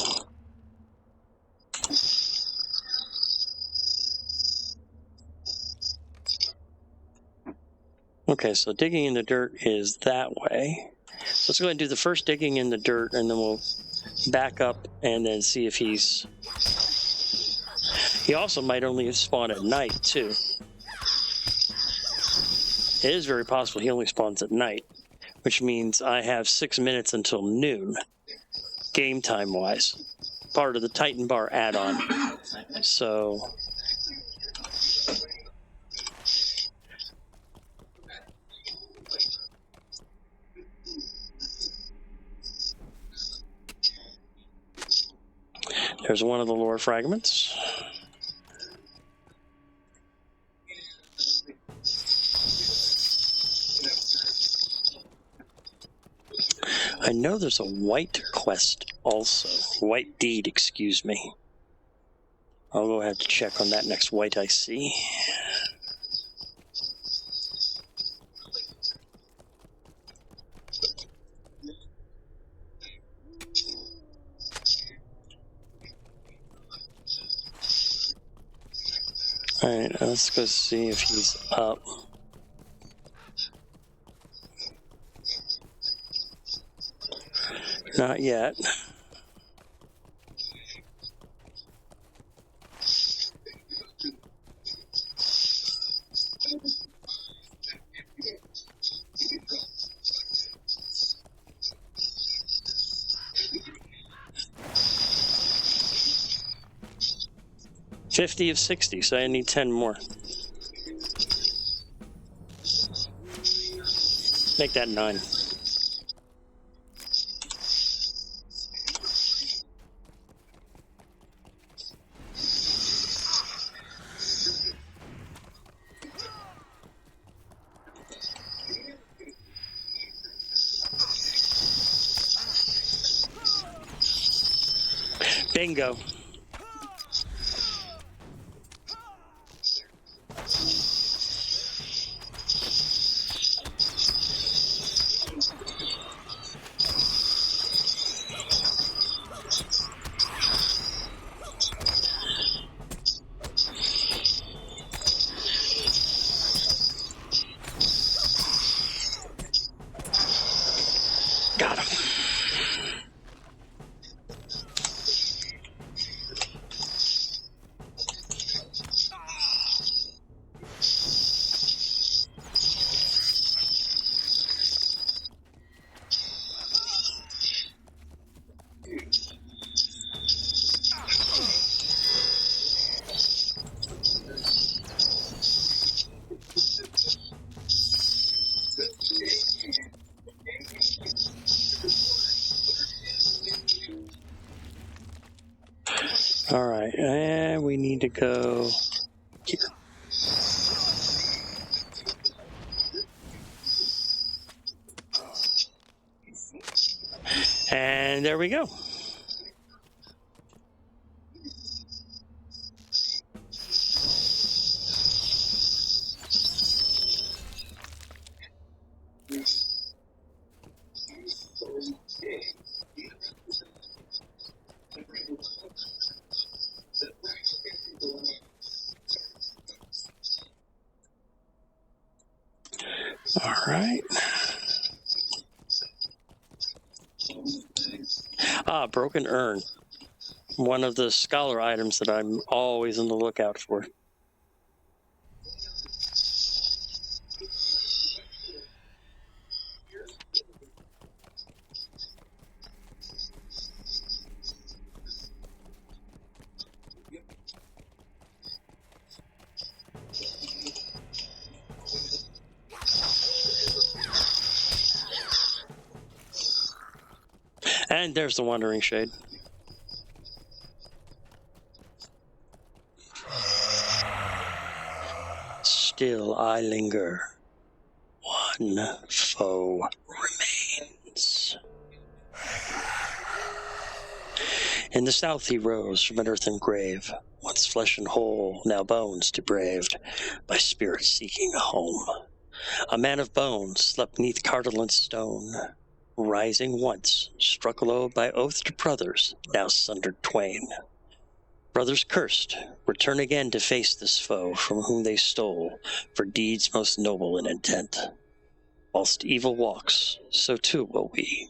Okay, so digging in the dirt is that way. So let's go ahead and do the first digging in the dirt, and then we'll back up and then see if he's... He also might only spawn at night, too. It is very possible he only spawns at night, which means I have 6 minutes until noon, game time-wise. Part of the Titan Bar add-on. So... There's one of the lore fragments. I know there's a white quest also. White deed, excuse me. I'll go ahead to check on that next white I see. Alright, let's go see if he's up. Not yet. $50 of 60, so I need 10 more. Make that 9. Bingo. Got him. All right, and we need to go here. And there we go. All right. Ah, broken urn. One of the scholar items that I'm always on the lookout for. And there's the Wandering Shade. still I linger. One foe remains. In the south he rose from an earthen grave, once flesh and whole, now bones depraved, by spirit seeking a home. A man of bones slept neath Cardolin's stone, rising once, struck low by oath to brothers, now sundered twain. Brothers cursed, return again to face this foe from whom they stole, for deeds most noble in intent. Whilst evil walks, so too will we.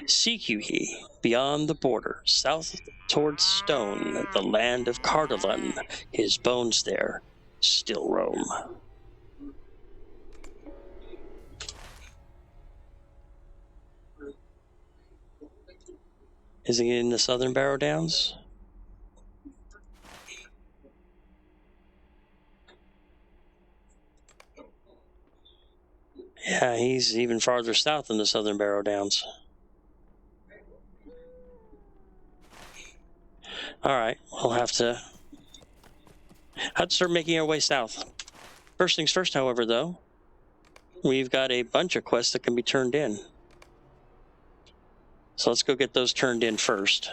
Seek you ye, beyond the border, south towards Stone, the land of Cardolin, his bones there still roam. Is he in the southern Barrow Downs? Yeah, he's even farther south in the southern Barrow Downs. All right, we'll have to start making our way south. First things first, however, though, we've got a bunch of quests that can be turned in. So let's go get those turned in first.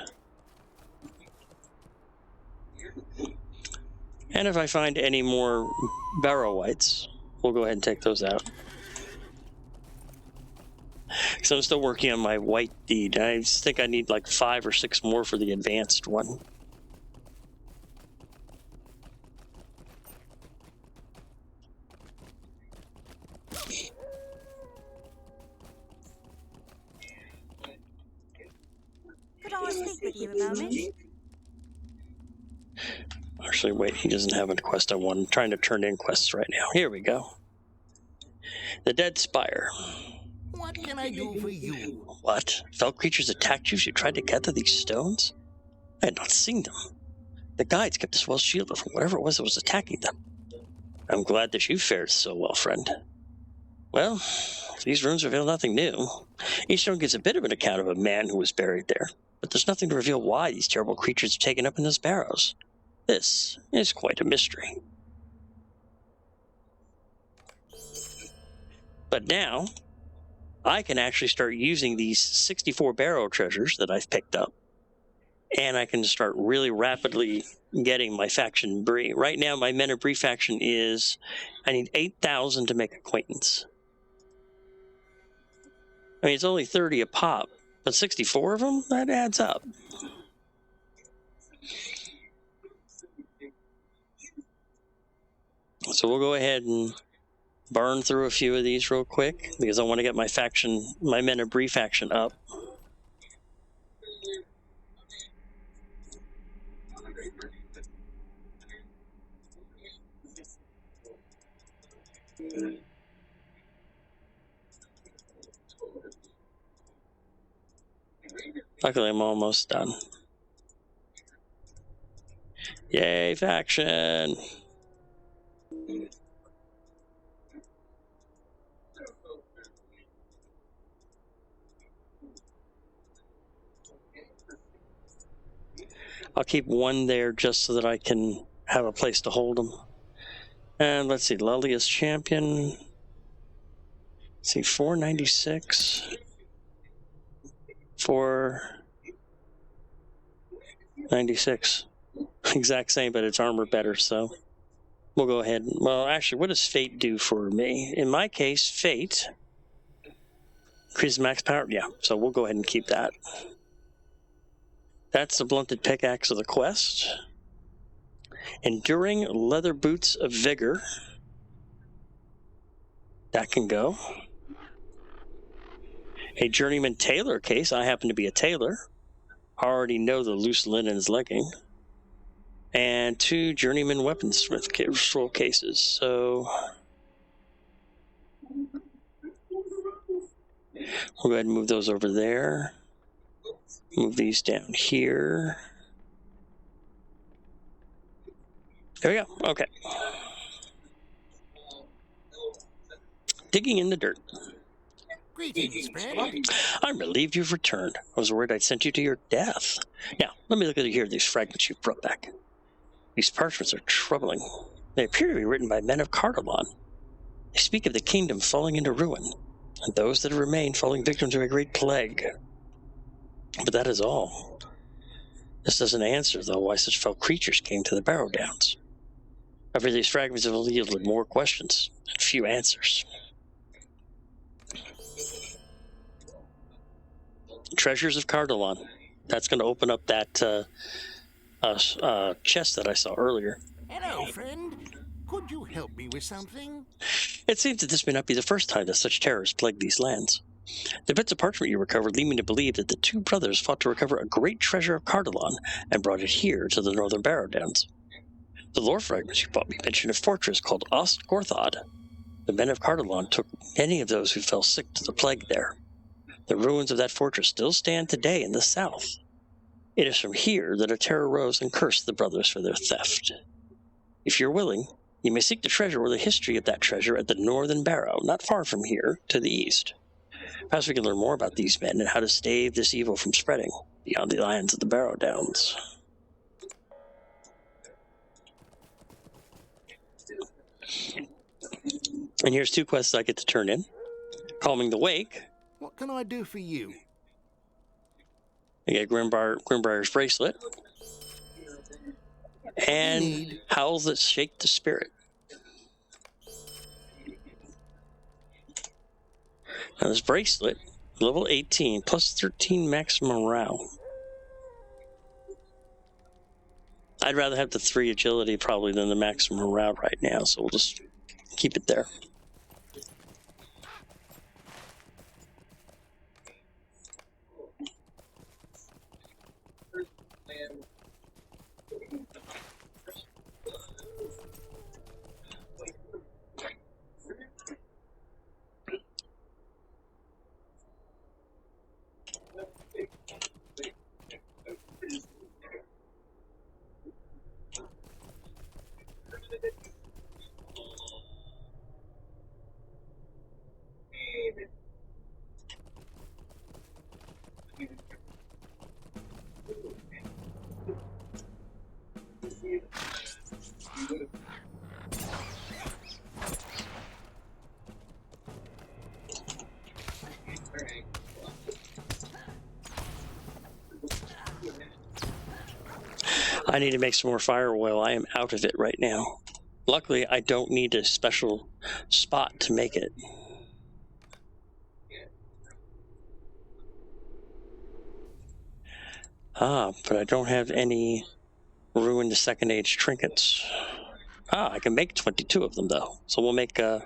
And if I find any more Barrow Whites, we'll go ahead and take those out. So I'm still working on my white deed. I just think I need like 5 or 6 more for the advanced one. Could I speak with you a moment? Actually, wait, he doesn't have a quest I want. I'm trying to turn in quests right now. Here we go. The Dead Spire. What can I do for you? What? Fell creatures attacked you as you tried to gather these stones? I had not seen them. The guides kept us well shielded from whatever it was that was attacking them. I'm glad that you fared so well, friend. Well, these runes reveal nothing new. Each stone gives a bit of an account of a man who was buried there, but there's nothing to reveal why these terrible creatures have taken up in those barrows. This is quite a mystery. But now, I can actually start using these 64 barrow treasures that I've picked up, and I can start really rapidly getting my faction Bree. Right now, my Men of Bree faction is, I need 8,000 to make acquaintance. I mean, it's only 30 a pop, but 64 of them, that adds up. So we'll go ahead and burn through a few of these real quick, because I want to get my faction, my Men of Bree faction up. Luckily, I'm almost done. Yay, faction! I'll keep one there just so that I can have a place to hold them. And let's see, Lullius Champion. Let's see, 496. 496. Exact same, but it's armor better, so we'll go ahead. Well, actually, what does Fate do for me? In my case, Fate increases max power. Yeah, so we'll go ahead and keep that. That's the blunted pickaxe of the quest. Enduring leather boots of vigor. That can go. A journeyman tailor case. I happen to be a tailor. I already know the loose linens legging. And 2 journeyman weaponsmith scroll cases. So we'll go ahead and move those over there. Move these down here. There we go. Okay. Digging in the dirt. Greetings, friend. I'm relieved you've returned. I was worried I'd sent you to your death. Now, let me look at here these fragments you've brought back. These parchments are troubling. They appear to be written by men of Cardalon. They speak of the kingdom falling into ruin, and those that remain falling victim to a great plague. But that is all. This doesn't answer, though, why such fell creatures came to the Barrow Downs. However, these fragments have yielded more questions and few answers. Treasures of Cardalon. That's going to open up that chest that I saw earlier. Hello, friend. Could you help me with something? It seems that this may not be the first time that such terrors plague these lands. The bits of parchment you recovered lead me to believe that the two brothers fought to recover a great treasure of Cardalon and brought it here to the northern Barrow Downs. The lore fragments you brought me mention a fortress called Ostgorthod. The men of Cardalon took many of those who fell sick to the plague there. The ruins of that fortress still stand today in the south. It is from here that a terror rose and cursed the brothers for their theft. If you're willing, you may seek the treasure or the history of that treasure at the northern Barrow, not far from here, to the east. Perhaps we can learn more about these men and how to stave this evil from spreading beyond the lands of the Barrow Downs. And here's two quests I get to turn in. Calming the Wake. What can I do for you? I get Grimbriar's Bracelet. And Howls That Shake the Spirit. Now this bracelet, level 18, plus 13 max morale. I'd rather have the 3 agility probably than the max morale right now, so we'll just keep it there. I need to make some more fire oil. I am out of it right now. Luckily, I don't need a special spot to make it. But I don't have any ruined Second Age trinkets. I can make 22 of them though. So we'll make 5.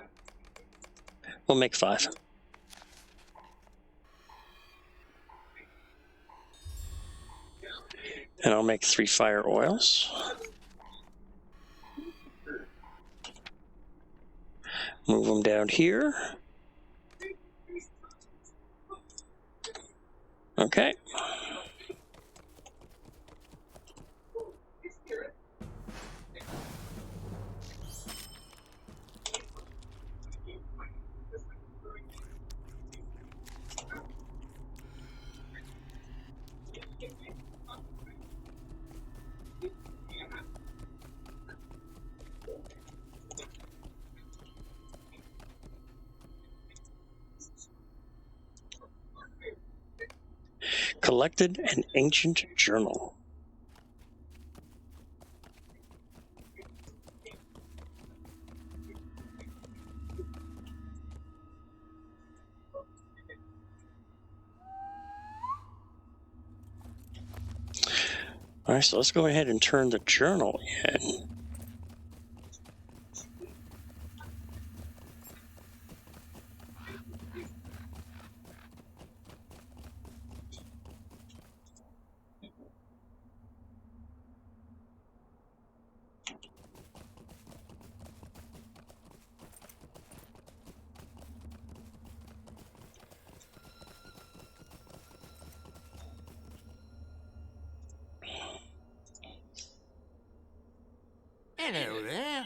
And I'll make 3 fire oils. Move them down here. Okay. Collected an ancient journal. All right, so let's go ahead and turn the journal in. Hello there.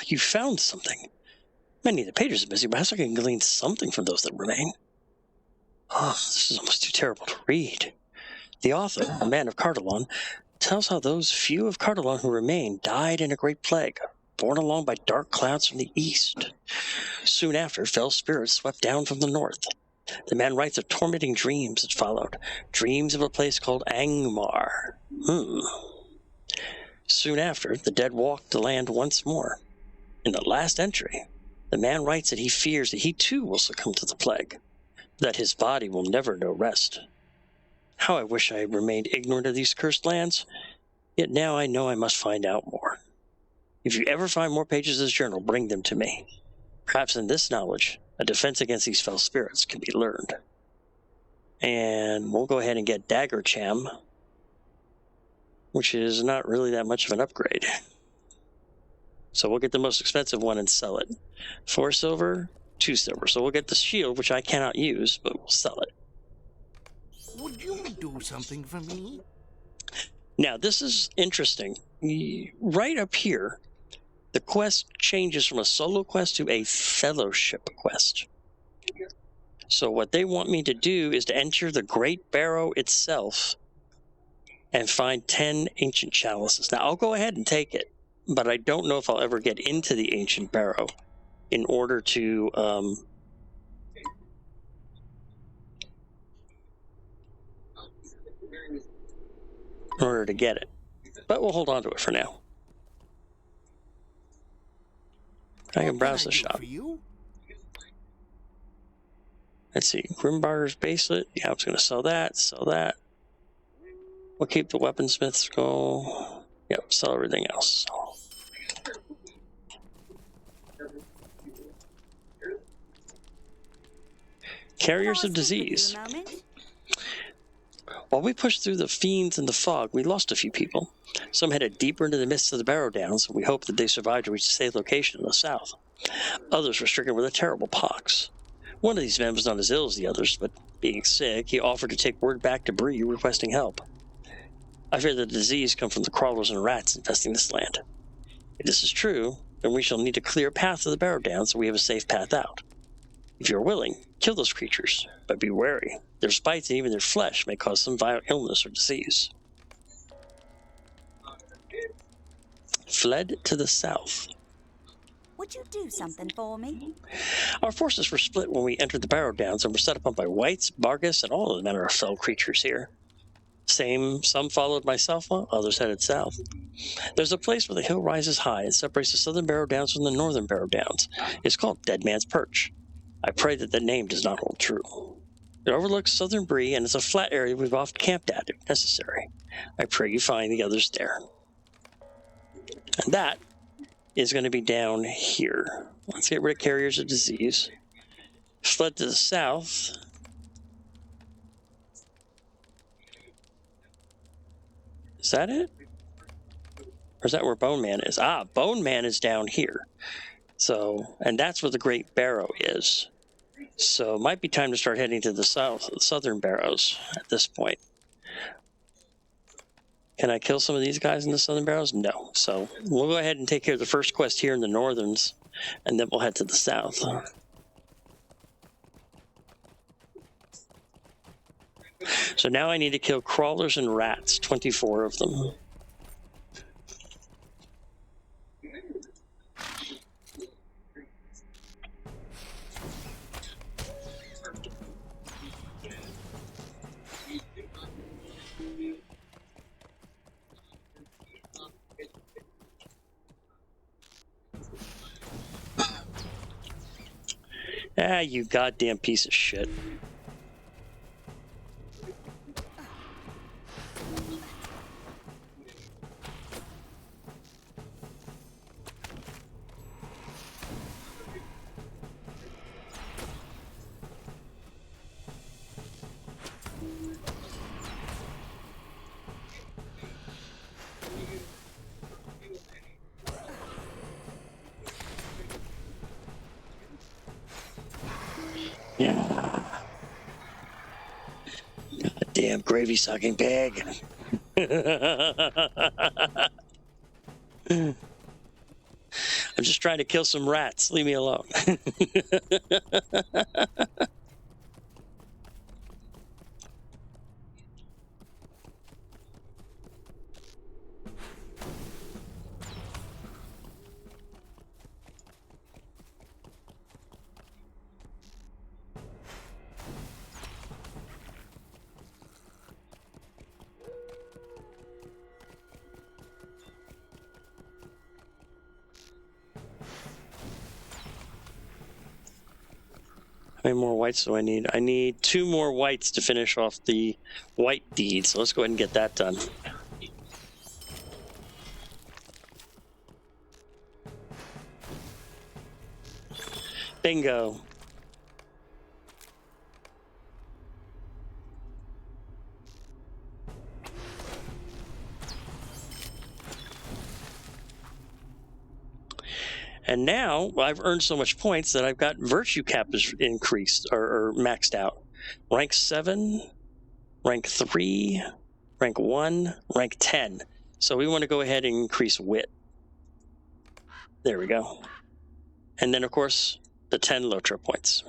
You found something. Many of the pages are busy, but perhaps I can glean something from those that remain. This is almost too terrible to read. The author, a man of Cardalon, tells how those few of Cardalon who remain died in a great plague, borne along by dark clouds from the east. Soon after, fell spirits swept down from the north. The man writes of tormenting dreams that followed, dreams of a place called Angmar. Soon after, the dead walked the land once more. In the last entry, the man writes that he fears that he too will succumb to the plague, that his body will never know rest. How I wish I had remained ignorant of these cursed lands, yet now I know I must find out more. If you ever find more pages of this journal, bring them to me. Perhaps in this knowledge, a defense against these fell spirits can be learned. And we'll go ahead and get Dagger Cham, which is not really that much of an upgrade. So we'll get the most expensive one and sell it. 4 silver, 2 silver. So we'll get the shield, which I cannot use, but we'll sell it. Would you do something for me? Now, this is interesting. Right up here, the quest changes from a solo quest to a fellowship quest. So what they want me to do is to enter the Great Barrow itself and find 10 ancient chalices. Now, I'll go ahead and take it, but I don't know if I'll ever get into the ancient Barrow in order to get it. But we'll hold on to it for now. I can browse the shop. Let's see, Grimbarger's Bracelet. Yeah, I was going to sell that. We'll keep the weaponsmith's goal. Yep, sell everything else. Carriers of disease. While we pushed through the fiends and the fog, we lost a few people. Some headed deeper into the midst of the Barrow Downs, and we hoped that they survived to reach a safe location in the south. Others were stricken with a terrible pox. One of these men was not as ill as the others, but being sick, he offered to take word back to Bree requesting help. I fear the disease comes from the crawlers and rats infesting this land. If this is true, then we shall need to clear a path to the Barrow Downs so we have a safe path out. If you are willing, kill those creatures, but be wary. Their spites and even their flesh may cause some violent illness or disease. Fled to the south. Would you do something for me? Our forces were split when we entered the Barrow Downs and were set upon by wights, Bargus, and all of the manner of fell creatures here. Some followed myself, while others headed south. There's a place where the hill rises high and separates the southern Barrow Downs from the northern Barrow Downs. It's called Dead Man's Perch. I pray that the name does not hold true. It overlooks southern Bree and is a flat area we've often camped at if necessary. I pray you find the others there. And that is going to be down here. Let's get rid of Carriers of Disease. Fled to the south. Is that it? Or is that where Bone Man is? Ah, Bone Man is down here. So, and that's where the Great Barrow is. So it might be time to start heading to the southern Barrows at this point. Can I kill some of these guys in the southern Barrows? No. So we'll go ahead and take care of the first quest here in the northerns, and then we'll head to the south. So now I need to kill crawlers and rats, 24 of them. Ah, you goddamn piece of shit. Yeah. Goddamn gravy sucking pig. I'm just trying to kill some rats. Leave me alone. many more whites do I need? I need 2 more whites to finish off the white deed. So let's go ahead and get that done. Bingo. And now I've earned so much points that I've got virtue cap is increased or maxed out. Rank 7, rank 3, rank 1, rank 10. So we want to go ahead and increase wit. There we go. And then, of course, the 10 LOTRO points.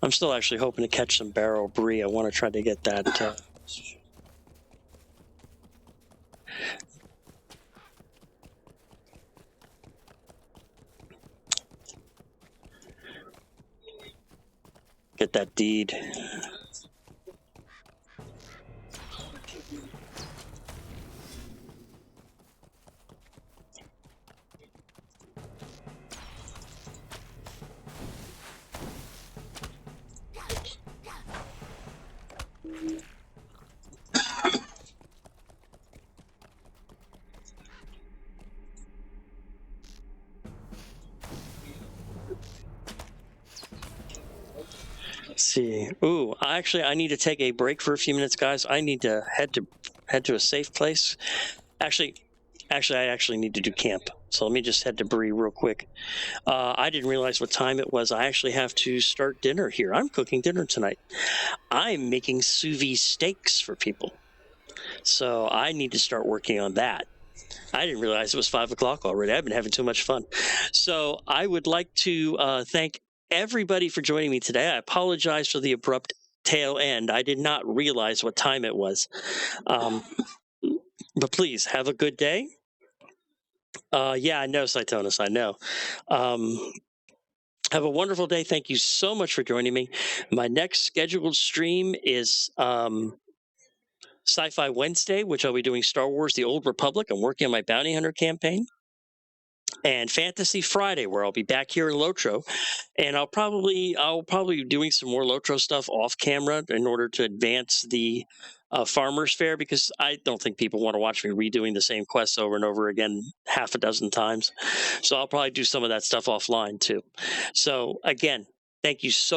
I'm still actually hoping to catch some Barrow Brie. I want to try to get that. Get that deed. Let's see. Ooh, I need to take a break for a few minutes, guys. I need to head to a safe place. Actually, I actually need to do camp. So let me just head to Bree real quick. I didn't realize what time it was. I actually have to start dinner here. I'm cooking dinner tonight. I'm making sous vide steaks for people. So I need to start working on that. I didn't realize it was 5 o'clock already. I've been having too much fun. So I would like to thank everybody for joining me today. I apologize for the abrupt tail end. I did not realize what time it was. But please have a good day. Yeah, I know, Cytonus. I know. Have a wonderful day. Thank you so much for joining me. My next scheduled stream is Sci-Fi Wednesday, which I'll be doing Star Wars: The Old Republic. I'm working on my Bounty Hunter campaign. And Fantasy Friday, where I'll be back here in LOTRO, and I'll probably be doing some more LOTRO stuff off camera in order to advance the Farmers Faire, because I don't think people want to watch me redoing the same quests over and over again half a dozen times. So I'll probably do some of that stuff offline too. So again, thank you so